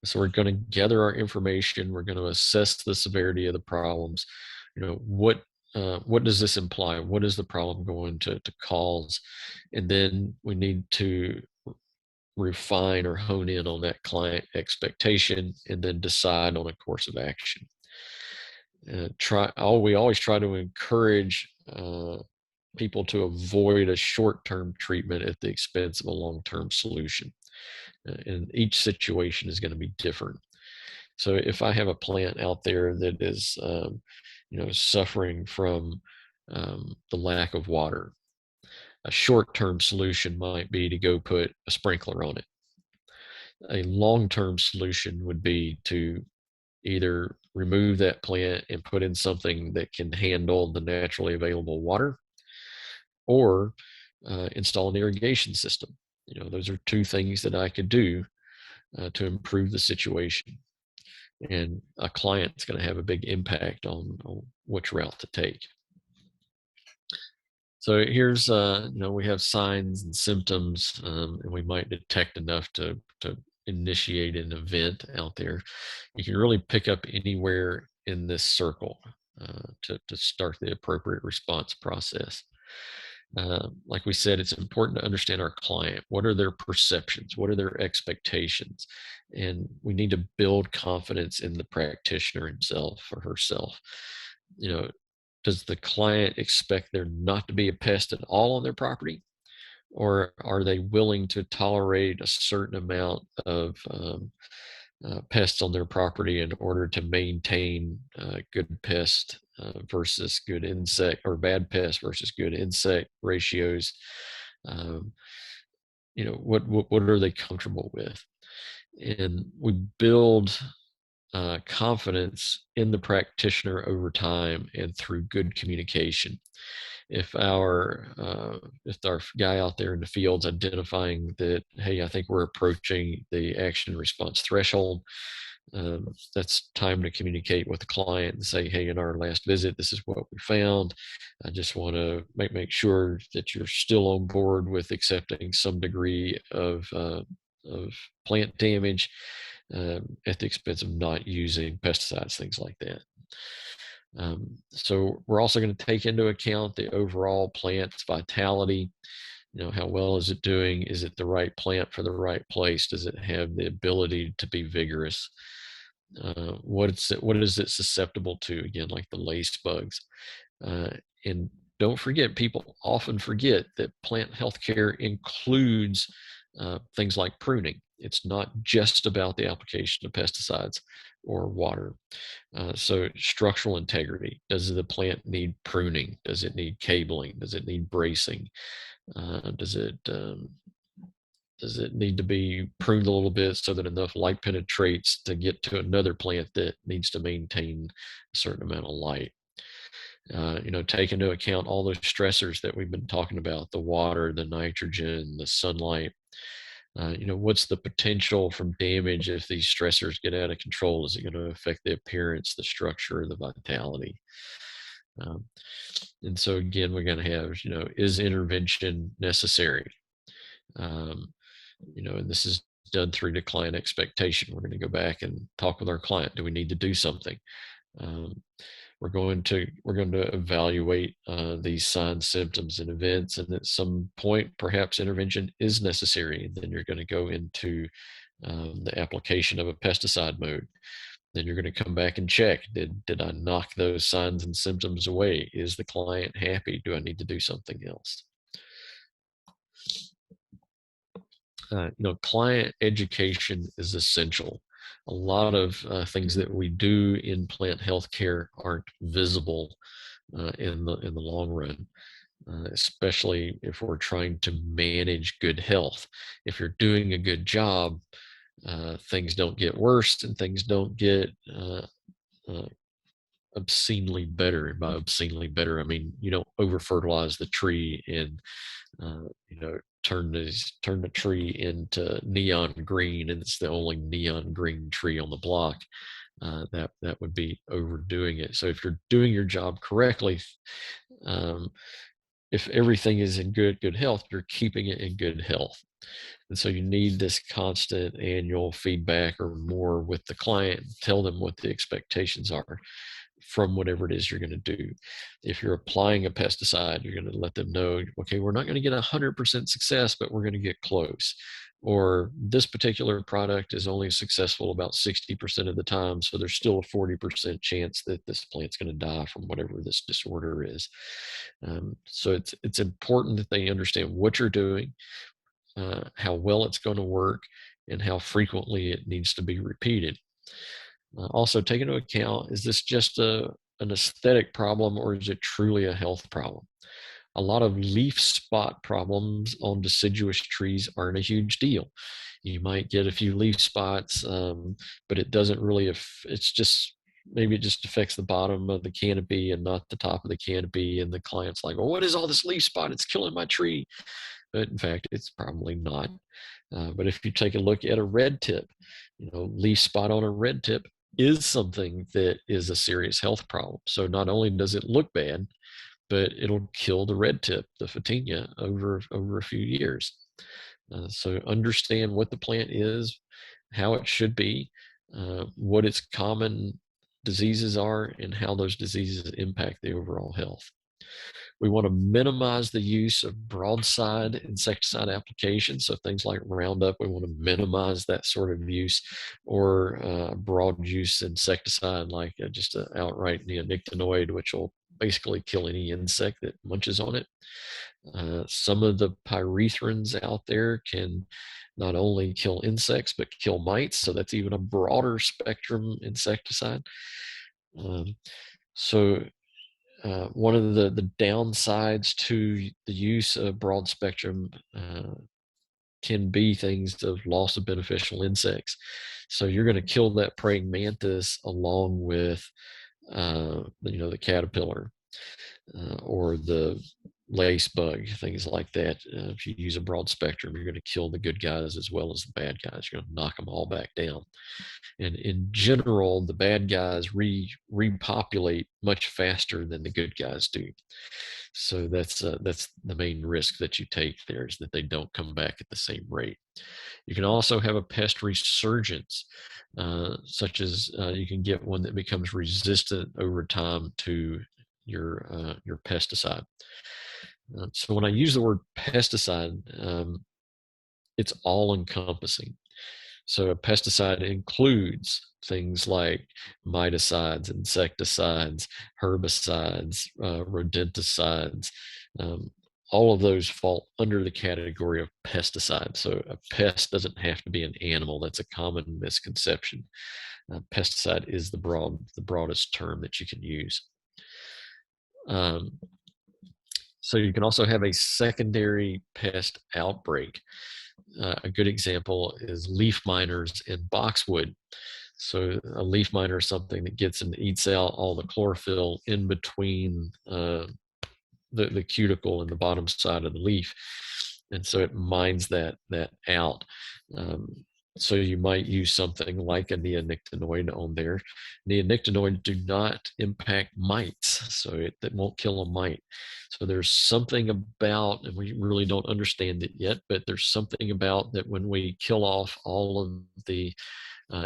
So we're going to gather our information. We're going to assess the severity of the problems. What does this imply? What is the problem going to cause? And then we need to refine or hone in on that client expectation and then decide on a course of action. We always try to encourage people to avoid a short-term treatment at the expense of a long-term solution. And each situation is going to be different. So if I have a plant out there that is, suffering from the lack of water, a short-term solution might be to go put a sprinkler on it. A long-term solution would be to either remove that plant and put in something that can handle the naturally available water, or install an irrigation system. Those are two things that I could do to improve the situation. And a client's going to have a big impact on which route to take. So here's, we have signs and symptoms, and we might detect enough to initiate an event out there. You can really pick up anywhere in this circle to start the appropriate response process. Like we said, it's important to understand our client. What are their perceptions? What are their expectations? And we need to build confidence in the practitioner himself or herself. Does the client expect there not to be a pest at all on their property? Or are they willing to tolerate a certain amount of pests on their property in order to maintain good pest versus good insect, or bad pest versus good insect ratios? Um, what are they comfortable with? And we build confidence in the practitioner over time and through good communication. If our guy out there in the field's identifying that, hey, I think we're approaching the action response threshold, that's time to communicate with the client and say, hey, in our last visit, this is what we found. I just want to make sure that you're still on board with accepting some degree of plant damage at the expense of not using pesticides, things like that. So we're also going to take into account the overall plant's vitality. How well is it doing? Is it the right plant for the right place? Does it have the ability to be vigorous? What is it susceptible to? Again, like the lace bugs. And don't forget, people often forget that plant health care includes things like pruning. It's not just about the application of pesticides or water. So structural integrity. Does the plant need pruning? Does it need cabling? Does it need bracing? Does it need to be pruned a little bit so that enough light penetrates to get to another plant that needs to maintain a certain amount of light? Take into account all those stressors that we've been talking about: the water, the nitrogen, the sunlight. What's the potential from damage if these stressors get out of control? Is it going to affect the appearance, the structure, the vitality? Um, and so again, we're going to have, is intervention necessary? And this is done through the client expectation. We're going to go back and talk with our client. Do we need to do something? We're going to evaluate these signs, symptoms, and events, and at some point, perhaps intervention is necessary. And then you're going to go into the application of a pesticide mode. Then you're going to come back and check: did I knock those signs and symptoms away? Is the client happy? Do I need to do something else? Client education is essential. A lot of things that we do in plant healthcare aren't visible in the long run, especially if we're trying to manage good health. If you're doing a good job, things don't get worse and things don't get uh, obscenely better. And by obscenely better, I mean you don't over fertilize the tree and turn the tree into neon green, and it's the only neon green tree on the block. That would be overdoing it. So if you're doing your job correctly, um, if everything is in good health, you're keeping it in good health. And so you need this constant annual feedback or more with the client. Tell them what the expectations are from whatever it is you're going to do. If you're applying a pesticide, you're going to let them know, okay, we're not going to get 100% success, but we're going to get close. Or this particular product is only successful about 60% of the time, so there's still a 40% chance that this plant's going to die from whatever this disorder is. So it's important that they understand what you're doing, how well it's going to work, and how frequently it needs to be repeated. Also, take into account, is this just an aesthetic problem, or is it truly a health problem? A lot of leaf spot problems on deciduous trees aren't a huge deal. You might get a few leaf spots, but it doesn't really, it's just, maybe it just affects the bottom of the canopy and not the top of the canopy. And the client's like, well, what is all this leaf spot? It's killing my tree. But in fact, it's probably not. But if you take a look at a red tip, leaf spot on a red tip is something that is a serious health problem. So not only does it look bad, but it'll kill the red tip, the photinia, over a few years. So understand what the plant is, how it should be, what its common diseases are, and how those diseases impact the overall health. We want to minimize the use of broadside insecticide applications. So things like Roundup, we want to minimize that sort of use, or broad use insecticide like just an outright neonicotinoid, which will basically kill any insect that munches on it. Some of the pyrethrins out there can not only kill insects, but kill mites. So that's even a broader spectrum insecticide. Um, so one of the downsides to the use of broad spectrum can be things of loss of beneficial insects. So you're going to kill that praying mantis along with, the caterpillar or the lace bug, things like that. If you use a broad spectrum, you're going to kill the good guys as well as the bad guys. You're going to knock them all back down. And in general, the bad guys repopulate much faster than the good guys do. So that's the main risk that you take there, is that they don't come back at the same rate. You can also have a pest resurgence, such as you can get one that becomes resistant over time to your pesticide. So when I use the word pesticide, it's all encompassing. So a pesticide includes things like miticides, insecticides, herbicides, rodenticides. Um, all of those fall under the category of pesticide. So a pest doesn't have to be an animal. That's a common misconception. Pesticide is the broadest term that you can use. So you can also have a secondary pest outbreak. A good example is leaf miners in boxwood. So a leaf miner is something that gets and eats out all the chlorophyll in between the cuticle and the bottom side of the leaf, and so it mines that out. So you might use something like a neonicotinoid on there. Neonicotinoids do not impact mites, so that won't kill a mite. So there's something about, and we really don't understand it yet, but there's something about that when we kill off all of the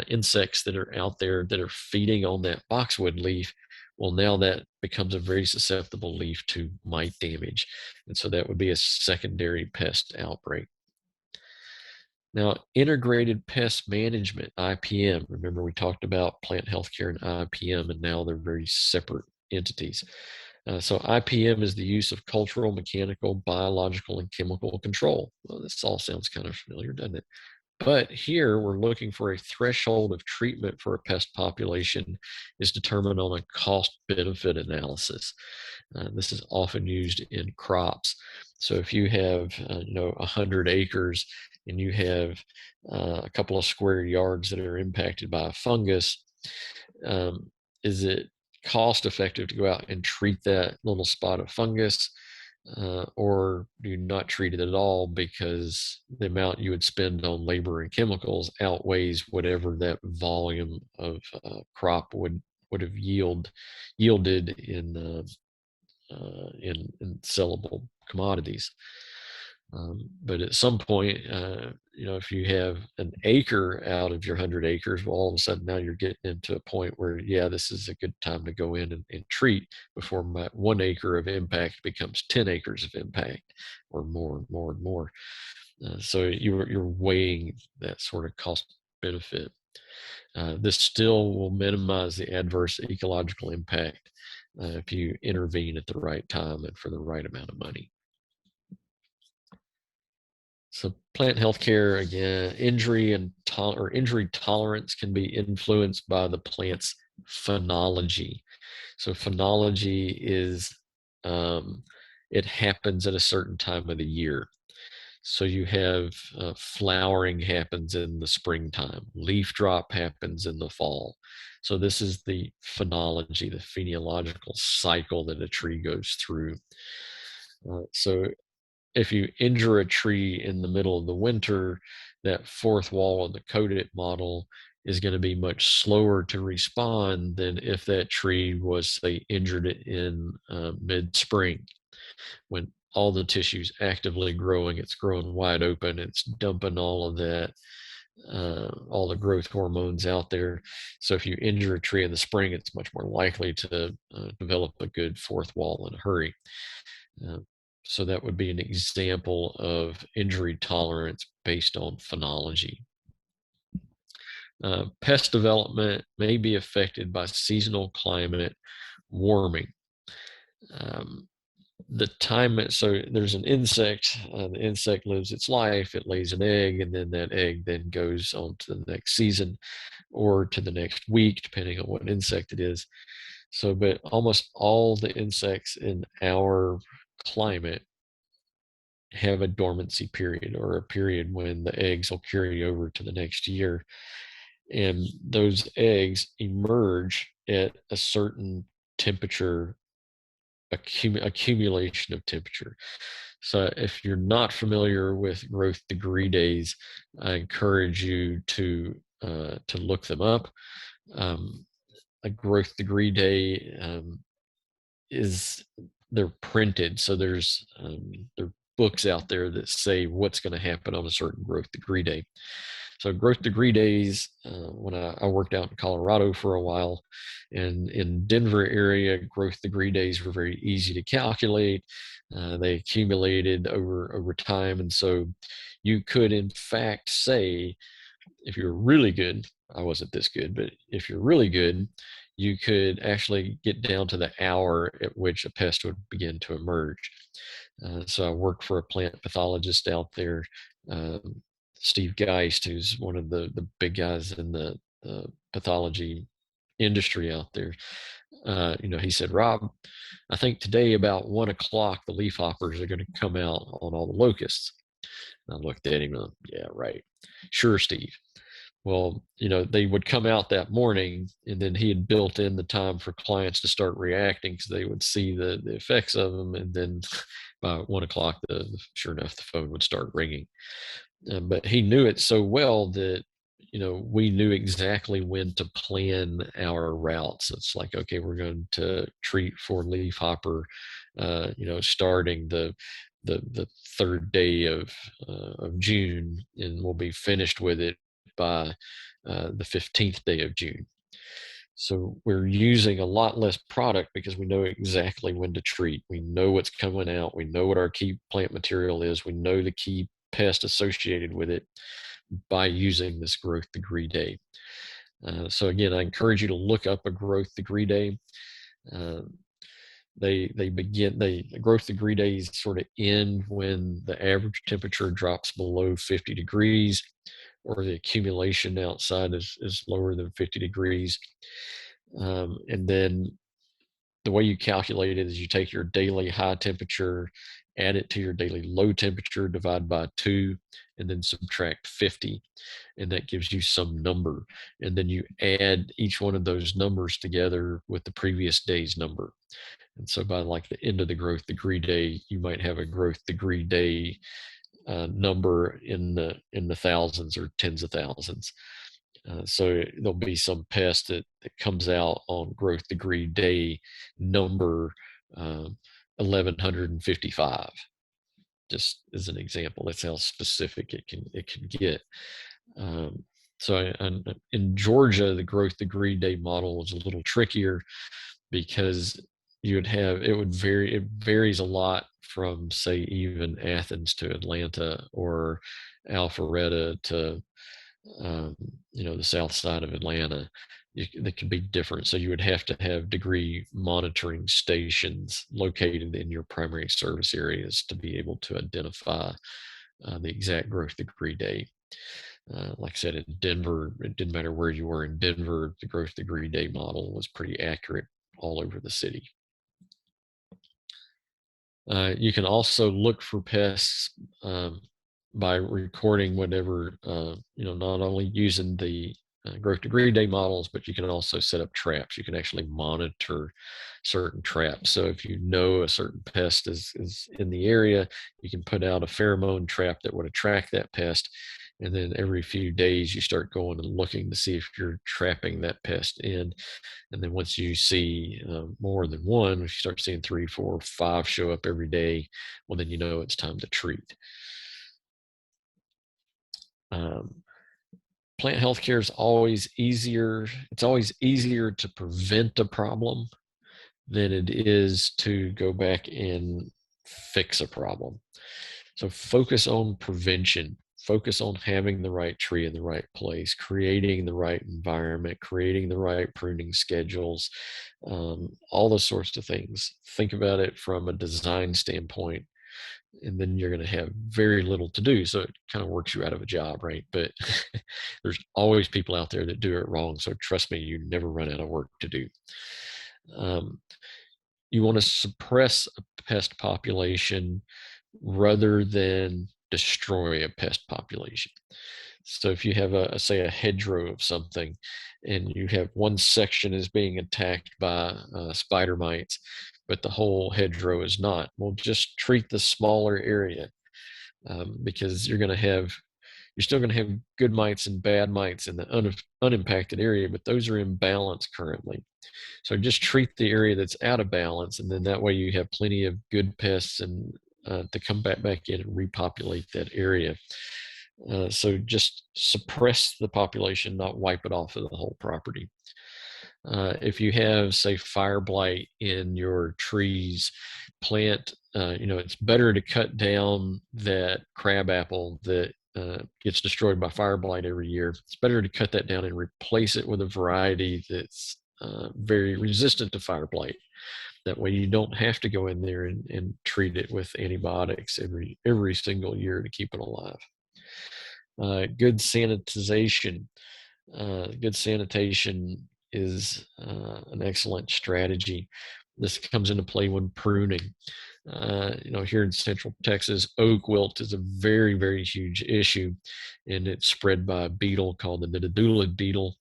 insects that are out there that are feeding on that boxwood leaf, well, now that becomes a very susceptible leaf to mite damage. And so that would be a secondary pest outbreak. Now, integrated pest management, IPM. Remember, we talked about plant healthcare and IPM, and now they're very separate entities. So IPM is the use of cultural, mechanical, biological, and chemical control. Well, this all sounds kind of familiar, doesn't it? But here we're looking for a threshold of treatment for a pest population is determined on a cost benefit analysis. This is often used in crops. So if you have 100 acres and you have a couple of square yards that are impacted by a fungus, is it cost effective to go out and treat that little spot of fungus? Or do you not treat it at all because the amount you would spend on labor and chemicals outweighs whatever that volume of crop would have yielded in sellable commodities. But at some point, if you have an acre out of your 100 acres, well, all of a sudden now you're getting into a point where, yeah, this is a good time to go in and treat before my 1 acre of impact becomes 10 acres of impact or more and more and more. So you're weighing that sort of cost benefit. This still will minimize the adverse ecological impact if you intervene at the right time and for the right amount of money. So plant healthcare, again, injury tolerance can be influenced by the plant's phenology. So phenology is it happens at a certain time of the year. So you have flowering happens in the springtime, leaf drop happens in the fall. So this is the phenology, the phenological cycle that a tree goes through. So if you injure a tree in the middle of the winter, that fourth wall of the Kodet model is going to be much slower to respond than if that tree was, say, injured in mid-spring, when all the tissue's actively growing, it's growing wide open, it's dumping all of that, all the growth hormones out there. So if you injure a tree in the spring, it's much more likely to develop a good fourth wall in a hurry. So that would be an example of injury tolerance based on phenology. Pest development may be affected by seasonal climate warming. The time, so there's an insect, the insect lives its life, it lays an egg, and then that egg then goes on to the next season or to the next week, depending on what insect it is. So, but almost all the insects in our climate have a dormancy period, or a period when the eggs will carry over to the next year. And those eggs emerge at a certain temperature, accumulation of temperature. So if you're not familiar with growth degree days, I encourage you to look them up. A growth degree day is, they're printed, so there are books out there that say what's going to happen on a certain growth degree day. So growth degree days, when I worked out in Colorado for a while, and in Denver area, growth degree days were very easy to calculate. They accumulated over time, and so you could in fact say, if you're really good, I wasn't this good, but if you're really good, you could actually get down to the hour at which a pest would begin to emerge. So I worked for a plant pathologist out there, um, Steve Geist, who's one of the big guys in the pathology industry out there. He said, Rob, I think today about 1 o'clock, the leafhoppers are going to come out on all the locusts. And I looked at him and, yeah, right. Sure, Steve. Well, they would come out that morning, and then he had built in the time for clients to start reacting, because they would see the effects of them. And then by 1 o'clock, sure enough, the phone would start ringing. But he knew it so well that, we knew exactly when to plan our routes. It's like, okay, we're going to treat for leafhopper, starting the third day of June, and we'll be finished with it by the 15th day of June. So we're using a lot less product because we know exactly when to treat. We know what's coming out. We know what our key plant material is. We know the key pest associated with it by using this growth degree day. So again, I encourage you to look up a growth degree day. Uh, the growth degree days sort of end when the average temperature drops below 50 degrees, or the accumulation outside is lower than 50 degrees. And then the way you calculate it is you take your daily high temperature, add it to your daily low temperature, divide by 2, and then subtract 50. And that gives you some number. And then you add each one of those numbers together with the previous day's number. And so by like the end of the growth degree day, you might have a growth degree day number in the thousands or tens of thousands. So there'll be some pest that comes out on growth degree day number 1155. Just as an example, that's how specific it can get. So in Georgia, the growth degree day model is a little trickier, because it varies a lot from, say, even Athens to Atlanta, or Alpharetta to the south side of Atlanta. That could be different. So you would have to have degree monitoring stations located in your primary service areas to be able to identify the exact growth degree day. Like I said, in Denver, it didn't matter where you were in Denver, the growth degree day model was pretty accurate all over the city. You can also look for pests by recording whatever, not only using the growth degree day models, but you can also set up traps. You can actually monitor certain traps. So if you know a certain pest is in the area, you can put out a pheromone trap that would attract that pest. And then every few days you start going and looking to see if you're trapping that pest in. And then once you see more than one, if you start seeing 3, 4, 5 show up every day, well, then you know it's time to treat. Plant healthcare is always easier. It's always easier to prevent a problem than it is to go back and fix a problem. So focus on prevention. focus on having the right tree in the right place, creating the right environment, creating the right pruning schedules, all those sorts of things. Think about it from a design standpoint, and then you're going to have very little to do. So it kind of works you out of a job, right? But there's always people out there that do it wrong. So trust me, you never run out of work to do. Um, you want to suppress a pest population rather than destroy a pest population. So if you have say a hedgerow of something, and you have one section is being attacked by spider mites, but the whole hedgerow is not, well, just treat the smaller area, because you're still going to have good mites and bad mites in the unimpacted area, but those are in balance currently. So just treat the area that's out of balance, and then that way you have plenty of good pests and to come back in and repopulate that area. So just suppress the population, not wipe it off of the whole property. If you have, say, fire blight in your trees, plant, it's better to cut down that crabapple that gets destroyed by fire blight every year. It's better to cut that down and replace it with a variety that's very resistant to fire blight. That way you don't have to go in there and treat it with antibiotics every single year to keep it alive. Good sanitization. Good sanitation is an excellent strategy. This comes into play when pruning. Here in Central Texas, oak wilt is a very, very huge issue, and it's spread by a beetle called the midadulid beetle.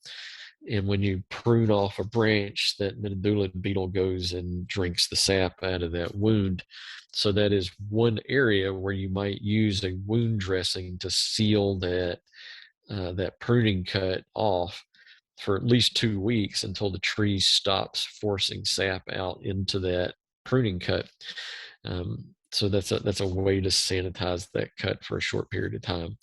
And when you prune off a branch, that midadulid beetle goes and drinks the sap out of that wound. So that is one area where you might use a wound dressing to seal that pruning cut off for at least 2 weeks until the tree stops forcing sap out into that pruning cut. So that's a way to sanitize that cut for a short period of time.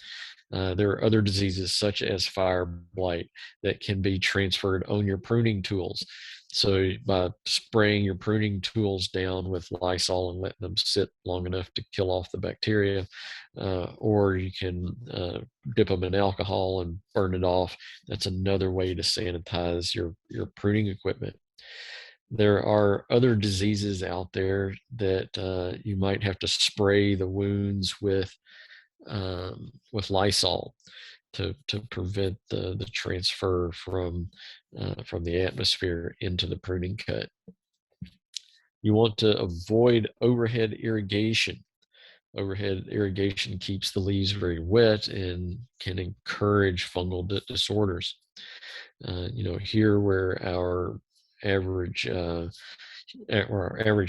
There are other diseases such as fire blight that can be transferred on your pruning tools. So by spraying your pruning tools down with Lysol and letting them sit long enough to kill off the bacteria, or you can dip them in alcohol and burn it off. That's another way to sanitize your pruning equipment. There are other diseases out there that you might have to spray the wounds with Lysol to prevent the transfer from the atmosphere into the pruning cut. You want to avoid overhead irrigation. Overhead irrigation keeps the leaves very wet and can encourage fungal disorders. Here where our average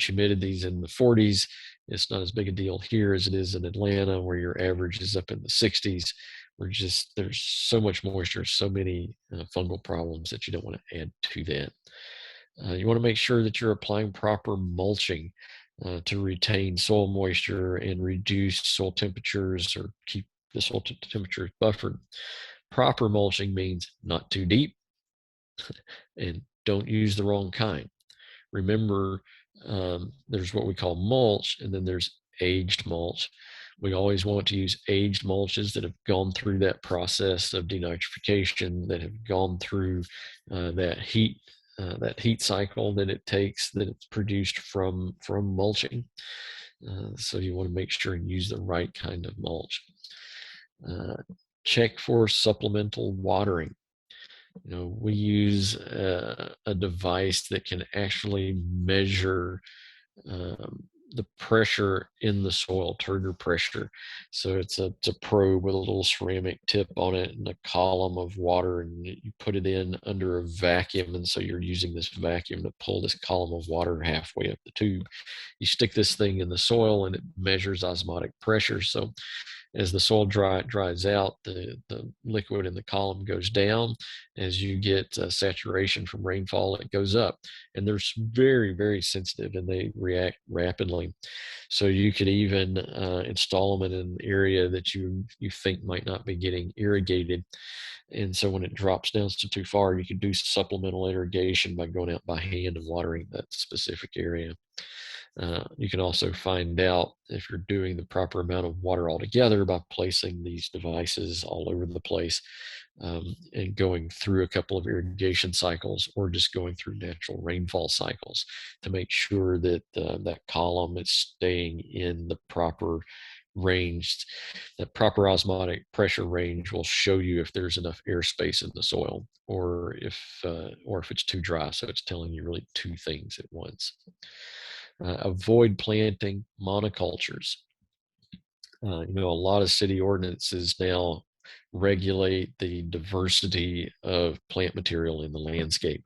humidity is in the 40s, it's not as big a deal here as it is in Atlanta, where your average is up in the 60s. There's so much moisture, so many fungal problems that you don't want to add to that. You want to make sure that you're applying proper mulching to retain soil moisture and reduce soil temperatures, or keep the soil temperatures buffered. Proper mulching means not too deep and don't use the wrong kind. Remember, there's what we call mulch, and then there's aged mulch. We always want to use aged mulches that have gone through that process of denitrification, that have gone through that heat cycle that it takes, that it's produced from mulching. So you want to make sure and use the right kind of mulch. Check for supplemental watering. We use a device that can actually measure the pressure in the soil, turgor pressure. So it's a probe with a little ceramic tip on it and a column of water, and you put it in under a vacuum. And so you're using this vacuum to pull this column of water halfway up the tube. You stick this thing in the soil and it measures osmotic pressure. So as the soil dries out, the liquid in the column goes down. As you get saturation from rainfall, it goes up. And they're very, very sensitive, and they react rapidly. So you could even install them in an area that you think might not be getting irrigated. And so when it drops down to too far, you could do supplemental irrigation by going out by hand and watering that specific area. You can also find out if you're doing the proper amount of water altogether by placing these devices all over the place, and going through a couple of irrigation cycles or just going through natural rainfall cycles to make sure that that column is staying in the proper range. That proper osmotic pressure range will show you if there's enough airspace in the soil, or if it's too dry. So it's telling you really two things at once. Avoid planting monocultures. A lot of city ordinances now regulate the diversity of plant material in the landscape.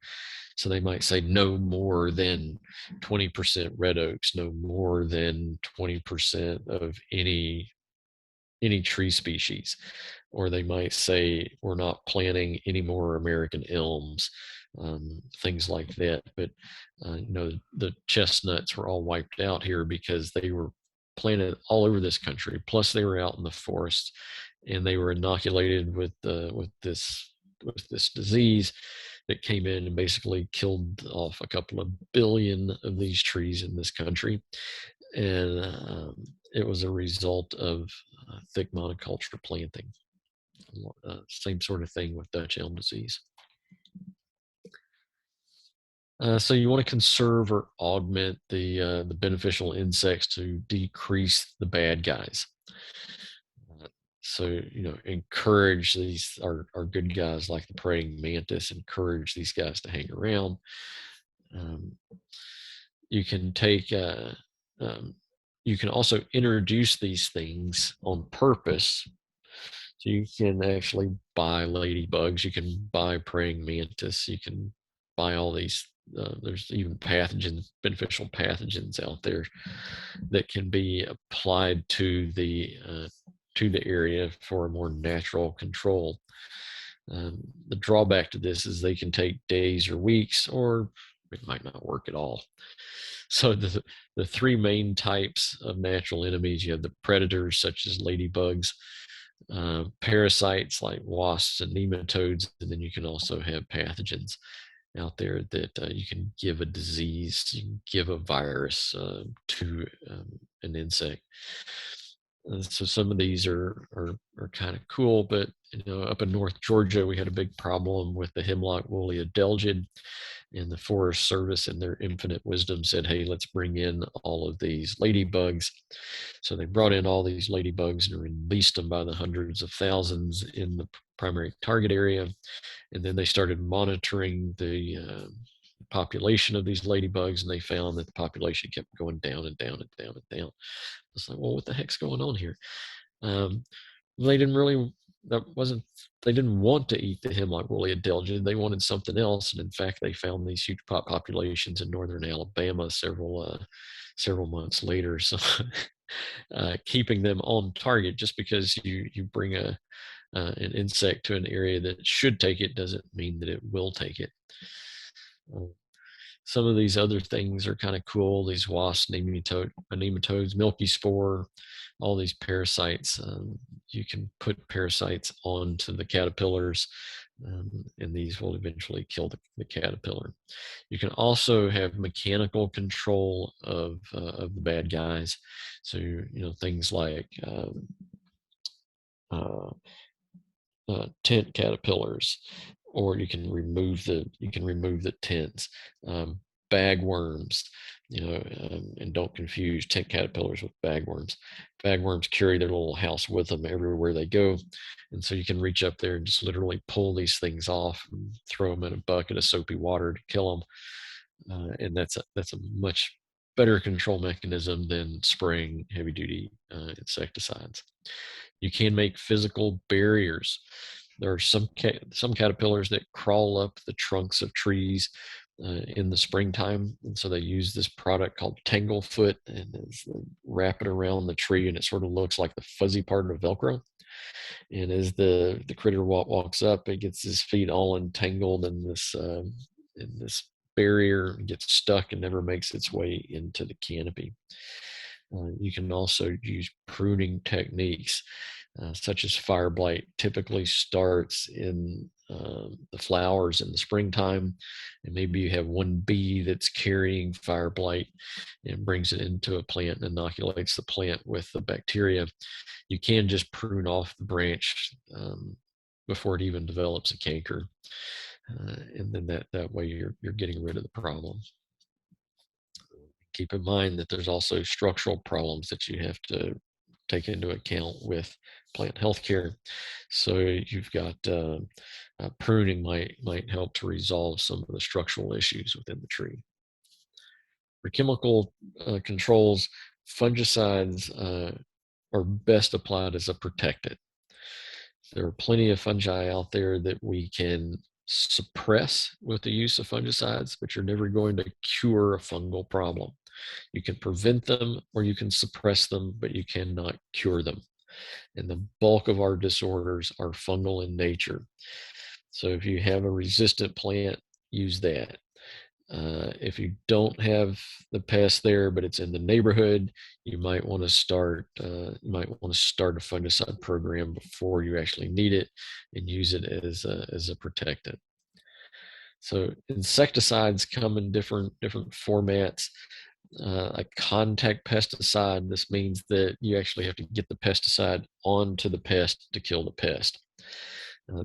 So they might say no more than 20% red oaks, no more than 20% of any tree species, or they might say we're not planting any more American elms, things like that. But the chestnuts were all wiped out here because they were planted all over this country. Plus, they were out in the forest, and they were inoculated with this disease that came in and basically killed off a couple of billion of these trees in this country. And it was a result of thick monoculture planting. Same sort of thing with Dutch elm disease. So you want to conserve or augment the beneficial insects to decrease the bad guys. So encourage these our good guys like the praying mantis. Encourage these guys to hang around. Um, you can take. You can also introduce these things on purpose. So you can actually buy ladybugs. You can buy praying mantis. You can buy all these. There's even pathogens, beneficial pathogens out there that can be applied to the area for a more natural control. The drawback to this is they can take days or weeks, or it might not work at all. So the three main types of natural enemies, you have the predators such as ladybugs, parasites like wasps and nematodes, and then you can also have pathogens out there that you can give a disease, you can give a virus to an insect. So some of these are kind of cool, but up in North Georgia, we had a big problem with the hemlock woolly adelgid, and the Forest Service, in their infinite wisdom, said, "Hey, let's bring in all of these ladybugs." So they brought in all these ladybugs and released them by the hundreds of thousands in the primary target area, and then they started monitoring the population of these ladybugs, and they found that the population kept going down and down and down and down. It's like, well, what the heck's going on here? Um, they didn't really, that wasn't, they didn't want to eat the hemlock woolly adelgid. They wanted something else. And in fact, they found these huge populations in northern Alabama several months later. So keeping them on target, just because you bring an insect to an area that should take it doesn't mean that it will take it. Some of these other things are kind of cool. These wasps, nematodes, milky spore, all these parasites. You can put parasites onto the caterpillars, and these will eventually kill the caterpillar. You can also have mechanical control of the bad guys. So things like uh, tent caterpillars, or you can remove the tents. Bagworms, and don't confuse tent caterpillars with bagworms. Bagworms carry their little house with them everywhere they go, and so you can reach up there and just literally pull these things off and throw them in a bucket of soapy water to kill them. And that's a much better control mechanism than spraying heavy duty insecticides. You can make physical barriers. There are some caterpillars that crawl up the trunks of trees in the springtime, and so they use this product called Tanglefoot, and they wrap it around the tree, and it sort of looks like the fuzzy part of Velcro. And as the critter walks up, it gets his feet all entangled in this barrier, and gets stuck and never makes its way into the canopy. You can also use pruning techniques, such as fire blight typically starts in the flowers in the springtime, and maybe you have one bee that's carrying fire blight and brings it into a plant and inoculates the plant with the bacteria, you can just prune off the branch before it even develops a canker, and then that way you're getting rid of the problem. Keep in mind that there's also structural problems that you have to take into account with plant health care. So you've got pruning might help to resolve some of the structural issues within the tree. For chemical controls, fungicides are best applied as a protectant. There are plenty of fungi out there that we can suppress with the use of fungicides, but you're never going to cure a fungal problem. You can prevent them or you can suppress them, but you cannot cure them. And the bulk of our disorders are fungal in nature. So if you have a resistant plant, use that. If you don't have the pest there, but it's in the neighborhood, you might want to start. You might want to start a fungicide program before you actually need it, and use it as a protectant. So insecticides come in different formats. A contact pesticide. This means that you actually have to get the pesticide onto the pest to kill the pest.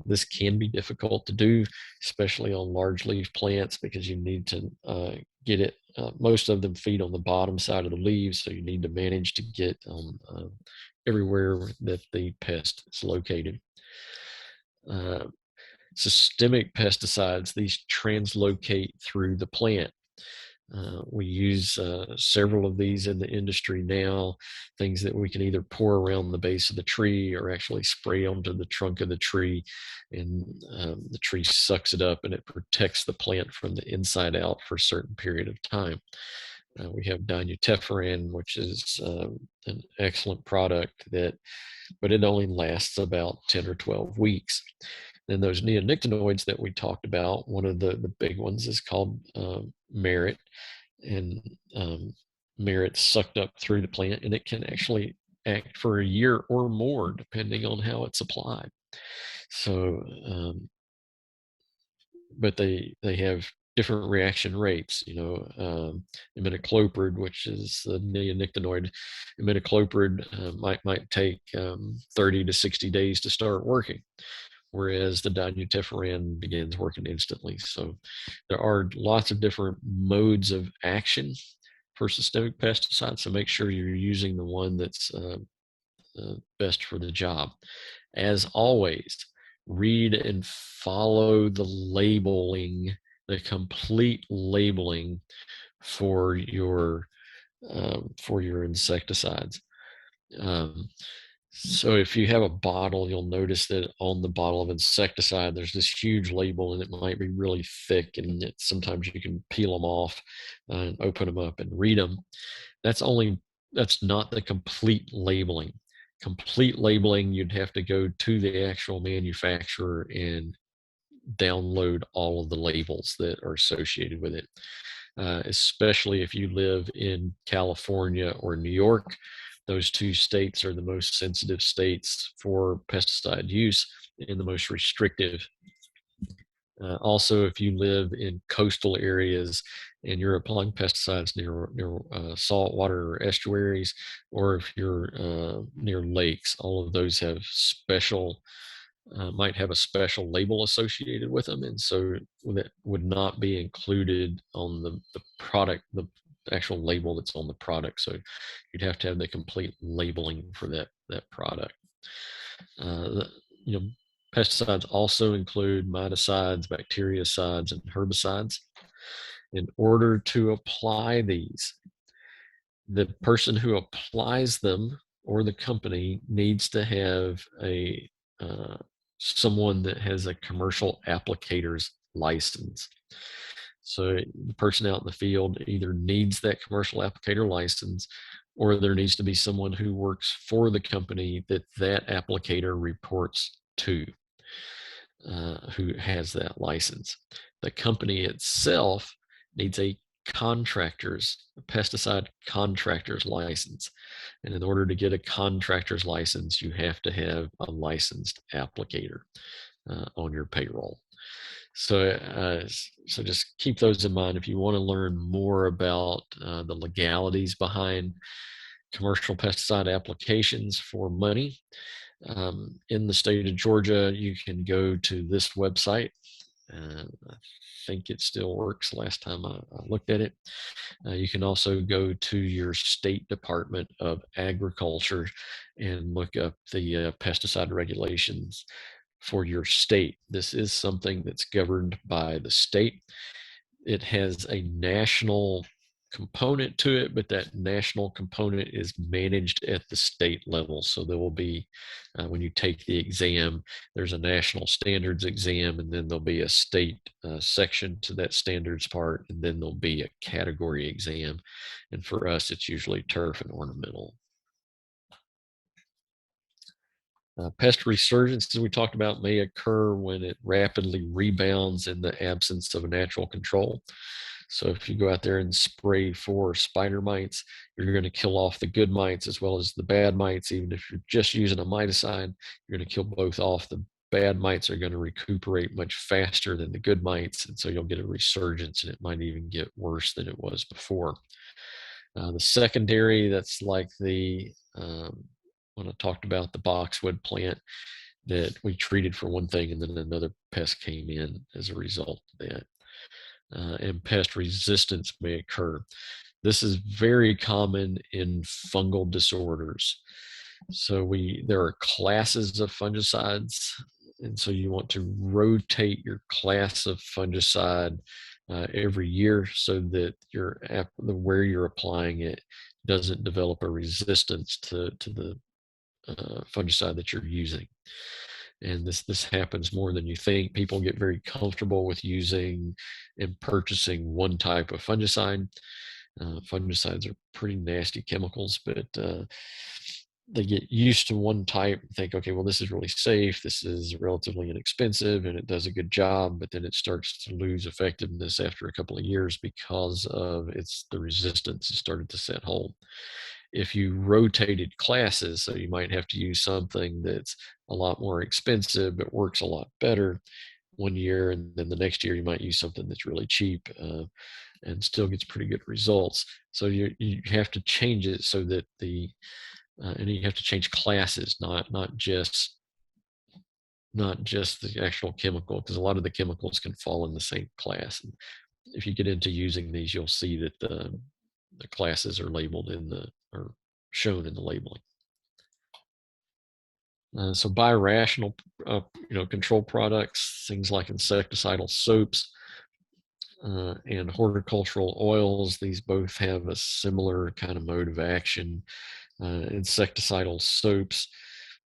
This can be difficult to do, especially on large leaf plants, because you need to get it. Most of them feed on the bottom side of the leaves, so you need to manage to get everywhere that the pest is located. Systemic pesticides, these translocate through the plant. We use several of these in the industry now, things that we can either pour around the base of the tree or actually spray onto the trunk of the tree, and the tree sucks it up and it protects the plant from the inside out for a certain period of time. We have dinutefuran, which is an excellent product, but it only lasts about 10 or 12 weeks. Then those neonicotinoids that we talked about, one of the big ones is called merit, and merit's sucked up through the plant, and it can actually act for a year or more depending on how it's applied. So but they have different reaction rates. Imidacloprid, which is the neonicotinoid, imidacloprid might take 30 to 60 days to start working, whereas the dinutefuran begins working instantly. So there are lots of different modes of action for systemic pesticides, so make sure you're using the one that's best for the job. As always, read and follow the labeling, the complete labeling for your insecticides. So if you have a bottle, you'll notice that on the bottle of insecticide, there's this huge label, and it might be really thick, and sometimes you can peel them off and open them up and read them. That's not the complete labeling. Complete labeling, you'd have to go to the actual manufacturer and download all of the labels that are associated with it. Especially if you live in California or New York. Those two states are the most sensitive states for pesticide use and the most restrictive. Also, if you live in coastal areas and you're applying pesticides near saltwater or estuaries, or if you're near lakes, all of those have might have a special label associated with them, and so that would not be included on the product, the actual label that's on the product. So you'd have to have the complete labeling for that product. Pesticides also include miticides, bactericides, and herbicides. In order to apply these, the person who applies them or the company needs to have someone that has a commercial applicator's license. So the person out in the field either needs that commercial applicator license, or there needs to be someone who works for the company that applicator reports to, who has that license. The company itself needs a pesticide contractor's license. And in order to get a contractor's license, you have to have a licensed applicator. on your payroll. So just keep those in mind. If you want to learn more about the legalities behind commercial pesticide applications for money in the state of Georgia, you can go to this website. I think it still works last time I looked at it. You can also go to your state Department of Agriculture and look up the pesticide regulations for your state. This is something that's governed by the state. It has a national component to it, but that national component is managed at the state level. So there will be, when you take the exam, there's a national standards exam, and then there'll be a state section to that standards part, and then there'll be a category exam. And for us, it's usually turf and ornamental. Pest resurgence, as we talked about, may occur when it rapidly rebounds in the absence of a natural control. So if you go out there and spray for spider mites, you're going to kill off the good mites as well as the bad mites. Even if you're just using a miticide, you're going to kill both off. The bad mites are going to recuperate much faster than the good mites, and so you'll get a resurgence, and it might even get worse than it was before. The secondary, that's like the when I talked about the boxwood plant that we treated for one thing and then another pest came in as a result of that. And pest resistance may occur. This is very common in fungal disorders. So there are classes of fungicides, and so you want to rotate your class of fungicide every year so that where you're applying it doesn't develop a resistance to the fungicide that you're using. And this happens more than you think. People get very comfortable with using and purchasing one type of fungicide. Fungicides are pretty nasty chemicals, but they get used to one type and think, okay, well, this is really safe, this is relatively inexpensive, and it does a good job. But then it starts to lose effectiveness after a couple of years because of the resistance has started to set home. If you rotated classes, so you might have to use something that's a lot more expensive but works a lot better one year, and then the next year you might use something that's really cheap and still gets pretty good results. So you have to change it so that and you have to change classes, not just the actual chemical, because a lot of the chemicals can fall in the same class. And if you get into using these, you'll see that the classes are labeled or shown in the labeling. So biorational, control products, things like insecticidal soaps and horticultural oils. These both have a similar kind of mode of action. Insecticidal soaps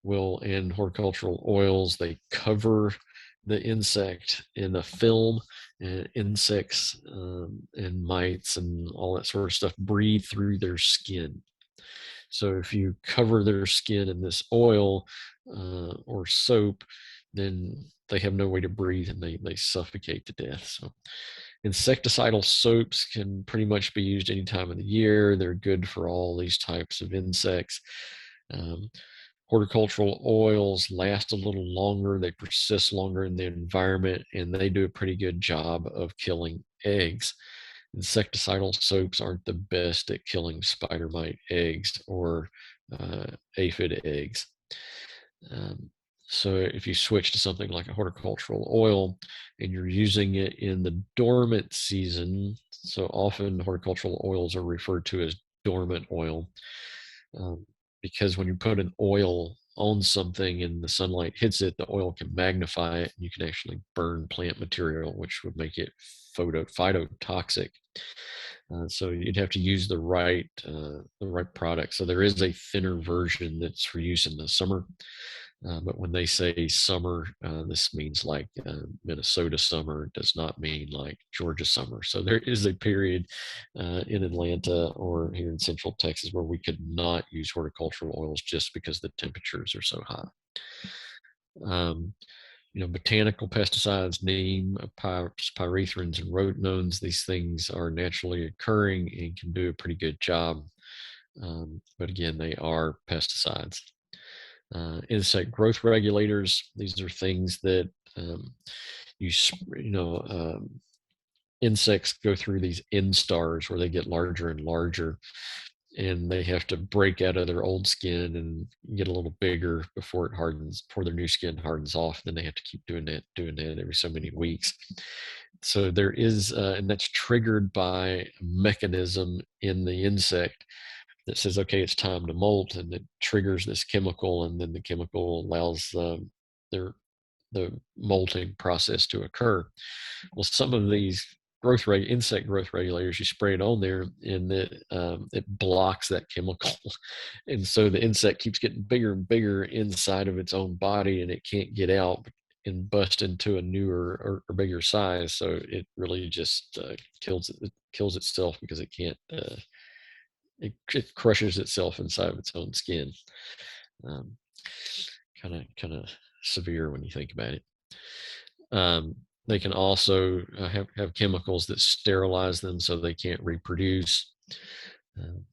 and horticultural oils, they cover the insect in a film, and insects and mites and all that sort of stuff breathe through their skin. So if you cover their skin in this oil or soap, then they have no way to breathe and they suffocate to death. So insecticidal soaps can pretty much be used any time of the year. They're good for all these types of insects. Horticultural oils last a little longer. They persist longer in the environment, and they do a pretty good job of killing eggs. Insecticidal soaps aren't the best at killing spider mite eggs or aphid eggs. So if you switch to something like a horticultural oil and you're using it in the dormant season, so often horticultural oils are referred to as dormant oil, because when you put an oil on something and the sunlight hits it, the oil can magnify it and you can actually burn plant material, which would make it phytotoxic. So you'd have to use the right product. So there is a thinner version that's for use in the summer. But when they say summer, this means like Minnesota summer. It does not mean like Georgia summer. So there is a period in Atlanta or here in Central Texas where we could not use horticultural oils just because the temperatures are so high. Botanical pesticides, neem, pyrethrins, and rotinones, these things are naturally occurring and can do a pretty good job. But again, they are pesticides. Insect growth regulators, these are things that You you know insects go through these instars where they get larger and larger, and they have to break out of their old skin and get a little bigger before it hardens, before their new skin hardens off. Then they have to keep doing that every so many weeks. So there is, and that's triggered by a mechanism in the insect that says, okay, it's time to molt, and it triggers this chemical, and then the chemical allows their the molting process to occur. Well, some of these insect growth regulators, you spray it on there, and it blocks that chemical, and so the insect keeps getting bigger and bigger inside of its own body, and it can't get out and bust into a newer or bigger size. So it really just kills itself because it can't. It crushes itself inside of its own skin. Kind of severe when you think about it. They can also have chemicals that sterilize them so they can't reproduce. Um,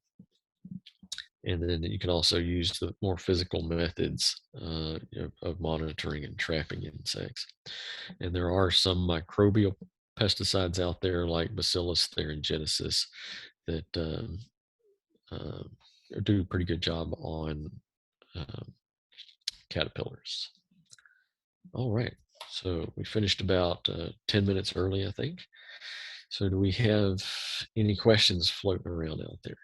and then you can also use the more physical methods of monitoring and trapping insects. And there are some microbial pesticides out there like Bacillus thuringiensis that uh, do a pretty good job on um, caterpillars. All right, so we finished about 10 minutes early, I think. So do we have any questions floating around out there?